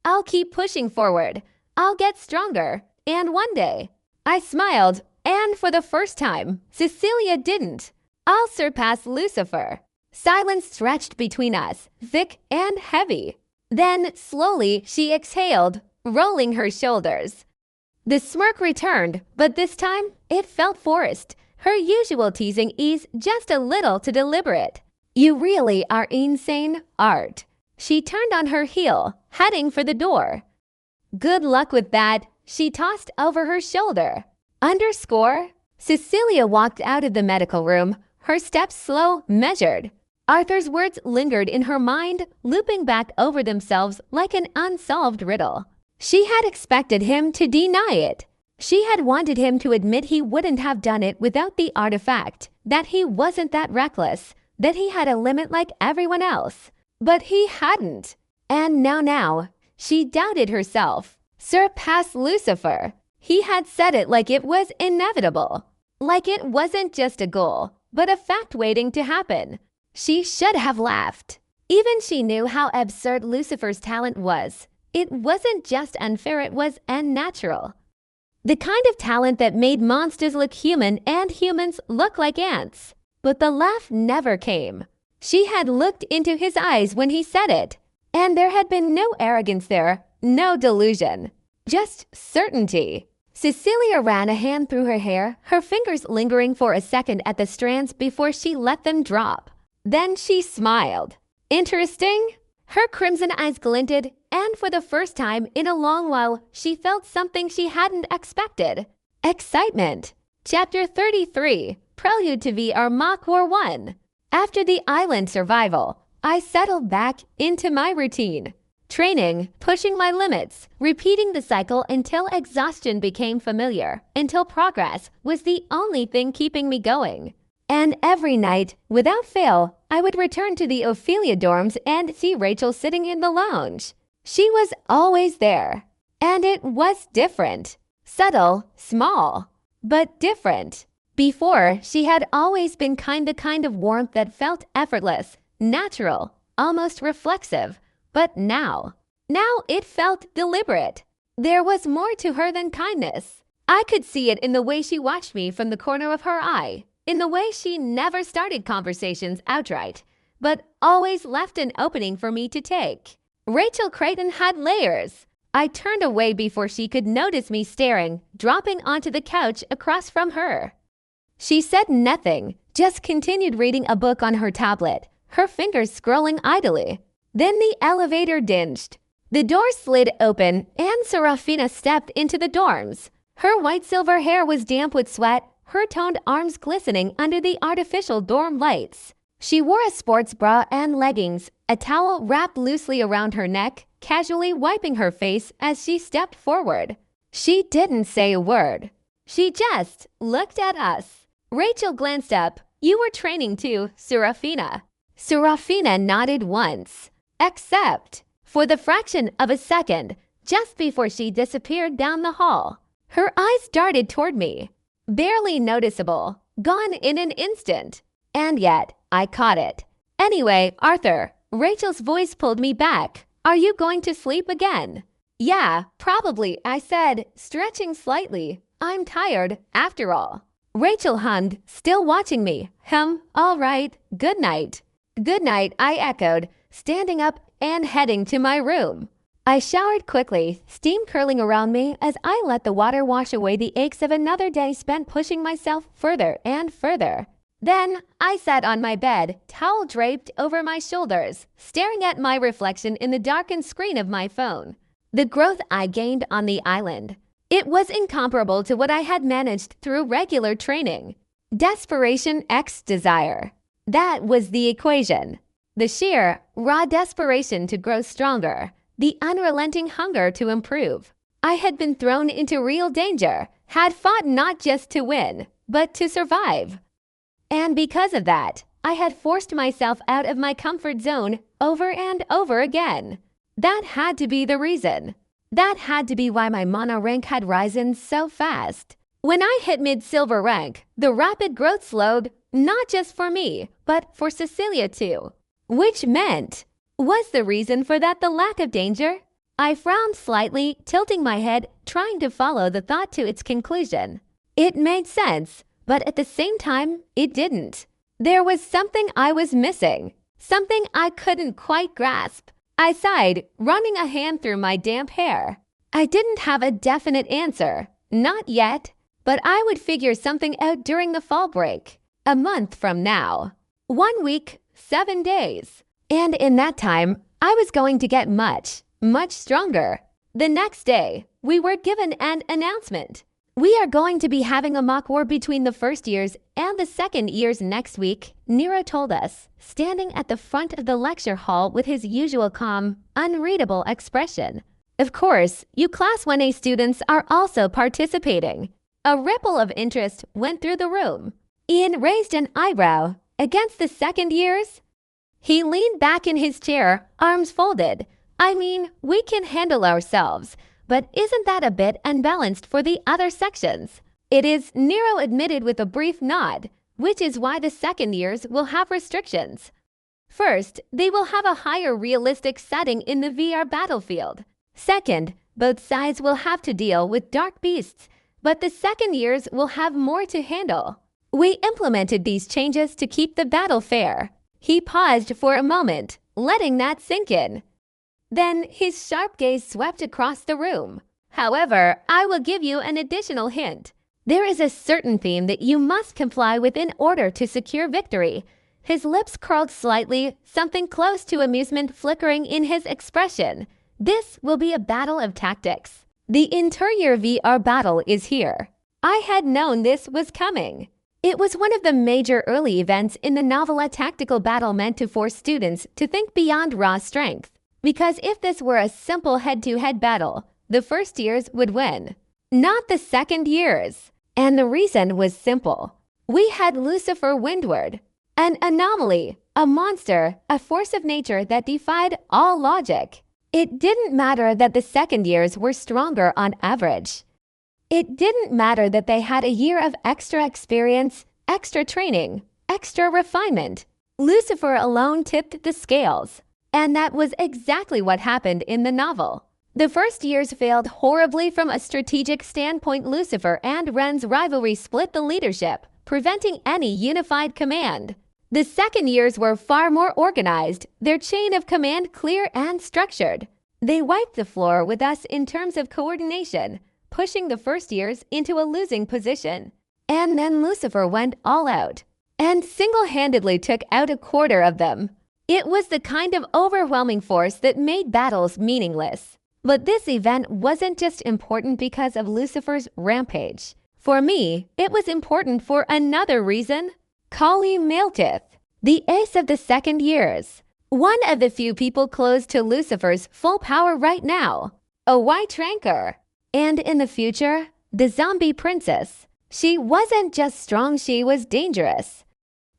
I'll keep pushing forward. I'll get stronger. And one day, I smiled, and for the first time, Cecilia didn't. I'll surpass Lucifer. Silence stretched between us, thick and heavy. Then, slowly, she exhaled, rolling her shoulders. The smirk returned, but this time, it felt forced. Her usual teasing eased just a little to deliberate. You really are insane, Art. She turned on her heel, heading for the door. Good luck with that, she tossed over her shoulder. Underscore? Cecilia walked out of the medical room, her steps slow, measured. Arthur's words lingered in her mind, looping back over themselves like an unsolved riddle. She had expected him to deny it. She had wanted him to admit he wouldn't have done it without the artifact, that he wasn't that reckless, that he had a limit like everyone else. But he hadn't. And now, she doubted herself. Surpass Lucifer. He had said it like it was inevitable. Like it wasn't just a goal, but a fact waiting to happen. She should have laughed. Even she knew how absurd Lucifer's talent was. It wasn't just unfair, it was unnatural. The kind of talent that made monsters look human and humans look like ants. But the laugh never came. She had looked into his eyes when he said it, and there had been no arrogance there, no delusion, just certainty. Cecilia ran a hand through her hair, her fingers lingering for a second at the strands before she let them drop. Then she smiled. Interesting? Her crimson eyes glinted, and for the first time in a long while, she felt something she hadn't expected. Excitement. Chapter 33, Prelude to VR Mach War 1. After the island survival, I settled back into my routine. Training, pushing my limits, repeating the cycle until exhaustion became familiar, until progress was the only thing keeping me going. And every night, without fail, I would return to the Ophelia dorms and see Rachel sitting in the lounge. She was always there. And it was different. Subtle, small, but different. Before, she had always been the kind of warmth that felt effortless, natural, almost reflexive. But now it felt deliberate. There was more to her than kindness. I could see it in the way she watched me from the corner of her eye, in the way she never started conversations outright, but always left an opening for me to take. Rachel Creighton had layers. I turned away before she could notice me staring, dropping onto the couch across from her. She said nothing, just continued reading a book on her tablet, her fingers scrolling idly. Then the elevator dinged. The door slid open and Serafina stepped into the dorms. Her white-silver hair was damp with sweat, her toned arms glistening under the artificial dorm lights. She wore a sports bra and leggings, a towel wrapped loosely around her neck, casually wiping her face as she stepped forward. She didn't say a word. She just looked at us. Rachel glanced up. You were training too, Serafina. Serafina nodded once. Except for the fraction of a second, just before she disappeared down the hall. Her eyes darted toward me. Barely noticeable, gone in an instant. And yet, I caught it. Anyway, Arthur, Rachel's voice pulled me back. Are you going to sleep again? Yeah, probably, I said, stretching slightly. I'm tired, after all. Rachel hummed, still watching me. All right, good night. Good night, I echoed, standing up and heading to my room. I showered quickly, steam curling around me as I let the water wash away the aches of another day spent pushing myself further and further. Then I sat on my bed, towel draped over my shoulders, staring at my reflection in the darkened screen of my phone. The growth I gained on the island. It was incomparable to what I had managed through regular training. Desperation x desire. That was the equation. The sheer, raw desperation to grow stronger, the unrelenting hunger to improve. I had been thrown into real danger, had fought not just to win, but to survive. And because of that, I had forced myself out of my comfort zone over and over again. That had to be the reason. That had to be why my mono rank had risen so fast. When I hit mid-silver rank, the rapid growth slowed, not just for me, but for Cecilia too. Which meant, was the reason for that the lack of danger? I frowned slightly, tilting my head, trying to follow the thought to its conclusion. It made sense, but at the same time, it didn't. There was something I was missing, something I couldn't quite grasp. I sighed, running a hand through my damp hair. I didn't have a definite answer, not yet, but I would figure something out during the fall break, a month from now. 1 week, 7 days. And in that time, I was going to get much stronger. The next day, we were given an announcement. We are going to be having a mock war between the first years and the second years next week, Nero told us, standing at the front of the lecture hall with his usual calm, unreadable expression. Of course, you Class 1A students are also participating. A ripple of interest went through the room. Ian raised an eyebrow. Against the second years? He leaned back in his chair, arms folded. I mean, we can handle ourselves. But isn't that a bit unbalanced for the other sections? It is, Nero admitted with a brief nod, which is why the second years will have restrictions. First, they will have a higher realistic setting in the VR battlefield. Second, both sides will have to deal with dark beasts, but the second years will have more to handle. We implemented these changes to keep the battle fair. He paused for a moment, letting that sink in. Then his sharp gaze swept across the room. However, I will give you an additional hint. There is a certain theme that you must comply with in order to secure victory. His lips curled slightly, something close to amusement flickering in his expression. This will be a battle of tactics. The interior VR battle is here. I had known this was coming. It was one of the major early events in the novel, a tactical battle meant to force students to think beyond raw strength. Because if this were a simple head-to-head battle, the first years would win, not the second years. And the reason was simple. We had Lucifer Windward, an anomaly, a monster, a force of nature that defied all logic. It didn't matter that the second years were stronger on average. It didn't matter that they had a year of extra experience, extra training, extra refinement. Lucifer alone tipped the scales. And that was exactly what happened in the novel. The first years failed horribly from a strategic standpoint. Lucifer and Ren's rivalry split the leadership, preventing any unified command. The second years were far more organized, their chain of command clear and structured. They wiped the floor with us in terms of coordination, pushing the first years into a losing position. And then Lucifer went all out and single-handedly took out a quarter of them. It was the kind of overwhelming force that made battles meaningless. But this event wasn't just important because of Lucifer's rampage. For me, it was important for another reason. Kali Maltith, the ace of the second years. One of the few people close to Lucifer's full power right now. A white ranker. And in the future, the zombie princess. She wasn't just strong, she was dangerous.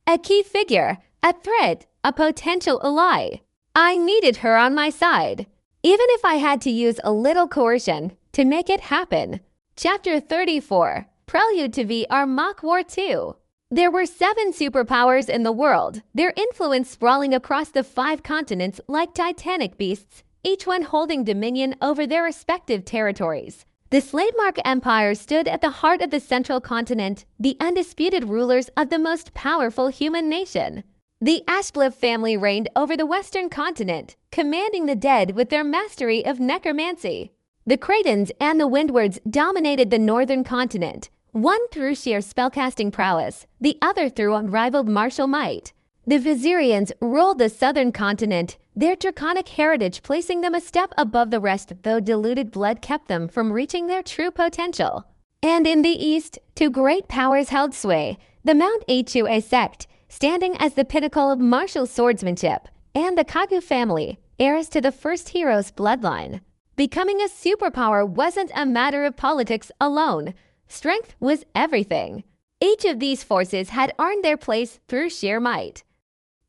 A key figure, a threat, a potential ally. I needed her on my side, even if I had to use a little coercion to make it happen. Chapter 34, Prelude to VR Mock War 2. There were 7 superpowers in the world, their influence sprawling across the 5 continents like titanic beasts, each one holding dominion over their respective territories. The Slademark Empire stood at the heart of the central continent, the undisputed rulers of the most powerful human nation. The Ashbliff family reigned over the western continent, commanding the dead with their mastery of necromancy. The Cratons and the Windwards dominated the northern continent, one through sheer spellcasting prowess, the other through unrivaled martial might. The Vizirians ruled the southern continent, their draconic heritage placing them a step above the rest, though diluted blood kept them from reaching their true potential. And in the east, 2 great powers held sway, the Mount Eichu sect, standing as the pinnacle of martial swordsmanship, and the Kagu family, heirs to the first hero's bloodline. Becoming a superpower wasn't a matter of politics alone. Strength was everything. Each of these forces had earned their place through sheer might.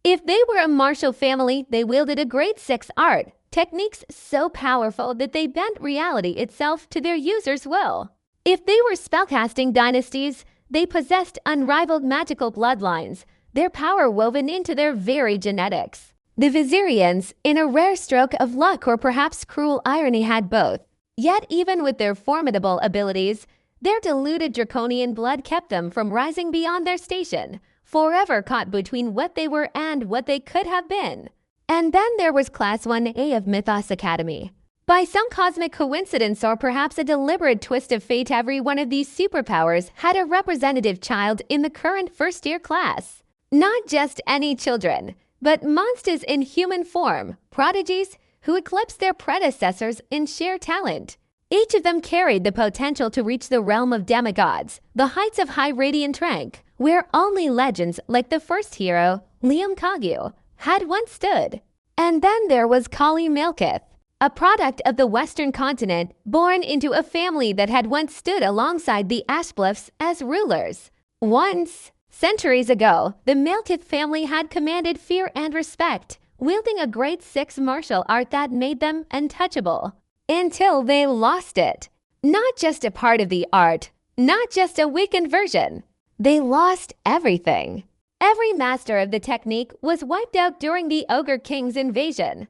If they were a martial family, they wielded a grade 6 art, techniques so powerful that they bent reality itself to their users' will. If they were spellcasting dynasties, they possessed unrivaled magical bloodlines, their power woven into their very genetics. The Vizirians, in a rare stroke of luck or perhaps cruel irony, had both. Yet even with their formidable abilities, their diluted draconian blood kept them from rising beyond their station, forever caught between what they were and what they could have been. And then there was Class 1A of Mythos Academy. By some cosmic coincidence or perhaps a deliberate twist of fate, every one of these superpowers had a representative child in the current first-year class. Not just any children, but monsters in human form, prodigies who eclipsed their predecessors in sheer talent. Each of them carried the potential to reach the realm of demigods, the heights of high radiant rank, where only legends like the first hero, Liam Kagu, had once stood. And then there was Kali Malekith, a product of the Western continent, born into a family that had once stood alongside the Ashbluffs as rulers. Once, centuries ago, the Malekith family had commanded fear and respect, wielding a grade 6 martial art that made them untouchable. Until they lost it. Not just a part of the art, not just a weakened version. They lost everything. Every master of the technique was wiped out during the Ogre King's invasion.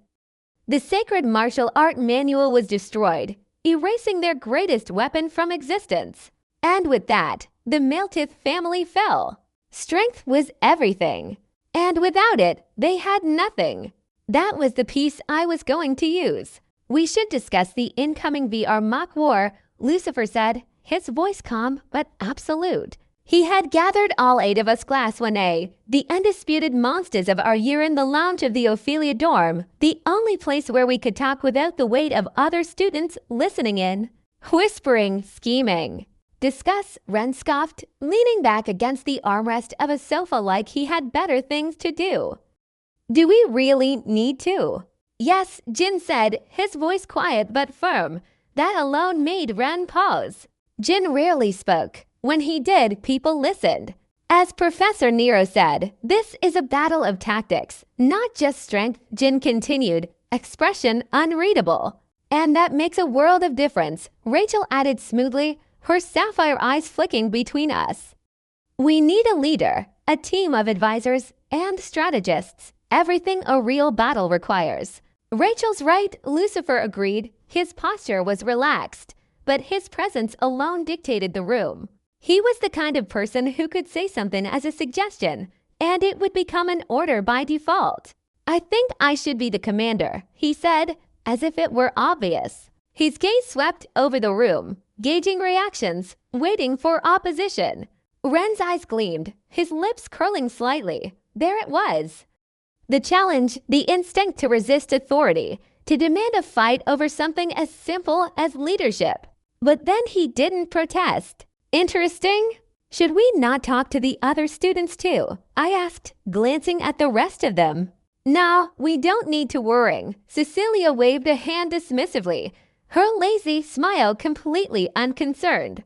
The sacred martial art manual was destroyed, erasing their greatest weapon from existence. And with that, the Malekith family fell. Strength was everything. And without it, they had nothing. That was the piece I was going to use. We should discuss the incoming VR mock war, Lucifer said, his voice calm but absolute. He had gathered all 8 of us Class 1A, the undisputed monsters of our year, in the lounge of the Ophelia dorm, the only place where we could talk without the weight of other students listening in. Whispering, scheming. Discuss, Ren scoffed, leaning back against the armrest of a sofa like he had better things to do. Do we really need to? Yes, Jin said, his voice quiet but firm. That alone made Ren pause. Jin rarely spoke. When he did, people listened. As Professor Nero said, this is a battle of tactics, not just strength, Jin continued, expression unreadable. And that makes a world of difference, Rachel added smoothly, her sapphire eyes flicking between us. We need a leader, a team of advisors, and strategists, everything a real battle requires. Rachel's right, Lucifer agreed. His posture was relaxed, but his presence alone dictated the room. He was the kind of person who could say something as a suggestion, and it would become an order by default. I think I should be the commander, he said, as if it were obvious. His gaze swept over the room, gauging reactions, waiting for opposition. Ren's eyes gleamed, his lips curling slightly. There it was. The challenge, the instinct to resist authority, to demand a fight over something as simple as leadership. But then he didn't protest. Interesting? Should we not talk to the other students too? I asked, glancing at the rest of them. No, we don't need to worry. Cecilia waved a hand dismissively, her lazy smile completely unconcerned.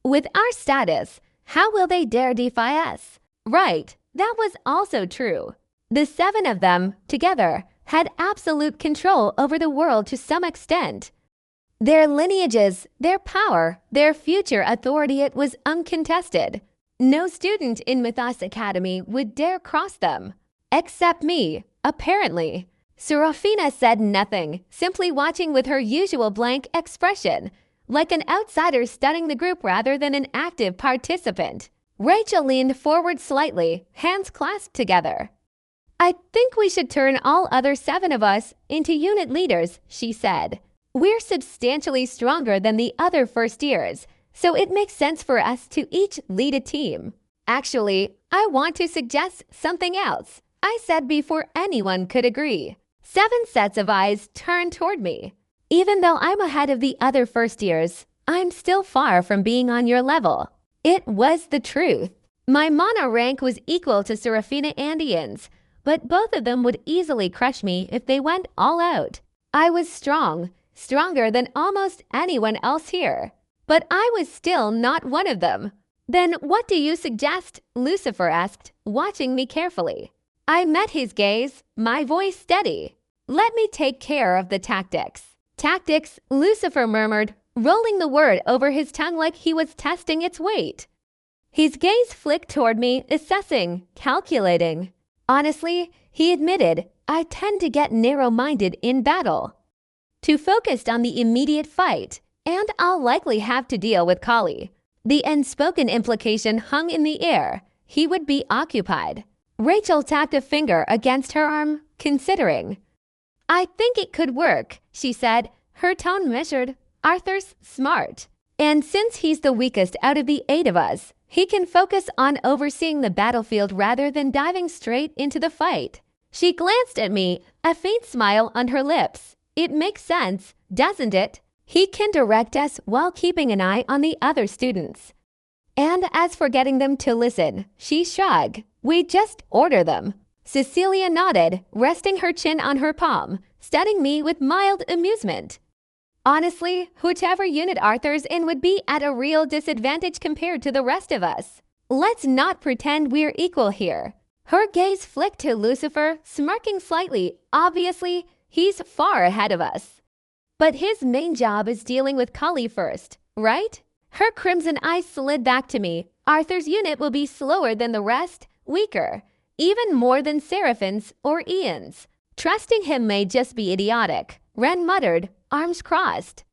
With our status, how will they dare defy us? Right, that was also true. The 7 of them, together, had absolute control over the world to some extent. Their lineages, their power, their future authority, it was uncontested. No student in Mythos Academy would dare cross them. Except me, apparently. Serafina said nothing, simply watching with her usual blank expression, like an outsider studying the group rather than an active participant. Rachel leaned forward slightly, hands clasped together. I think we should turn all other 7 of us into unit leaders, she said. We're substantially stronger than the other first years, so it makes sense for us to each lead a team. Actually, I want to suggest something else, I said before anyone could agree. 7 sets of eyes turned toward me. Even though I'm ahead of the other first years, I'm still far from being on your level. It was the truth. My mono rank was equal to Serafina and Ian's. but both of them would easily crush me if they went all out. I was strong, stronger than almost anyone else here. But I was still not one of them. Then what do you suggest? Lucifer asked, watching me carefully. I met his gaze, my voice steady. Let me take care of the tactics. Tactics, Lucifer murmured, rolling the word over his tongue like he was testing its weight. His gaze flicked toward me, assessing, calculating. Honestly, he admitted, I tend to get narrow-minded in battle. Too focused on the immediate fight, and I'll likely have to deal with Kali. The unspoken implication hung in the air. He would be occupied. Rachel tapped a finger against her arm, considering. I think it could work, she said, her tone measured. Arthur's smart. And since he's the weakest out of the 8 of us, he can focus on overseeing the battlefield rather than diving straight into the fight. She glanced at me, a faint smile on her lips. It makes sense, doesn't it? He can direct us while keeping an eye on the other students. And as for getting them to listen, she shrugged. We just order them. Cecilia nodded, resting her chin on her palm, studying me with mild amusement. Honestly, whichever unit Arthur's in would be at a real disadvantage compared to the rest of us. Let's not pretend we're equal here. Her gaze flicked to Lucifer, smirking slightly. Obviously, he's far ahead of us. But his main job is dealing with Kali first, right? Her crimson eyes slid back to me. Arthur's unit will be slower than the rest, weaker, even more than Seraphine's or Ian's. Trusting him may just be idiotic, Ren muttered, arms crossed.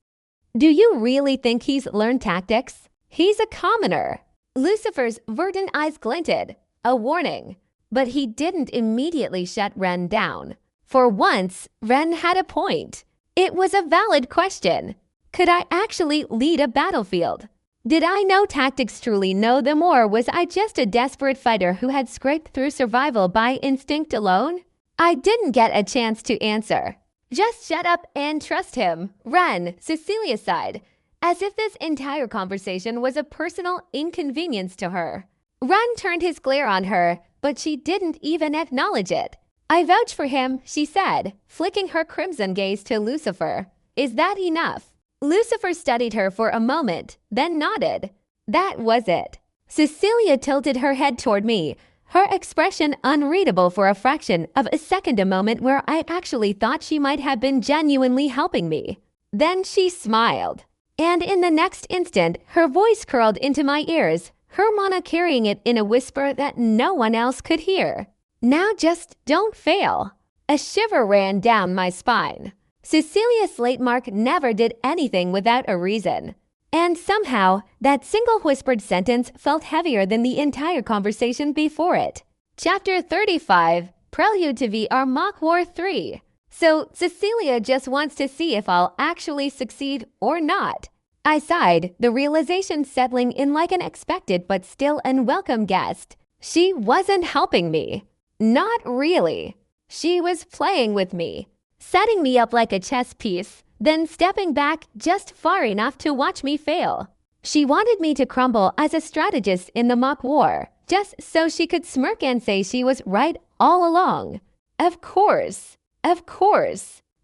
Do you really think he's learned tactics? He's a commoner. Lucifer's verdant eyes glinted, a warning. But he didn't immediately shut Ren down. For once, Ren had a point. It was a valid question. Could I actually lead a battlefield? Did I know tactics, truly know them, or was I just a desperate fighter who had scraped through survival by instinct alone? I didn't get a chance to answer. Just shut up and trust him. Ren, Cecilia sighed, as if this entire conversation was a personal inconvenience to her. Ren turned his glare on her, but she didn't even acknowledge it. I vouch for him, she said, flicking her crimson gaze to Lucifer. Is that enough? Lucifer studied her for a moment, then nodded. That was it. Cecilia tilted her head toward me, her expression unreadable for a fraction of a second, a moment where I actually thought she might have been genuinely helping me. Then she smiled. And in the next instant, her voice curled into my ears, Hermione carrying it in a whisper that no one else could hear. Now just don't fail. A shiver ran down my spine. Cecilia Slatemark never did anything without a reason. And somehow, that single whispered sentence felt heavier than the entire conversation before it. Chapter 35, Prelude to VR Mock War 3. So Cecilia just wants to see if I'll actually succeed or not. I sighed, the realization settling in like an expected but still unwelcome guest. She wasn't helping me. Not really. She was playing with me, setting me up like a chess piece, then stepping back just far enough to watch me fail. She wanted me to crumble as a strategist in the mock war, just so she could smirk and say she was right all along. Of course,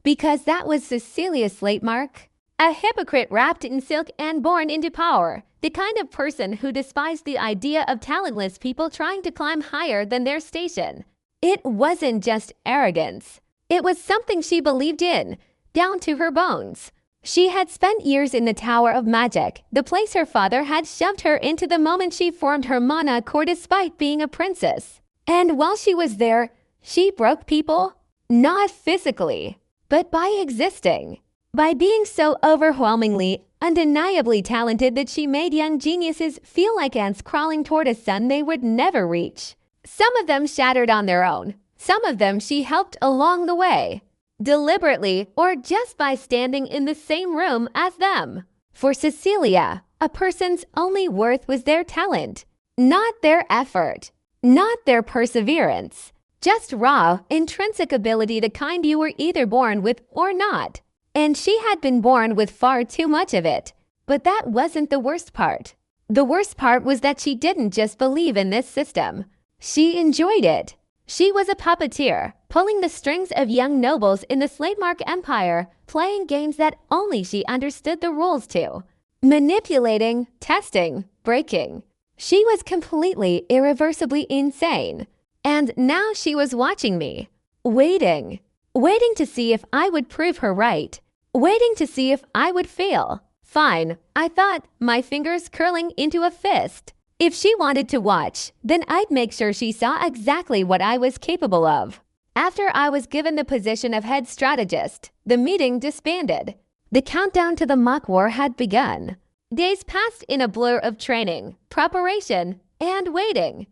because that was Cecilia Slatemark. A hypocrite wrapped in silk and born into power, the kind of person who despised the idea of talentless people trying to climb higher than their station. It wasn't just arrogance. It was something she believed in, down to her bones. She had spent years in the Tower of Magic, the place her father had shoved her into the moment she formed her mana core despite being a princess. And while she was there, she broke people, not physically, but by existing. By being so overwhelmingly, undeniably talented that she made young geniuses feel like ants crawling toward a sun they would never reach. Some of them shattered on their own. Some of them she helped along the way, deliberately or just by standing in the same room as them. For Cecilia, a person's only worth was their talent, not their effort, not their perseverance. Just raw, intrinsic ability, the kind you were either born with or not. And she had been born with far too much of it. But that wasn't the worst part. The worst part was that she didn't just believe in this system. She enjoyed it. She was a puppeteer, pulling the strings of young nobles in the Slatemark Empire, playing games that only she understood the rules to. Manipulating, testing, breaking. She was completely, irreversibly insane. And now she was watching me. Waiting. Waiting to see if I would prove her right. Waiting to see if I would fail. Fine, I thought, my fingers curling into a fist. If she wanted to watch, then I'd make sure she saw exactly what I was capable of. After I was given the position of head strategist, the meeting disbanded. The countdown to the mock war had begun. Days passed in a blur of training, preparation, and waiting.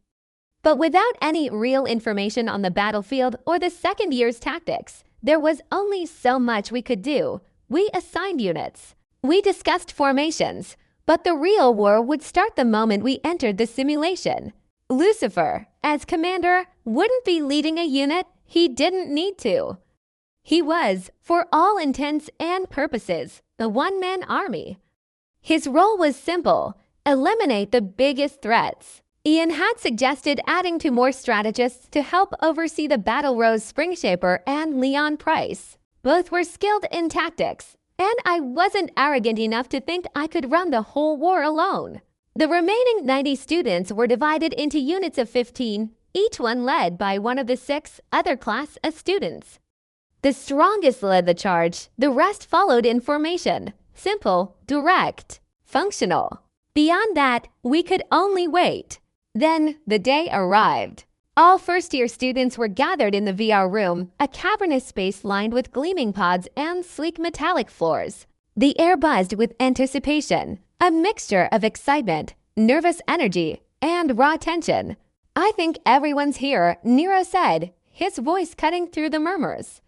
But without any real information on the battlefield or the second year's tactics, there was only so much we could do. We assigned units. We discussed formations. But the real war would start the moment we entered the simulation. Lucifer, as commander, wouldn't be leading a unit he didn't need to. He was, for all intents and purposes, the one-man army. His role was simple: eliminate the biggest threats. Ian had suggested adding 2 more strategists to help oversee the Battle Rose Springshaper and Leon Price. Both were skilled in tactics, and I wasn't arrogant enough to think I could run the whole war alone. The remaining 90 students were divided into units of 15, each one led by one of the 6 other class of students. The strongest led the charge, the rest followed in formation. Simple, direct, functional. Beyond that, we could only wait. Then the day arrived. All first-year students were gathered in the VR room, a cavernous space lined with gleaming pods and sleek metallic floors. The air buzzed with anticipation, a mixture of excitement, nervous energy, and raw tension. "I think everyone's here," Nero said, his voice cutting through the murmurs.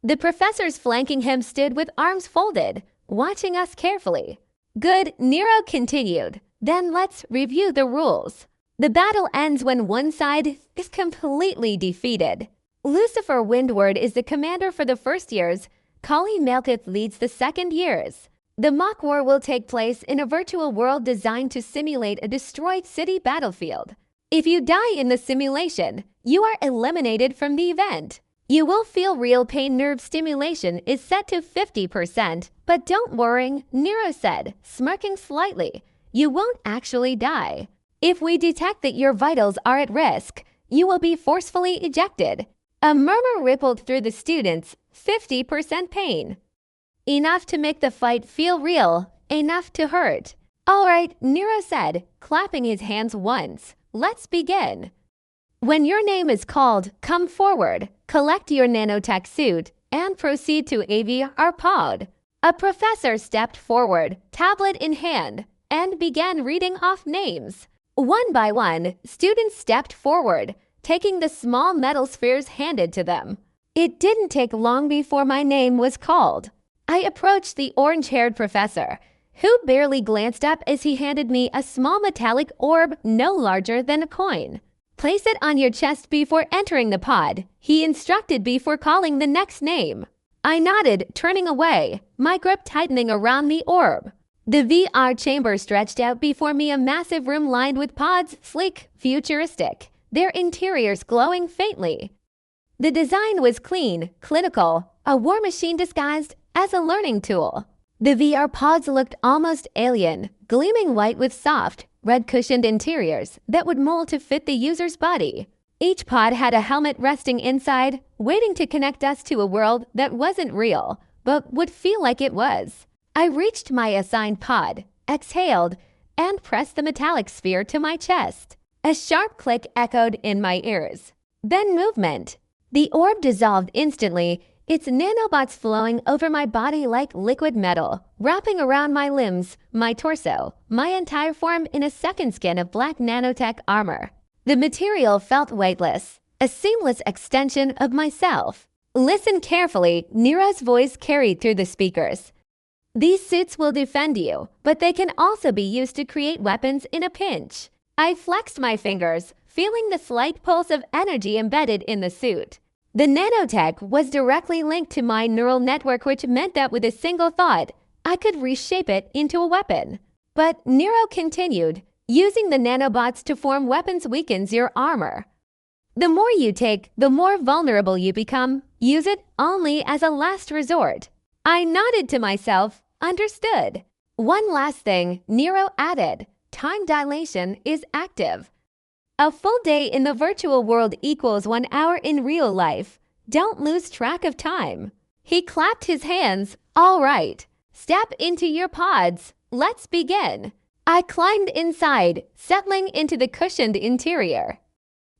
The professors flanking him stood with arms folded, watching us carefully. "Good," Nero continued. "Then let's review the rules. The battle ends when one side is completely defeated. Lucifer Windward is the commander for the first years. Kali Malkuth leads the second years. The mock war will take place in a virtual world designed to simulate a destroyed city battlefield. If you die in the simulation, you are eliminated from the event. You will feel real pain. Nerve stimulation is set to 50%, but don't worry," Nero said, smirking slightly. "You won't actually die. If we detect that your vitals are at risk, you will be forcefully ejected." A murmur rippled through the students. 50% pain. Enough to make the fight feel real, enough to hurt. "All right," Nero said, clapping his hands once. "Let's begin. When your name is called, come forward, collect your nanotech suit, and proceed to AVR pod." A professor stepped forward, tablet in hand, and began reading off names. One by one, students stepped forward, taking the small metal spheres handed to them. It didn't take long before my name was called. I approached the orange-haired professor, who barely glanced up as he handed me a small metallic orb no larger than a coin. "Place it on your chest before entering the pod," he instructed before calling the next name. I nodded, turning away, my grip tightening around the orb. The VR chamber stretched out before me, a massive room lined with pods, sleek, futuristic, their interiors glowing faintly. The design was clean, clinical, a war machine disguised as a learning tool. The VR pods looked almost alien, gleaming white with soft, red-cushioned interiors that would mold to fit the user's body. Each pod had a helmet resting inside, waiting to connect us to a world that wasn't real, but would feel like it was. I reached my assigned pod, exhaled, and pressed the metallic sphere to my chest. A sharp click echoed in my ears. Then movement. The orb dissolved instantly, its nanobots flowing over my body like liquid metal, wrapping around my limbs, my torso, my entire form in a second skin of black nanotech armor. The material felt weightless, a seamless extension of myself. "Listen carefully," Nero's voice carried through the speakers. "These suits will defend you, but they can also be used to create weapons in a pinch." I flexed my fingers, feeling the slight pulse of energy embedded in the suit. The nanotech was directly linked to my neural network, which meant that with a single thought, I could reshape it into a weapon. But Nero continued, "Using the nanobots to form weapons weakens your armor." The more you take, the more vulnerable you become. Use it only as a last resort. I nodded to myself, understood. One last thing, Nero added. Time dilation is active. A full day in the virtual world equals 1 hour in real life. Don't lose track of time. He clapped his hands. All right. Step into your pods. Let's begin. I climbed inside, settling into the cushioned interior.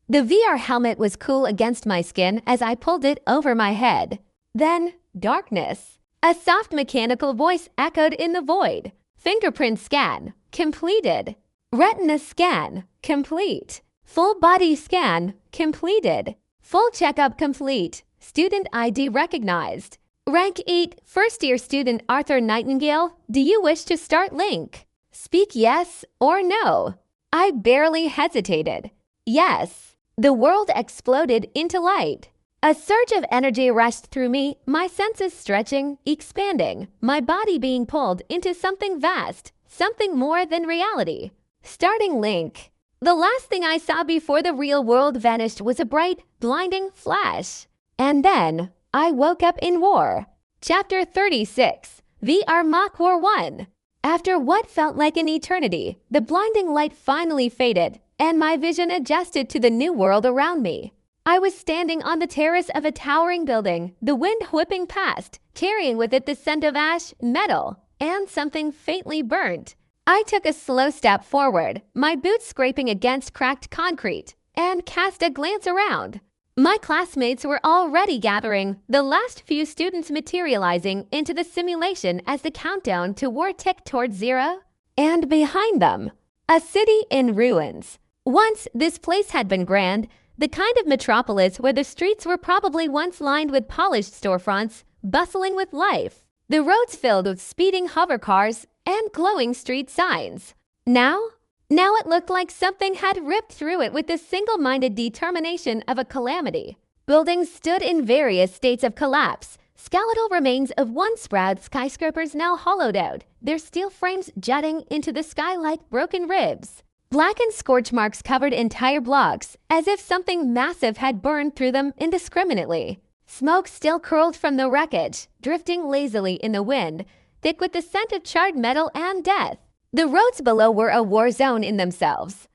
The VR helmet was cool against my skin as I pulled it over my head. Then, darkness. A soft mechanical voice echoed in the void. Fingerprint scan. Completed. Retina scan. Complete. Full body scan. Completed. Full checkup complete. Student ID recognized. Rank 8, first-year student Arthur Nightingale. Do you wish to start link? Speak yes or no. I barely hesitated. Yes. The world exploded into light. A surge of energy rushed through me, my senses stretching, expanding, my body being pulled into something vast, something more than reality. Starting link. The last thing I saw before the real world vanished was a bright, blinding flash. And then, I woke up in war. Chapter 36, VR Mock War 1. After what felt like an eternity, the blinding light finally faded, and my vision adjusted to the new world around me. I was standing on the terrace of a towering building, the wind whipping past, carrying with it the scent of ash, metal, and something faintly burnt. I took a slow step forward, my boots scraping against cracked concrete, and cast a glance around. My classmates were already gathering, the last few students materializing into the simulation as the countdown to war ticked towards zero. And behind them, a city in ruins. Once, this place had been grand, the kind of metropolis where the streets were probably once lined with polished storefronts, bustling with life. The roads filled with speeding hover cars and glowing street signs. Now it looked like something had ripped through it with the single-minded determination of a calamity. Buildings stood in various states of collapse, skeletal remains of once proud skyscrapers now hollowed out, their steel frames jutting into the sky like broken ribs. Blackened scorch marks covered entire blocks, as if something massive had burned through them indiscriminately. Smoke still curled from the wreckage, drifting lazily in the wind, thick with the scent of charred metal and death. The roads below were a war zone in themselves.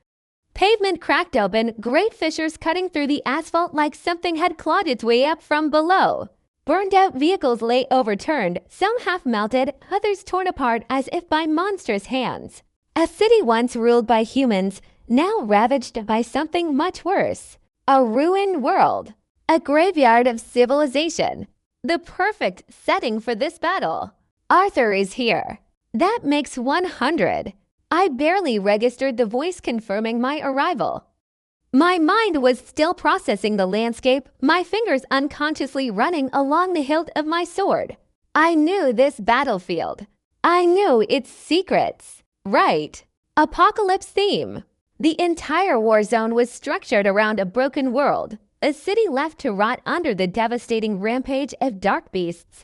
Pavement cracked open, great fissures cutting through the asphalt like something had clawed its way up from below. Burned-out vehicles lay overturned, some half-melted, others torn apart as if by monstrous hands. A city once ruled by humans, now ravaged by something much worse. A ruined world. A graveyard of civilization. The perfect setting for this battle. Arthur is here. That makes 100. I barely registered the voice confirming my arrival. My mind was still processing the landscape, my fingers unconsciously running along the hilt of my sword. I knew this battlefield. I knew its secrets. Right. Apocalypse theme. The entire war zone was structured around a broken world, a city left to rot under the devastating rampage of dark beasts.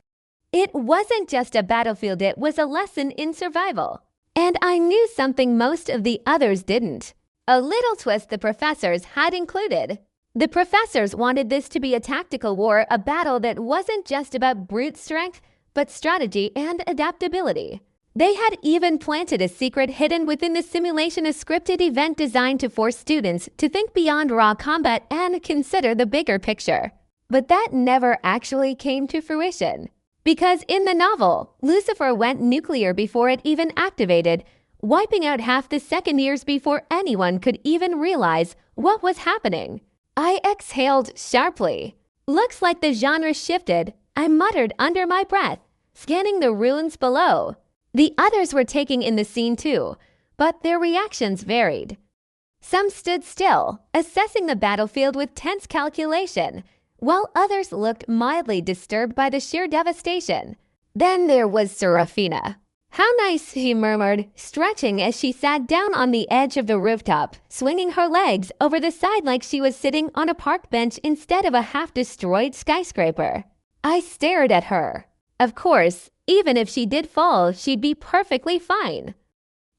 It wasn't just a battlefield, it was a lesson in survival. And I knew something most of the others didn't. A little twist the professors had included. The professors wanted this to be a tactical war, a battle that wasn't just about brute strength, but strategy and adaptability. They had even planted a secret hidden within the simulation, a scripted event designed to force students to think beyond raw combat and consider the bigger picture. But that never actually came to fruition. Because in the novel, Lucifer went nuclear before it even activated, wiping out half the second years before anyone could even realize what was happening. I exhaled sharply. Looks like the genre shifted, I muttered under my breath, scanning the ruins below. The others were taking in the scene too, but their reactions varied. Some stood still, assessing the battlefield with tense calculation, while others looked mildly disturbed by the sheer devastation. Then there was Serafina. How nice, he murmured, stretching as she sat down on the edge of the rooftop, swinging her legs over the side like she was sitting on a park bench instead of a half-destroyed skyscraper. I stared at her. Of course, even if she did fall, she'd be perfectly fine.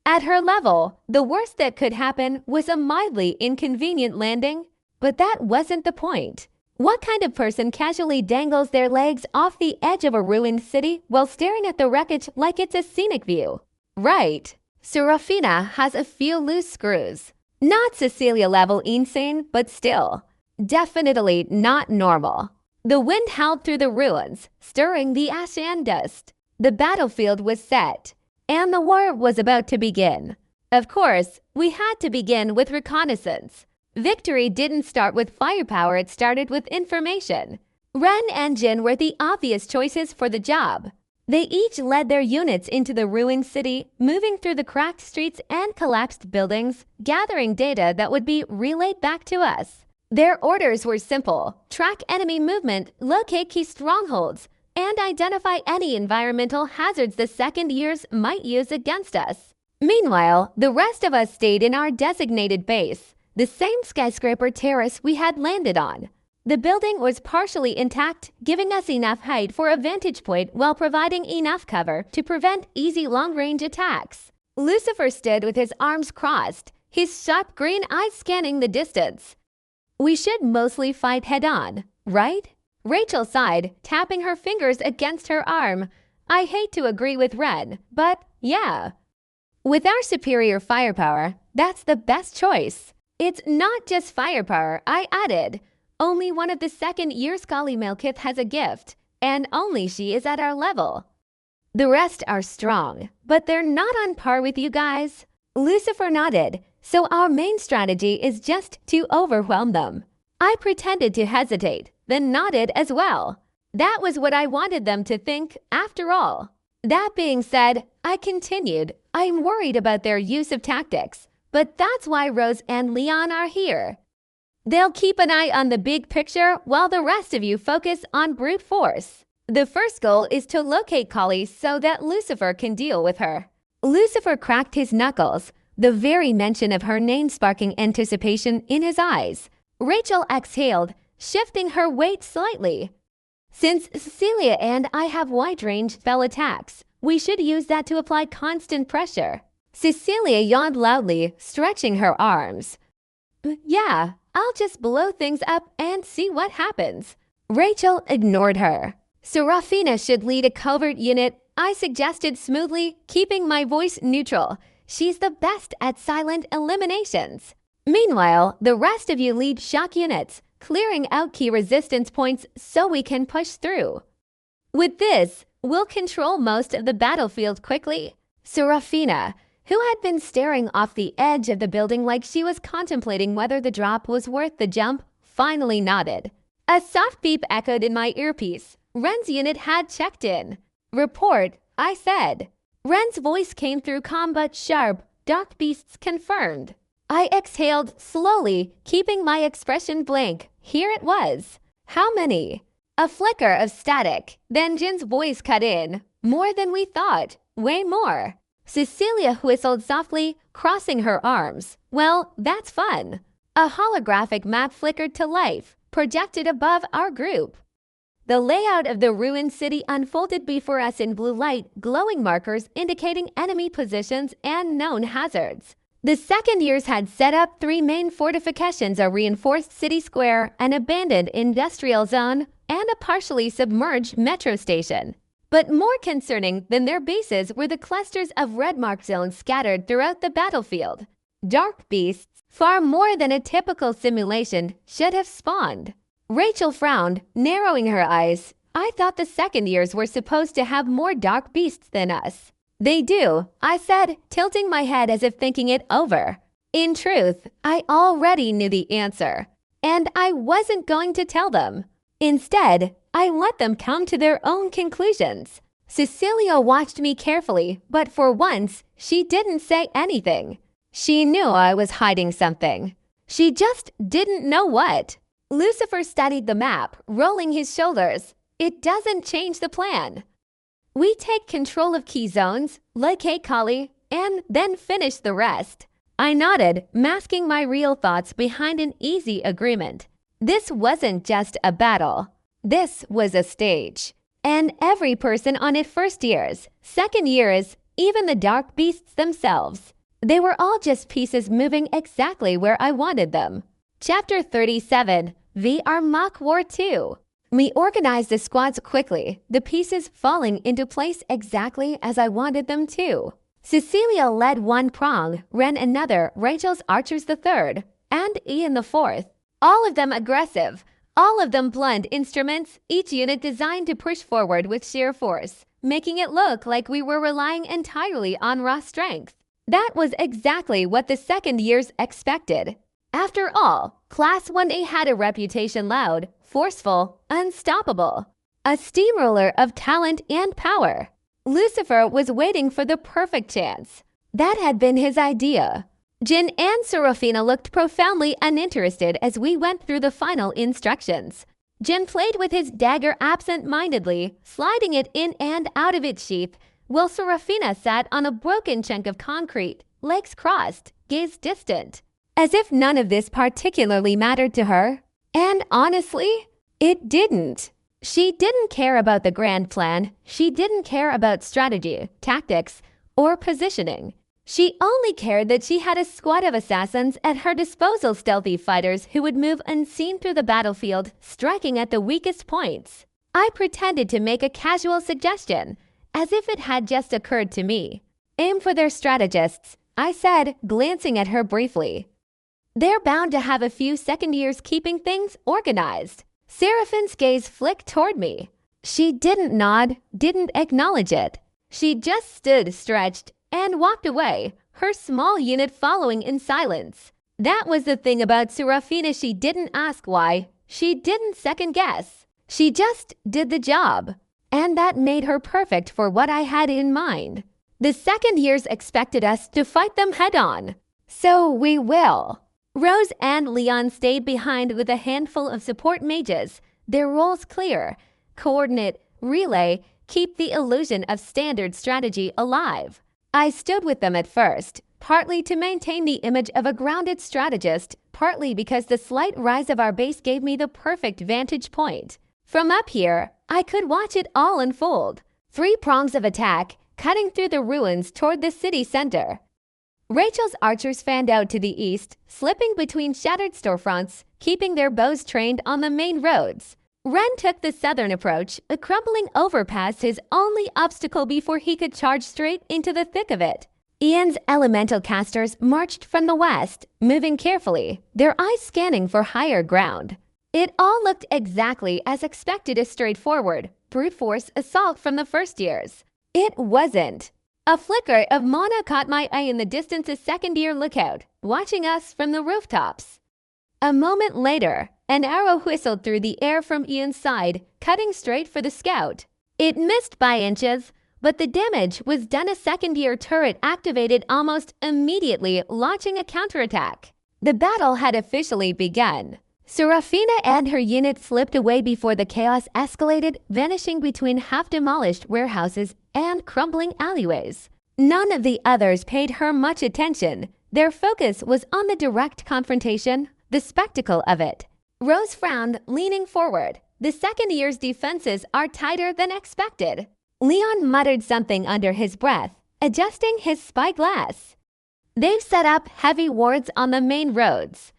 At her level, the worst that could happen was a mildly inconvenient landing. But that wasn't the point. What kind of person casually dangles their legs off the edge of a ruined city while staring at the wreckage like it's a scenic view? Right. Serafina has a few loose screws. Not Cecilia level insane, but still. Definitely not normal. The wind howled through the ruins, stirring the ash and dust. The battlefield was set, and the war was about to begin. Of course, we had to begin with reconnaissance. Victory didn't start with firepower, it started with information. Ren and Jin were the obvious choices for the job. They each led their units into the ruined city, moving through the cracked streets and collapsed buildings, gathering data that would be relayed back to us. Their orders were simple: track enemy movement, locate key strongholds, and identify any environmental hazards the second years might use against us. Meanwhile, the rest of us stayed in our designated base, the same skyscraper terrace we had landed on. The building was partially intact, giving us enough height for a vantage point while providing enough cover to prevent easy long-range attacks. Lucifer stood with his arms crossed, his sharp green eyes scanning the distance. We should mostly fight head-on, right? Rachel sighed, tapping her fingers against her arm. I hate to agree with Ren, but yeah. With our superior firepower, that's the best choice. It's not just firepower, I added. Only one of the second-year Scully Malekith has a gift, and only she is at our level. The rest are strong, but they're not on par with you guys. Lucifer nodded, so our main strategy is just to overwhelm them. I pretended to hesitate, then nodded as well. That was what I wanted them to think, after all. That being said, I continued, I'm worried about their use of tactics, but that's why Rose and Leon are here. They'll keep an eye on the big picture while the rest of you focus on brute force. The first goal is to locate Kali so that Lucifer can deal with her. Lucifer cracked his knuckles, the very mention of her name sparking anticipation in his eyes. Rachel exhaled, shifting her weight slightly. Since Cecilia and I have wide-range spell attacks, we should use that to apply constant pressure. Cecilia yawned loudly, stretching her arms. Yeah, I'll just blow things up and see what happens. Rachel ignored her. Serafina should lead a covert unit, I suggested smoothly, keeping my voice neutral. She's the best at silent eliminations. Meanwhile, the rest of you lead shock units, clearing out key resistance points so we can push through. With this, we'll control most of the battlefield quickly. Serafina, who had been staring off the edge of the building like she was contemplating whether the drop was worth the jump, finally nodded. A soft beep echoed in my earpiece. Ren's unit had checked in. Report, I said. Ren's voice came through calm but sharp. Dark beasts confirmed. I exhaled slowly, keeping my expression blank. Here it was. How many? A flicker of static. Then Jin's voice cut in. More than we thought. Way more. Cecilia whistled softly, crossing her arms. Well, that's fun. A holographic map flickered to life, projected above our group. The layout of the ruined city unfolded before us in blue light, glowing markers indicating enemy positions and known hazards. The second years had set up 3 main fortifications, a reinforced city square, an abandoned industrial zone, and a partially submerged metro station. But more concerning than their bases were the clusters of red mark zones scattered throughout the battlefield. Dark beasts, far more than a typical simulation, should have spawned. Rachel frowned, narrowing her eyes. I thought the second years were supposed to have more dark beasts than us. They do, I said, tilting my head as if thinking it over. In truth, I already knew the answer, and I wasn't going to tell them. Instead, I let them come to their own conclusions. Cecilia watched me carefully, but for once, she didn't say anything. She knew I was hiding something. She just didn't know what. Lucifer studied the map, rolling his shoulders. It doesn't change the plan. We take control of key zones, locate Kali, and then finish the rest. I nodded, masking my real thoughts behind an easy agreement. This wasn't just a battle. This was a stage. And every person on it first years, second years, even the dark beasts themselves. They were all just pieces moving exactly where I wanted them. Chapter 37, VR Mock War 2. We organized the squads quickly, the pieces falling into place exactly as I wanted them to. Cecilia led one prong, Ren another, Rachel's archers the third, and Ian the fourth. All of them aggressive, all of them blunt instruments, each unit designed to push forward with sheer force, making it look like we were relying entirely on raw strength. That was exactly what the second years expected. After all, Class 1A had a reputation loud, forceful, unstoppable. A steamroller of talent and power. Lucifer was waiting for the perfect chance. That had been his idea. Jin and Serafina looked profoundly uninterested as we went through the final instructions. Jin played with his dagger absent-mindedly, sliding it in and out of its sheath, while Serafina sat on a broken chunk of concrete, legs crossed, gaze distant. As if none of this particularly mattered to her. And honestly, it didn't. She didn't care about the grand plan. She didn't care about strategy, tactics, or positioning. She only cared that she had a squad of assassins at her disposal, stealthy fighters who would move unseen through the battlefield, striking at the weakest points. I pretended to make a casual suggestion, as if it had just occurred to me. Aim for their strategists, I said, glancing at her briefly. They're bound to have a few second years keeping things organized. Seraphine's gaze flicked toward me. She didn't nod, didn't acknowledge it. She just stood stretched and walked away, her small unit following in silence. That was the thing about Serafina. She didn't ask why. She didn't second guess. She just did the job. And that made her perfect for what I had in mind. The second years expected us to fight them head on. So we will. Rose and Leon stayed behind with a handful of support mages, their roles clear, coordinate, relay, keep the illusion of standard strategy alive. I stood with them at first, partly to maintain the image of a grounded strategist, partly because the slight rise of our base gave me the perfect vantage point. From up here, I could watch it all unfold. 3 prongs of attack, cutting through the ruins toward the city center. Rachel's archers fanned out to the east, slipping between shattered storefronts, keeping their bows trained on the main roads. Ren took the southern approach, a crumbling overpass his only obstacle before he could charge straight into the thick of it. Ian's elemental casters marched from the west, moving carefully, their eyes scanning for higher ground. It all looked exactly as expected, a straightforward, brute force assault from the first years. It wasn't. A flicker of mana caught my eye in the distance, a second-year lookout, watching us from the rooftops. A moment later, an arrow whistled through the air from Ian's side, cutting straight for the scout. It missed by inches, but the damage was done. A second-year turret activated almost immediately, launching a counterattack. The battle had officially begun. Serafina and her unit slipped away before the chaos escalated, vanishing between half-demolished warehouses and crumbling alleyways. None of the others paid her much attention. Their focus was on the direct confrontation, the spectacle of it. Rose frowned, leaning forward. The second year's defenses are tighter than expected. Leon muttered something under his breath, adjusting his spyglass. They've set up heavy wards on the main roads.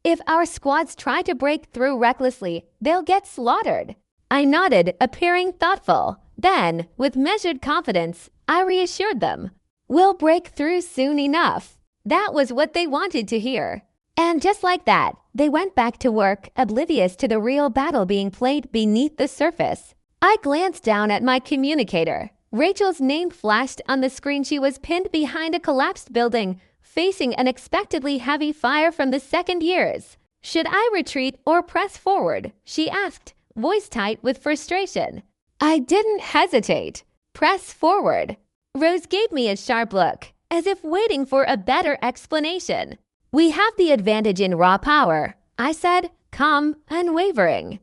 If our squads try to break through recklessly, they'll get slaughtered. I nodded, appearing thoughtful. Then, with measured confidence, I reassured them. We'll break through soon enough. That was what they wanted to hear. And just like that, they went back to work, oblivious to the real battle being played beneath the surface. I glanced down at my communicator. Rachel's name flashed on the screen. She was pinned behind a collapsed building, facing unexpectedly heavy fire from the second years. Should I retreat or press forward? She asked, voice tight with frustration. I didn't hesitate. Press forward. Rose gave me a sharp look, as if waiting for a better explanation. We have the advantage in raw power, I said, calm, unwavering.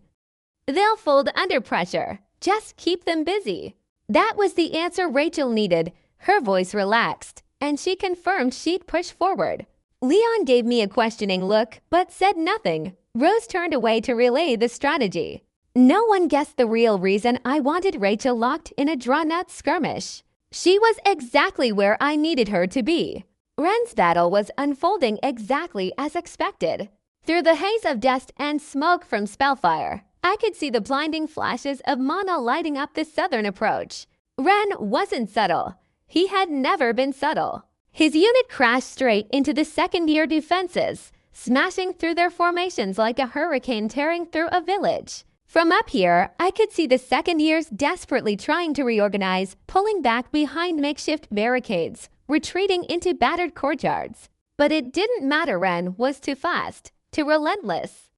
They'll fold under pressure. Just keep them busy. That was the answer Rachel needed. Her voice relaxed, and she confirmed she'd push forward. Leon gave me a questioning look, but said nothing. Rose turned away to relay the strategy. No one guessed the real reason I wanted Rachel locked in a drawn-out skirmish. She was exactly where I needed her to be. Ren's battle was unfolding exactly as expected. Through the haze of dust and smoke from Spellfire, I could see the blinding flashes of mana lighting up the southern approach. Ren wasn't subtle. He had never been subtle. His unit crashed straight into the second-year defenses, smashing through their formations like a hurricane tearing through a village. From up here, I could see the second years desperately trying to reorganize, pulling back behind makeshift barricades, retreating into battered courtyards. But it didn't matter. Ren was too fast, too relentless.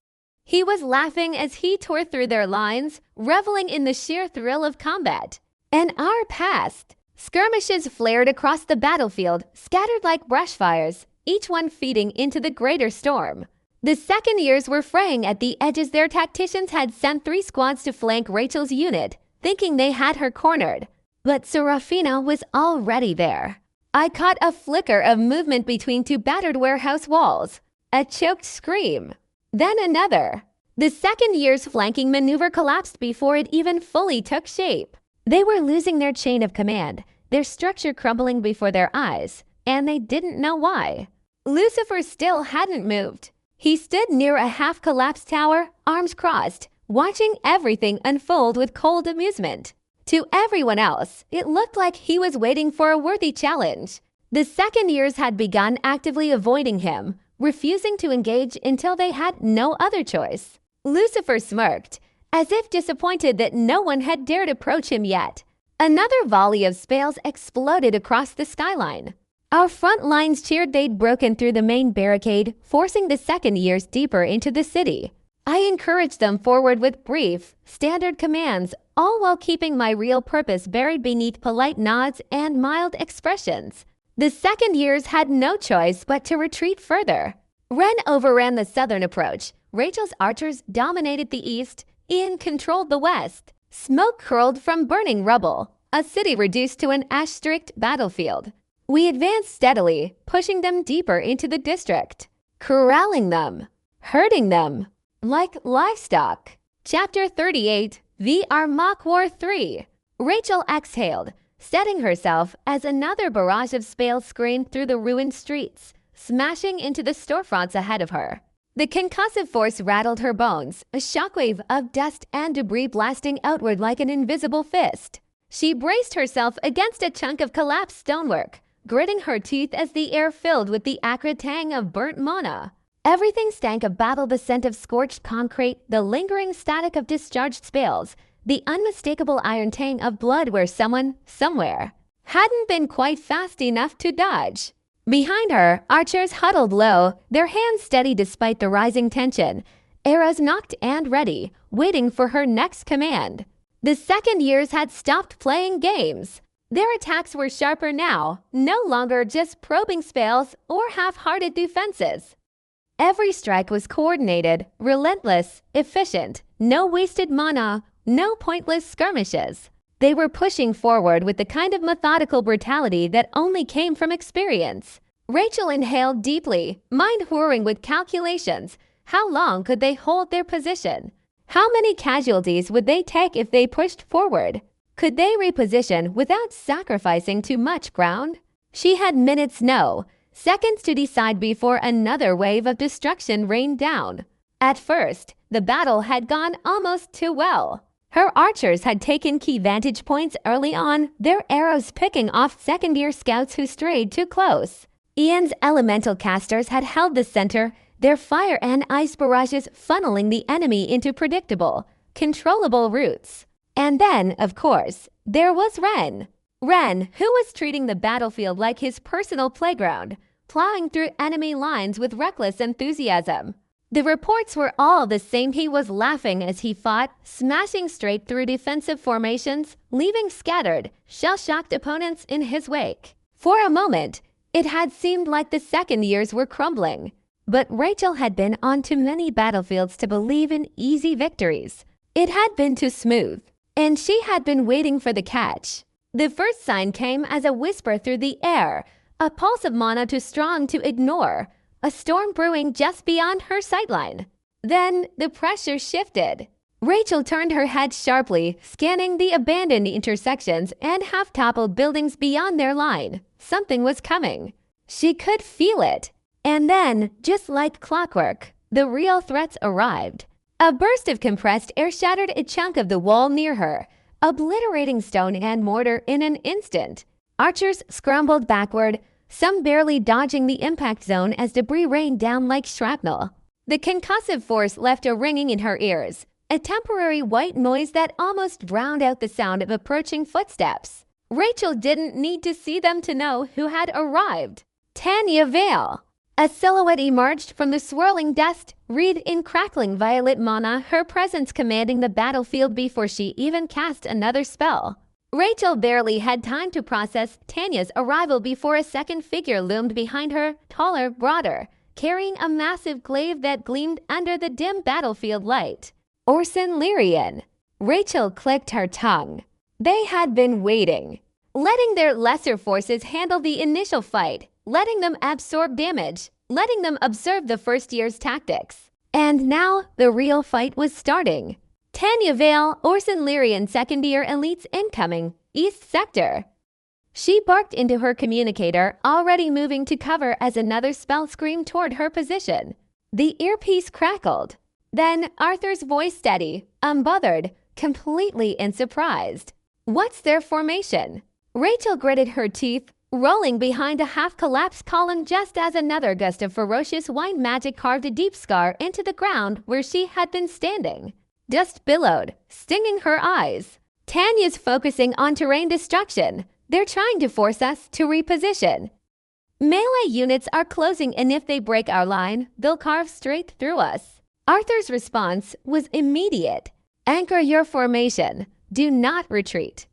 He was laughing as he tore through their lines, reveling in the sheer thrill of combat. An hour passed. Skirmishes flared across the battlefield, scattered like brush fires, each one feeding into the greater storm. The second years were fraying at the edges. Their tacticians had sent 3 squads to flank Rachel's unit, thinking they had her cornered. But Serafina was already there. I caught a flicker of movement between 2 battered warehouse walls. A choked scream. Then another. The second year's flanking maneuver collapsed before it even fully took shape. They were losing their chain of command, their structure crumbling before their eyes, and they didn't know why. Lucifer still hadn't moved. He stood near a half-collapsed tower, arms crossed, watching everything unfold with cold amusement. To everyone else, it looked like he was waiting for a worthy challenge. The second years had begun actively avoiding him, refusing to engage until they had no other choice. Lucifer smirked, as if disappointed that no one had dared approach him yet. Another volley of spells exploded across the skyline. Our front lines cheered. They'd broken through the main barricade, forcing the second years deeper into the city. I encouraged them forward with brief, standard commands, all while keeping my real purpose buried beneath polite nods and mild expressions. The second years had no choice but to retreat further. Ren overran the southern approach. Rachel's archers dominated the east. Ian controlled the west. Smoke curled from burning rubble, a city reduced to an ash-streaked battlefield. We advanced steadily, pushing them deeper into the district, corralling them, herding them, like livestock. Chapter 38, VR Mock War 3. Rachel exhaled, steadying herself as another barrage of spells screamed through the ruined streets, smashing into the storefronts ahead of her. The concussive force rattled her bones, a shockwave of dust and debris blasting outward like an invisible fist. She braced herself against a chunk of collapsed stonework, gritting her teeth as the air filled with the acrid tang of burnt mana. Everything stank of battle, the scent of scorched concrete, the lingering static of discharged spells, the unmistakable iron tang of blood where someone, somewhere, hadn't been quite fast enough to dodge. Behind her, archers huddled low, their hands steady despite the rising tension, arrows nocked and ready, waiting for her next command. The second years had stopped playing games. Their attacks were sharper now, no longer just probing spells or half-hearted defenses. Every strike was coordinated, relentless, efficient, no wasted mana, no pointless skirmishes. They were pushing forward with the kind of methodical brutality that only came from experience. Rachel inhaled deeply, mind whirring with calculations. How long could they hold their position? How many casualties would they take if they pushed forward? Could they reposition without sacrificing too much ground? She had minutes, no, seconds to decide before another wave of destruction rained down. At first, the battle had gone almost too well. Her archers had taken key vantage points early on, their arrows picking off second-year scouts who strayed too close. Ian's elemental casters had held the center, their fire and ice barrages funneling the enemy into predictable, controllable routes. And then, of course, there was Ren. Ren, who was treating the battlefield like his personal playground, plowing through enemy lines with reckless enthusiasm. The reports were all the same. He was laughing as he fought, smashing straight through defensive formations, leaving scattered, shell-shocked opponents in his wake. For a moment, it had seemed like the second years were crumbling. But Rachel had been on too many battlefields to believe in easy victories. It had been too smooth, and she had been waiting for the catch. The first sign came as a whisper through the air, a pulse of mana too strong to ignore, a storm brewing just beyond her sightline. Then the pressure shifted. Rachel turned her head sharply, scanning the abandoned intersections and half-toppled buildings beyond their line. Something was coming. She could feel it. And then, just like clockwork, The real threats arrived. A burst of compressed air shattered a chunk of the wall near her, obliterating stone and mortar in an instant. Archers scrambled backward, some barely dodging the impact zone as debris rained down like shrapnel. The concussive force left a ringing in her ears, a temporary white noise that almost drowned out the sound of approaching footsteps. Rachel didn't need to see them to know who had arrived. Tanya Vale. A silhouette emerged from the swirling dust, read in crackling violet mana, her presence commanding the battlefield before she even cast another spell. Rachel barely had time to process Tanya's arrival before a second figure loomed behind her, taller, broader, carrying a massive glaive that gleamed under the dim battlefield light. Orson Lyrian. Rachel clicked her tongue. They had been waiting, letting their lesser forces handle the initial fight, letting them absorb damage, letting them observe the first year's tactics. And now the real fight was starting. Tanya Vale, Orson Lyrian second year elites incoming, East Sector. She barked into her communicator, already moving to cover as another spell screamed toward her position. The earpiece crackled. Then Arthur's voice steady, unbothered, completely unsurprised. What's their formation? Rachel gritted her teeth, rolling behind a half-collapsed column just as another gust of ferocious white magic carved a deep scar into the ground where she had been standing. Dust billowed, stinging her eyes. Tanya's focusing on terrain destruction. They're trying to force us to reposition. Melee units are closing, and if they break our line, they'll carve straight through us. Arthur's response was immediate. Anchor your formation. Do not retreat.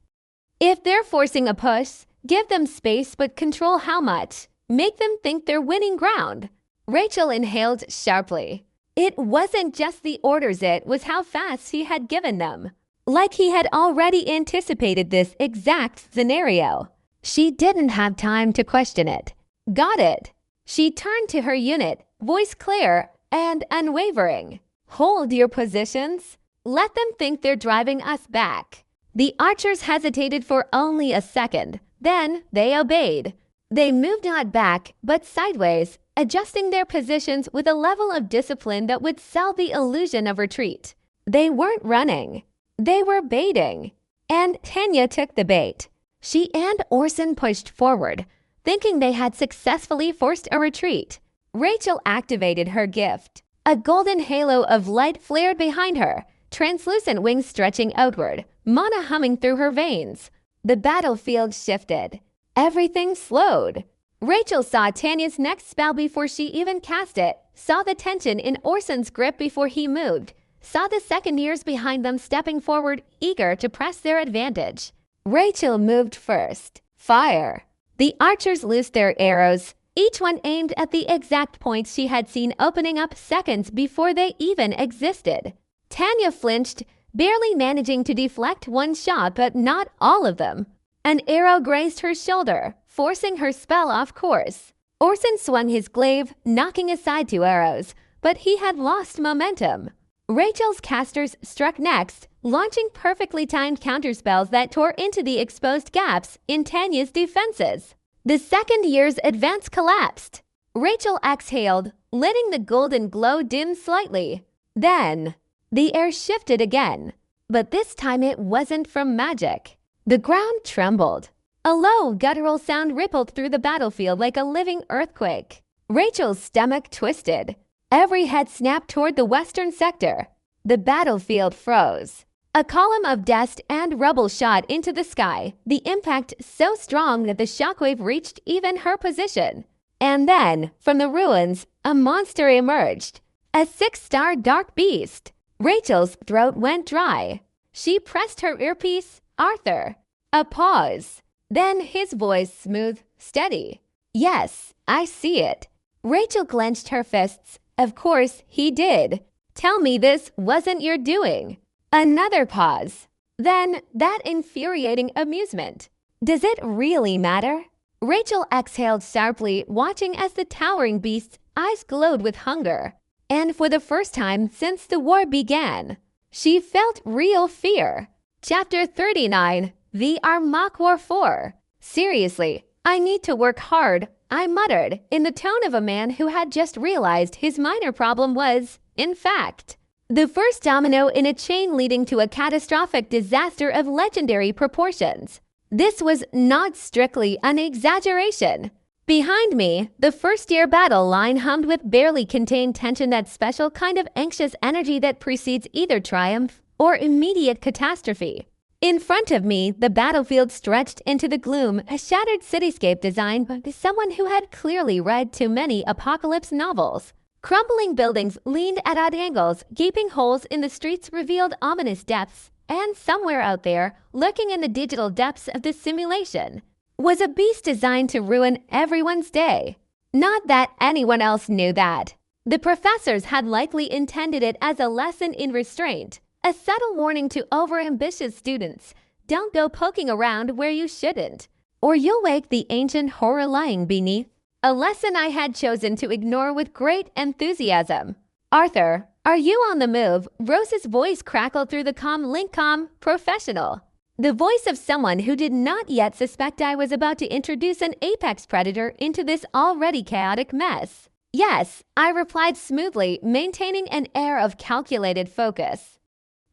If they're forcing a push, give them space but control how much. Make them think they're winning ground. Rachel inhaled sharply. It wasn't just the orders, it was how fast he had given them. Like he had already anticipated this exact scenario. She didn't have time to question it. Got it. She turned to her unit, voice clear and unwavering. Hold your positions. Let them think they're driving us back. The archers hesitated for only a second. Then they obeyed. They moved not back, but sideways, adjusting their positions with a level of discipline that would sell the illusion of retreat. They weren't running. They were baiting. And Tanya took the bait. She and Orson pushed forward, thinking they had successfully forced a retreat. Rachel activated her gift. A golden halo of light flared behind her, translucent wings stretching outward, mana humming through her veins. The battlefield shifted. Everything slowed. Rachel saw Tanya's next spell before she even cast it, saw the tension in Orson's grip before he moved, saw the second years behind them stepping forward, eager to press their advantage. Rachel moved first. Fire. The archers loosed their arrows, each one aimed at the exact points she had seen opening up seconds before they even existed. Tanya flinched, barely managing to deflect one shot, but not all of them. An arrow grazed her shoulder, forcing her spell off course. Orson swung his glaive, knocking aside 2 arrows, but he had lost momentum. Rachel's casters struck next, launching perfectly timed counterspells that tore into the exposed gaps in Tanya's defenses. The second year's advance collapsed. Rachel exhaled, letting the golden glow dim slightly. Then, the air shifted again, but this time it wasn't from magic. The ground trembled. A low, guttural sound rippled through the battlefield like a living earthquake. Rachel's stomach twisted. Every head snapped toward the western sector. The battlefield froze. A column of dust and rubble shot into the sky, the impact so strong that the shockwave reached even her position. And then, from the ruins, a monster emerged. A 6-star dark beast. Rachel's throat went dry. She pressed her earpiece. Arthur. A pause. Then his voice smooth, steady. Yes, I see it. Rachel clenched her fists. Of course he did. Tell me this wasn't your doing. Another pause. Then that infuriating amusement. Does it really matter? Rachel exhaled sharply, watching as the towering beast's eyes glowed with hunger. And for the first time since the war began, she felt real fear. Chapter 39, The Armagh War 4. Seriously, I need to work hard, I muttered, in the tone of a man who had just realized his minor problem was, in fact, the first domino in a chain leading to a catastrophic disaster of legendary proportions. This was not strictly an exaggeration. Behind me, the first-year battle line hummed with barely contained tension, that special kind of anxious energy that precedes either triumph or immediate catastrophe. In front of me, the battlefield stretched into the gloom, a shattered cityscape designed by someone who had clearly read too many apocalypse novels. Crumbling buildings leaned at odd angles, gaping holes in the streets revealed ominous depths, and somewhere out there, lurking in the digital depths of the simulation, was a beast designed to ruin everyone's day. Not that anyone else knew that. The professors had likely intended it as a lesson in restraint, a subtle warning to overambitious students. Don't go poking around where you shouldn't, or you'll wake the ancient horror lying beneath. A lesson I had chosen to ignore with great enthusiasm. Arthur, are you on the move? Rose's voice crackled through the comm professional. The voice of someone who did not yet suspect I was about to introduce an apex predator into this already chaotic mess. Yes, I replied smoothly, maintaining an air of calculated focus.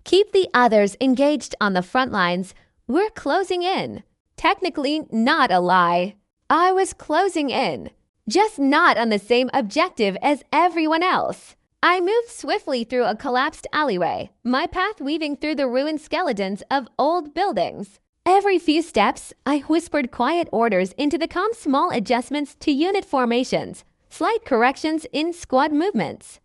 Keep the others engaged on the front lines. We're closing in. Technically not a lie. I was closing in, just not on the same objective as everyone else. I moved swiftly through a collapsed alleyway, my path weaving through the ruined skeletons of old buildings. Every few steps, I whispered quiet orders into the comm, small adjustments to unit formations, slight corrections in squad movements.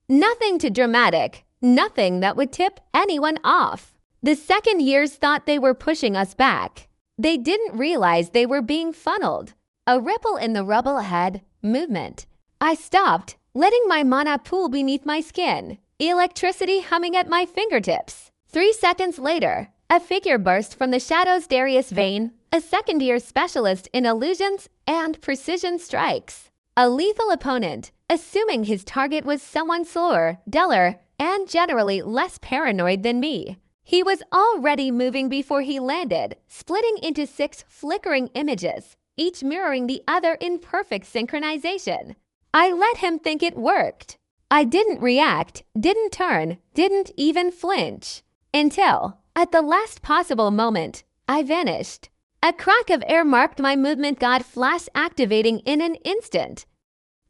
Nothing too dramatic, nothing that would tip anyone off. The second years thought they were pushing us back. They didn't realize they were being funneled. A ripple in the rubble ahead, movement. I stopped, letting my mana pool beneath my skin, electricity humming at my fingertips. 3 seconds later, a figure burst from the shadows. Darius Vane, a second-year specialist in illusions and precision strikes. A lethal opponent, assuming his target was someone slower, duller, and generally less paranoid than me. He was already moving before he landed, splitting into 6 flickering images, each mirroring the other in perfect synchronization. I let him think it worked. I didn't react, didn't turn, didn't even flinch. Until, at the last possible moment, I vanished. A crack of air marked my movement, god flash activating in an instant.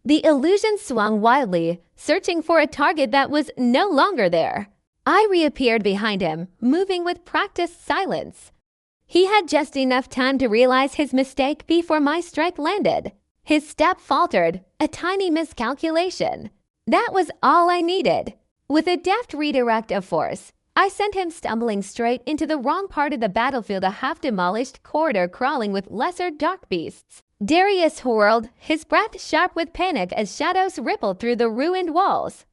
The illusion swung wildly, searching for a target that was no longer there. I reappeared behind him, moving with practiced silence. He had just enough time to realize his mistake before my strike landed. His step faltered, a tiny miscalculation. That was all I needed. With a deft redirect of force, I sent him stumbling straight into the wrong part of the battlefield, a half-demolished corridor crawling with lesser dark beasts. Darius whirled, his breath sharp with panic as shadows rippled through the ruined walls.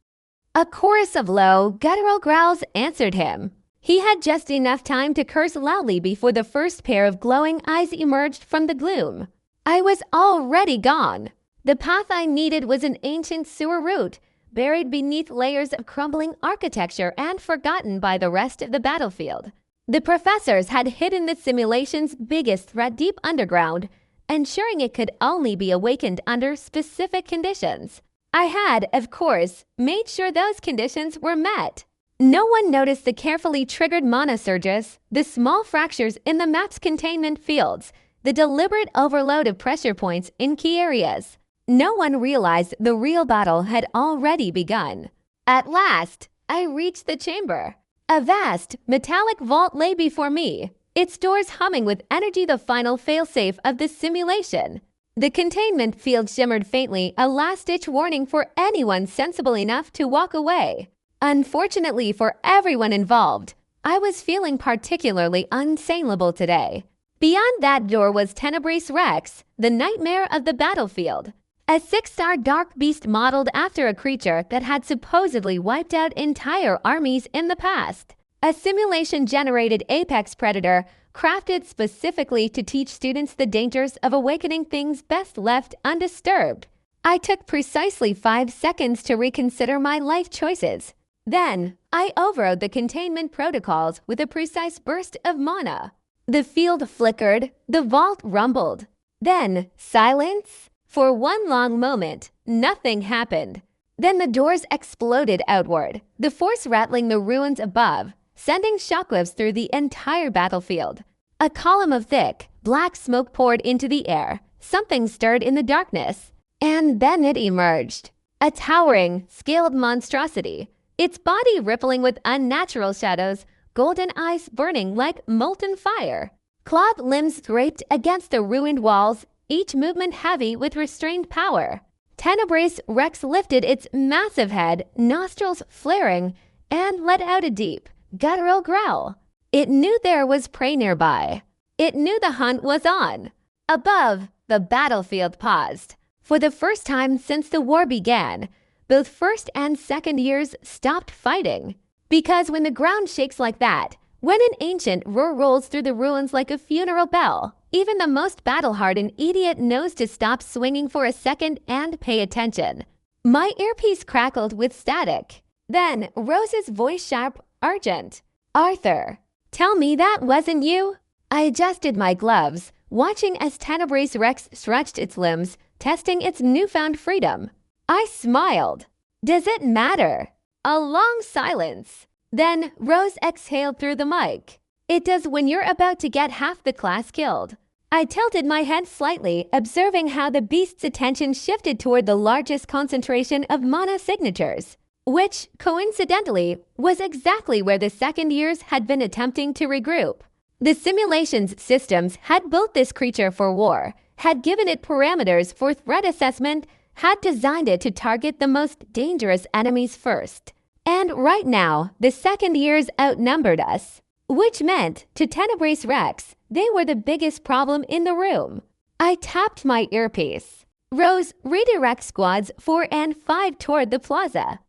A chorus of low, guttural growls answered him. He had just enough time to curse loudly before the first pair of glowing eyes emerged from the gloom. I was already gone. The path I needed was an ancient sewer route, buried beneath layers of crumbling architecture and forgotten by the rest of the battlefield. The professors had hidden the simulation's biggest threat deep underground, ensuring it could only be awakened under specific conditions. I had, of course, made sure those conditions were met. No one noticed the carefully triggered mana surges, the small fractures in the map's containment fields, the deliberate overload of pressure points in key areas. No one realized the real battle had already begun. At last, I reached the chamber. A vast, metallic vault lay before me, its doors humming with energy, the final failsafe of the simulation. The containment field shimmered faintly, a last-ditch warning for anyone sensible enough to walk away. Unfortunately for everyone involved, I was feeling particularly unassailable today. Beyond that door was Tenebris Rex, the nightmare of the battlefield. A 6-star dark beast modeled after a creature that had supposedly wiped out entire armies in the past. A simulation-generated apex predator crafted specifically to teach students the dangers of awakening things best left undisturbed. I took precisely 5 seconds to reconsider my life choices. Then, I overrode the containment protocols with a precise burst of mana. The field flickered, the vault rumbled. Then, silence. For one long moment, nothing happened. Then the doors exploded outward, the force rattling the ruins above, sending shockwaves through the entire battlefield. A column of thick, black smoke poured into the air. Something stirred in the darkness. And then it emerged. A towering, scaled monstrosity, its body rippling with unnatural shadows, golden eyes burning like molten fire. Clawed limbs scraped against the ruined walls, each movement heavy with restrained power. Tenebris Rex lifted its massive head, nostrils flaring, and let out a deep, guttural growl. It knew there was prey nearby. It knew the hunt was on. Above, the battlefield paused. For the first time since the war began, both first and second years stopped fighting. Because when the ground shakes like that, when an ancient roar rolls through the ruins like a funeral bell, even the most battle-hardened idiot knows to stop swinging for a second and pay attention. My earpiece crackled with static. Then Rose's voice sharp, urgent. "Arthur, tell me that wasn't you?" I adjusted my gloves, watching as Tenebris Rex stretched its limbs, testing its newfound freedom. I smiled. "Does it matter?" A long silence. Then Rose exhaled through the mic. "It does when you're about to get half the class killed." I tilted my head slightly, observing how the beast's attention shifted toward the largest concentration of mana signatures, which, coincidentally, was exactly where the second years had been attempting to regroup. The simulation's systems had built this creature for war, had given it parameters for threat assessment, had designed it to target the most dangerous enemies first. And right now, the second years outnumbered us, which meant, to Tenebris Rex, they were the biggest problem in the room. I tapped my earpiece. "Rose, redirect squads 4 and 5 toward the plaza.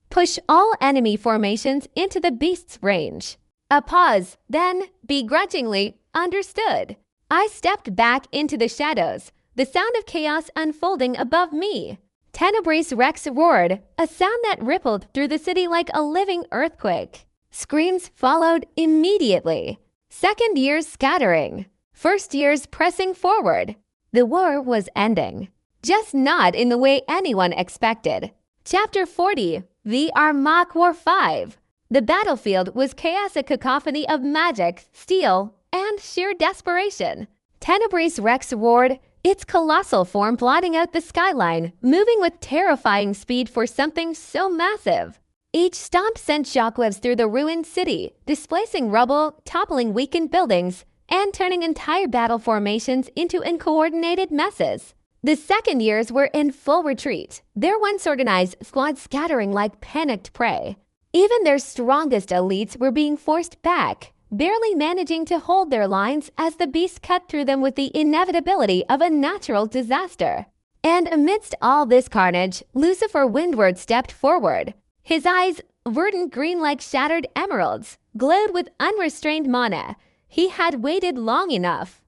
Push all enemy formations into the beast's range." A pause, then, begrudgingly, understood. I stepped back into the shadows, the sound of chaos unfolding above me. Tenebris Rex roared, a sound that rippled through the city like a living earthquake. Screams followed immediately. Second years scattering. First years pressing forward. The war was ending. Just not in the way anyone expected. Chapter 40, The Armagh War 5. The battlefield was chaotic cacophony of magic, steel, and sheer desperation. Tenebris Rex roared, its colossal form blotting out the skyline, moving with terrifying speed for something so massive. Each stomp sent shockwaves through the ruined city, displacing rubble, toppling weakened buildings, and turning entire battle formations into uncoordinated messes. The second years were in full retreat, their once organized squads scattering like panicked prey. Even their strongest elites were being forced back, barely managing to hold their lines as the beast cut through them with the inevitability of a natural disaster. And amidst all this carnage, Lucifer Windward stepped forward. His eyes, verdant green like shattered emeralds, glowed with unrestrained mana. He had waited long enough.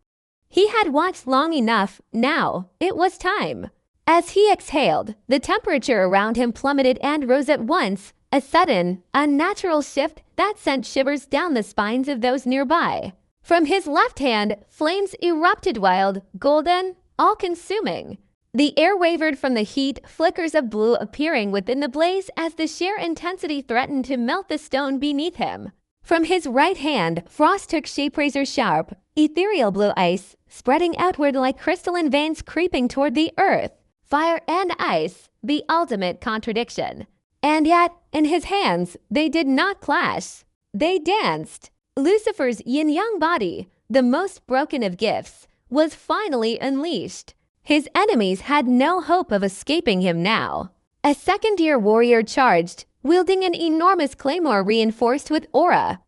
He had watched long enough. Now, it was time. As he exhaled, the temperature around him plummeted and rose at once, a sudden, unnatural shift that sent shivers down the spines of those nearby. From his left hand, flames erupted wild, golden, all-consuming. The air wavered from the heat, flickers of blue appearing within the blaze as the sheer intensity threatened to melt the stone beneath him. From his right hand, frost took shape razor-sharp, ethereal blue ice, spreading outward like crystalline veins creeping toward the earth. Fire and ice, the ultimate contradiction. And yet, in his hands, they did not clash. They danced. Lucifer's yin-yang body, the most broken of gifts, was finally unleashed. His enemies had no hope of escaping him now. A second-year warrior charged, wielding an enormous claymore reinforced with aura.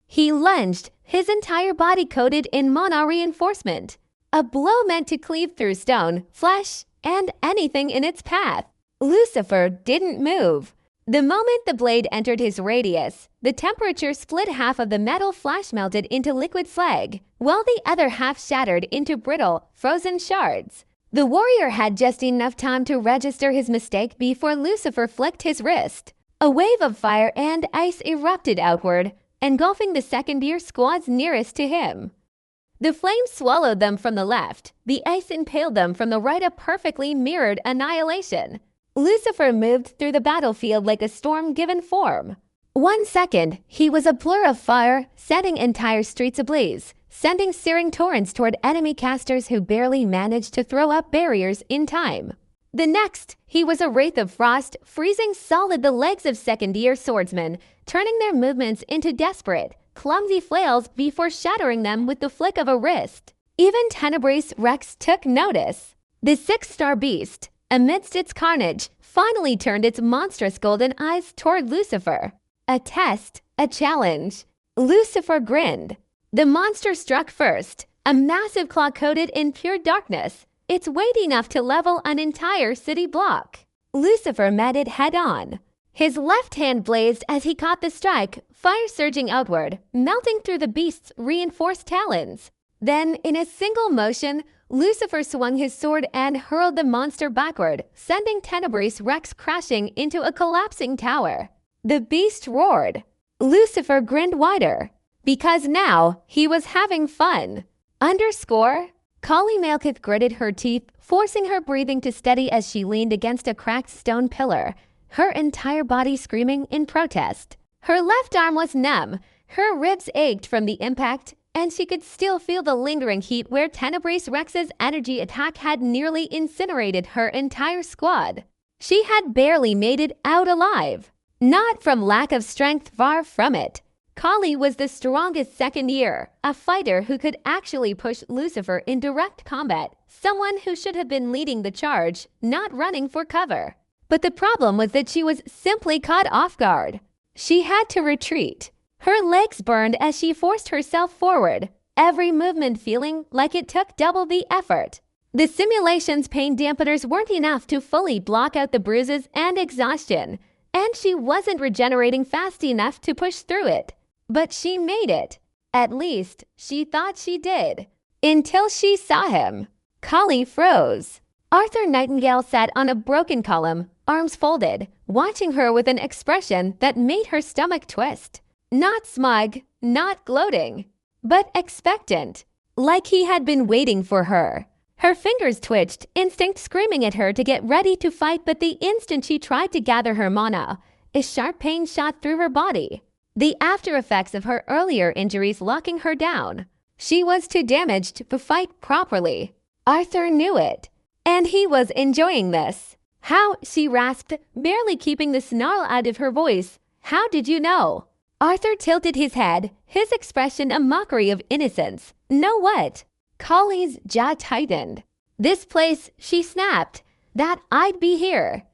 He lunged, his entire body coated in mana reinforcement. A blow meant to cleave through stone, flesh, and anything in its path. Lucifer didn't move. The moment the blade entered his radius, the temperature split half of the metal flash melted into liquid slag, while the other half shattered into brittle, frozen shards. The warrior had just enough time to register his mistake before Lucifer flicked his wrist. A wave of fire and ice erupted outward, engulfing the second-year squads nearest to him. The flames swallowed them from the left. The ice impaled them from the right, a perfectly mirrored annihilation. Lucifer moved through the battlefield like a storm given form. 1 second, he was a blur of fire, setting entire streets ablaze, sending searing torrents toward enemy casters who barely managed to throw up barriers in time. The next, he was a wraith of frost, freezing solid the legs of second-year swordsmen, turning their movements into desperate, clumsy flails before shattering them with the flick of a wrist. Even Tenebrae Rex took notice. The six-star beast, amidst its carnage, finally turned its monstrous golden eyes toward Lucifer. A test, a challenge. Lucifer grinned. The monster struck first, a massive claw coated in pure darkness, its weight enough to level an entire city block. Lucifer met it head-on. His left hand blazed as he caught the strike, fire surging outward, melting through the beast's reinforced talons. Then, in a single motion, Lucifer swung his sword and hurled the monster backward, sending Tenebrae Rex crashing into a collapsing tower. The beast roared. Lucifer grinned wider, because now he was having fun. Underscore, Kali Malekith gritted her teeth, forcing her breathing to steady as she leaned against a cracked stone pillar, her entire body screaming in protest. Her left arm was numb, her ribs ached from the impact, and she could still feel the lingering heat where Tenebrae Rex's energy attack had nearly incinerated her entire squad. She had barely made it out alive. Not from lack of strength, far from it. Kali was the strongest second year, a fighter who could actually push Lucifer in direct combat, someone who should have been leading the charge, not running for cover. But the problem was that she was simply caught off guard. She had to retreat. Her legs burned as she forced herself forward, every movement feeling like it took double the effort. The simulation's pain dampeners weren't enough to fully block out the bruises and exhaustion, and she wasn't regenerating fast enough to push through it. But she made it. At least, she thought she did. Until she saw him. Kali froze. Arthur Nightingale sat on a broken column, arms folded, watching her with an expression that made her stomach twist. Not smug, not gloating, but expectant, like he had been waiting for her. Her fingers twitched, instinct screaming at her to get ready to fight, but the instant she tried to gather her mana, a sharp pain shot through her body. The after effects of her earlier injuries locking her down. She was too damaged to fight properly. Arthur knew it, and he was enjoying this. How, she rasped, barely keeping the snarl out of her voice. How did you know? Arthur tilted his head, his expression a mockery of innocence. Know what? Kali's jaw tightened. This place, she snapped. That I'd be here.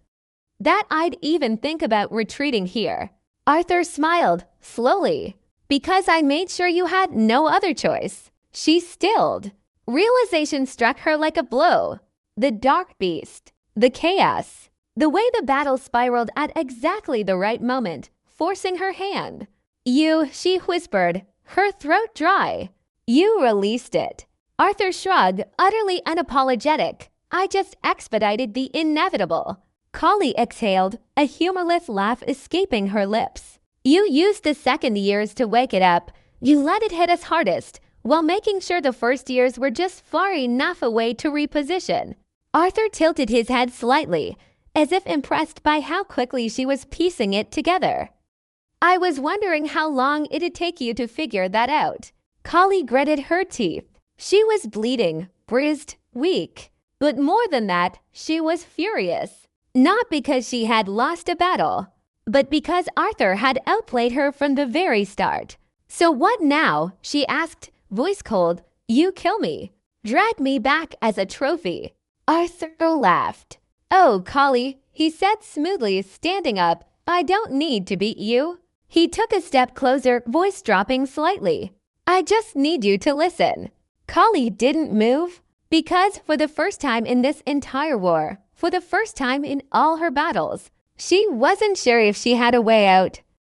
That I'd even think about retreating here. Arthur smiled, slowly. Because I made sure you had no other choice. She stilled. Realization struck her like a blow. The dark beast. The chaos. The way the battle spiraled at exactly the right moment, forcing her hand. You, she whispered, her throat dry. You released it. Arthur shrugged, utterly unapologetic. I just expedited the inevitable. Kali exhaled, a humorless laugh escaping her lips. You used the second years to wake it up. You let it hit us hardest, while making sure the first years were just far enough away to reposition. Arthur tilted his head slightly, as if impressed by how quickly she was piecing it together. I was wondering how long it'd take you to figure that out. Kali gritted her teeth. She was bleeding, bruised, weak. But more than that, she was furious. Not because she had lost a battle, but because Arthur had outplayed her from the very start. So what now? She asked, voice cold. You kill me. Drag me back as a trophy. Arthur laughed. Oh, Kali, he said smoothly, standing up. I don't need to beat you. He took a step closer, voice dropping slightly. I just need you to listen. Kali didn't move, because for the first time in this entire war, for the first time in all her battles, she wasn't sure if she had a way out.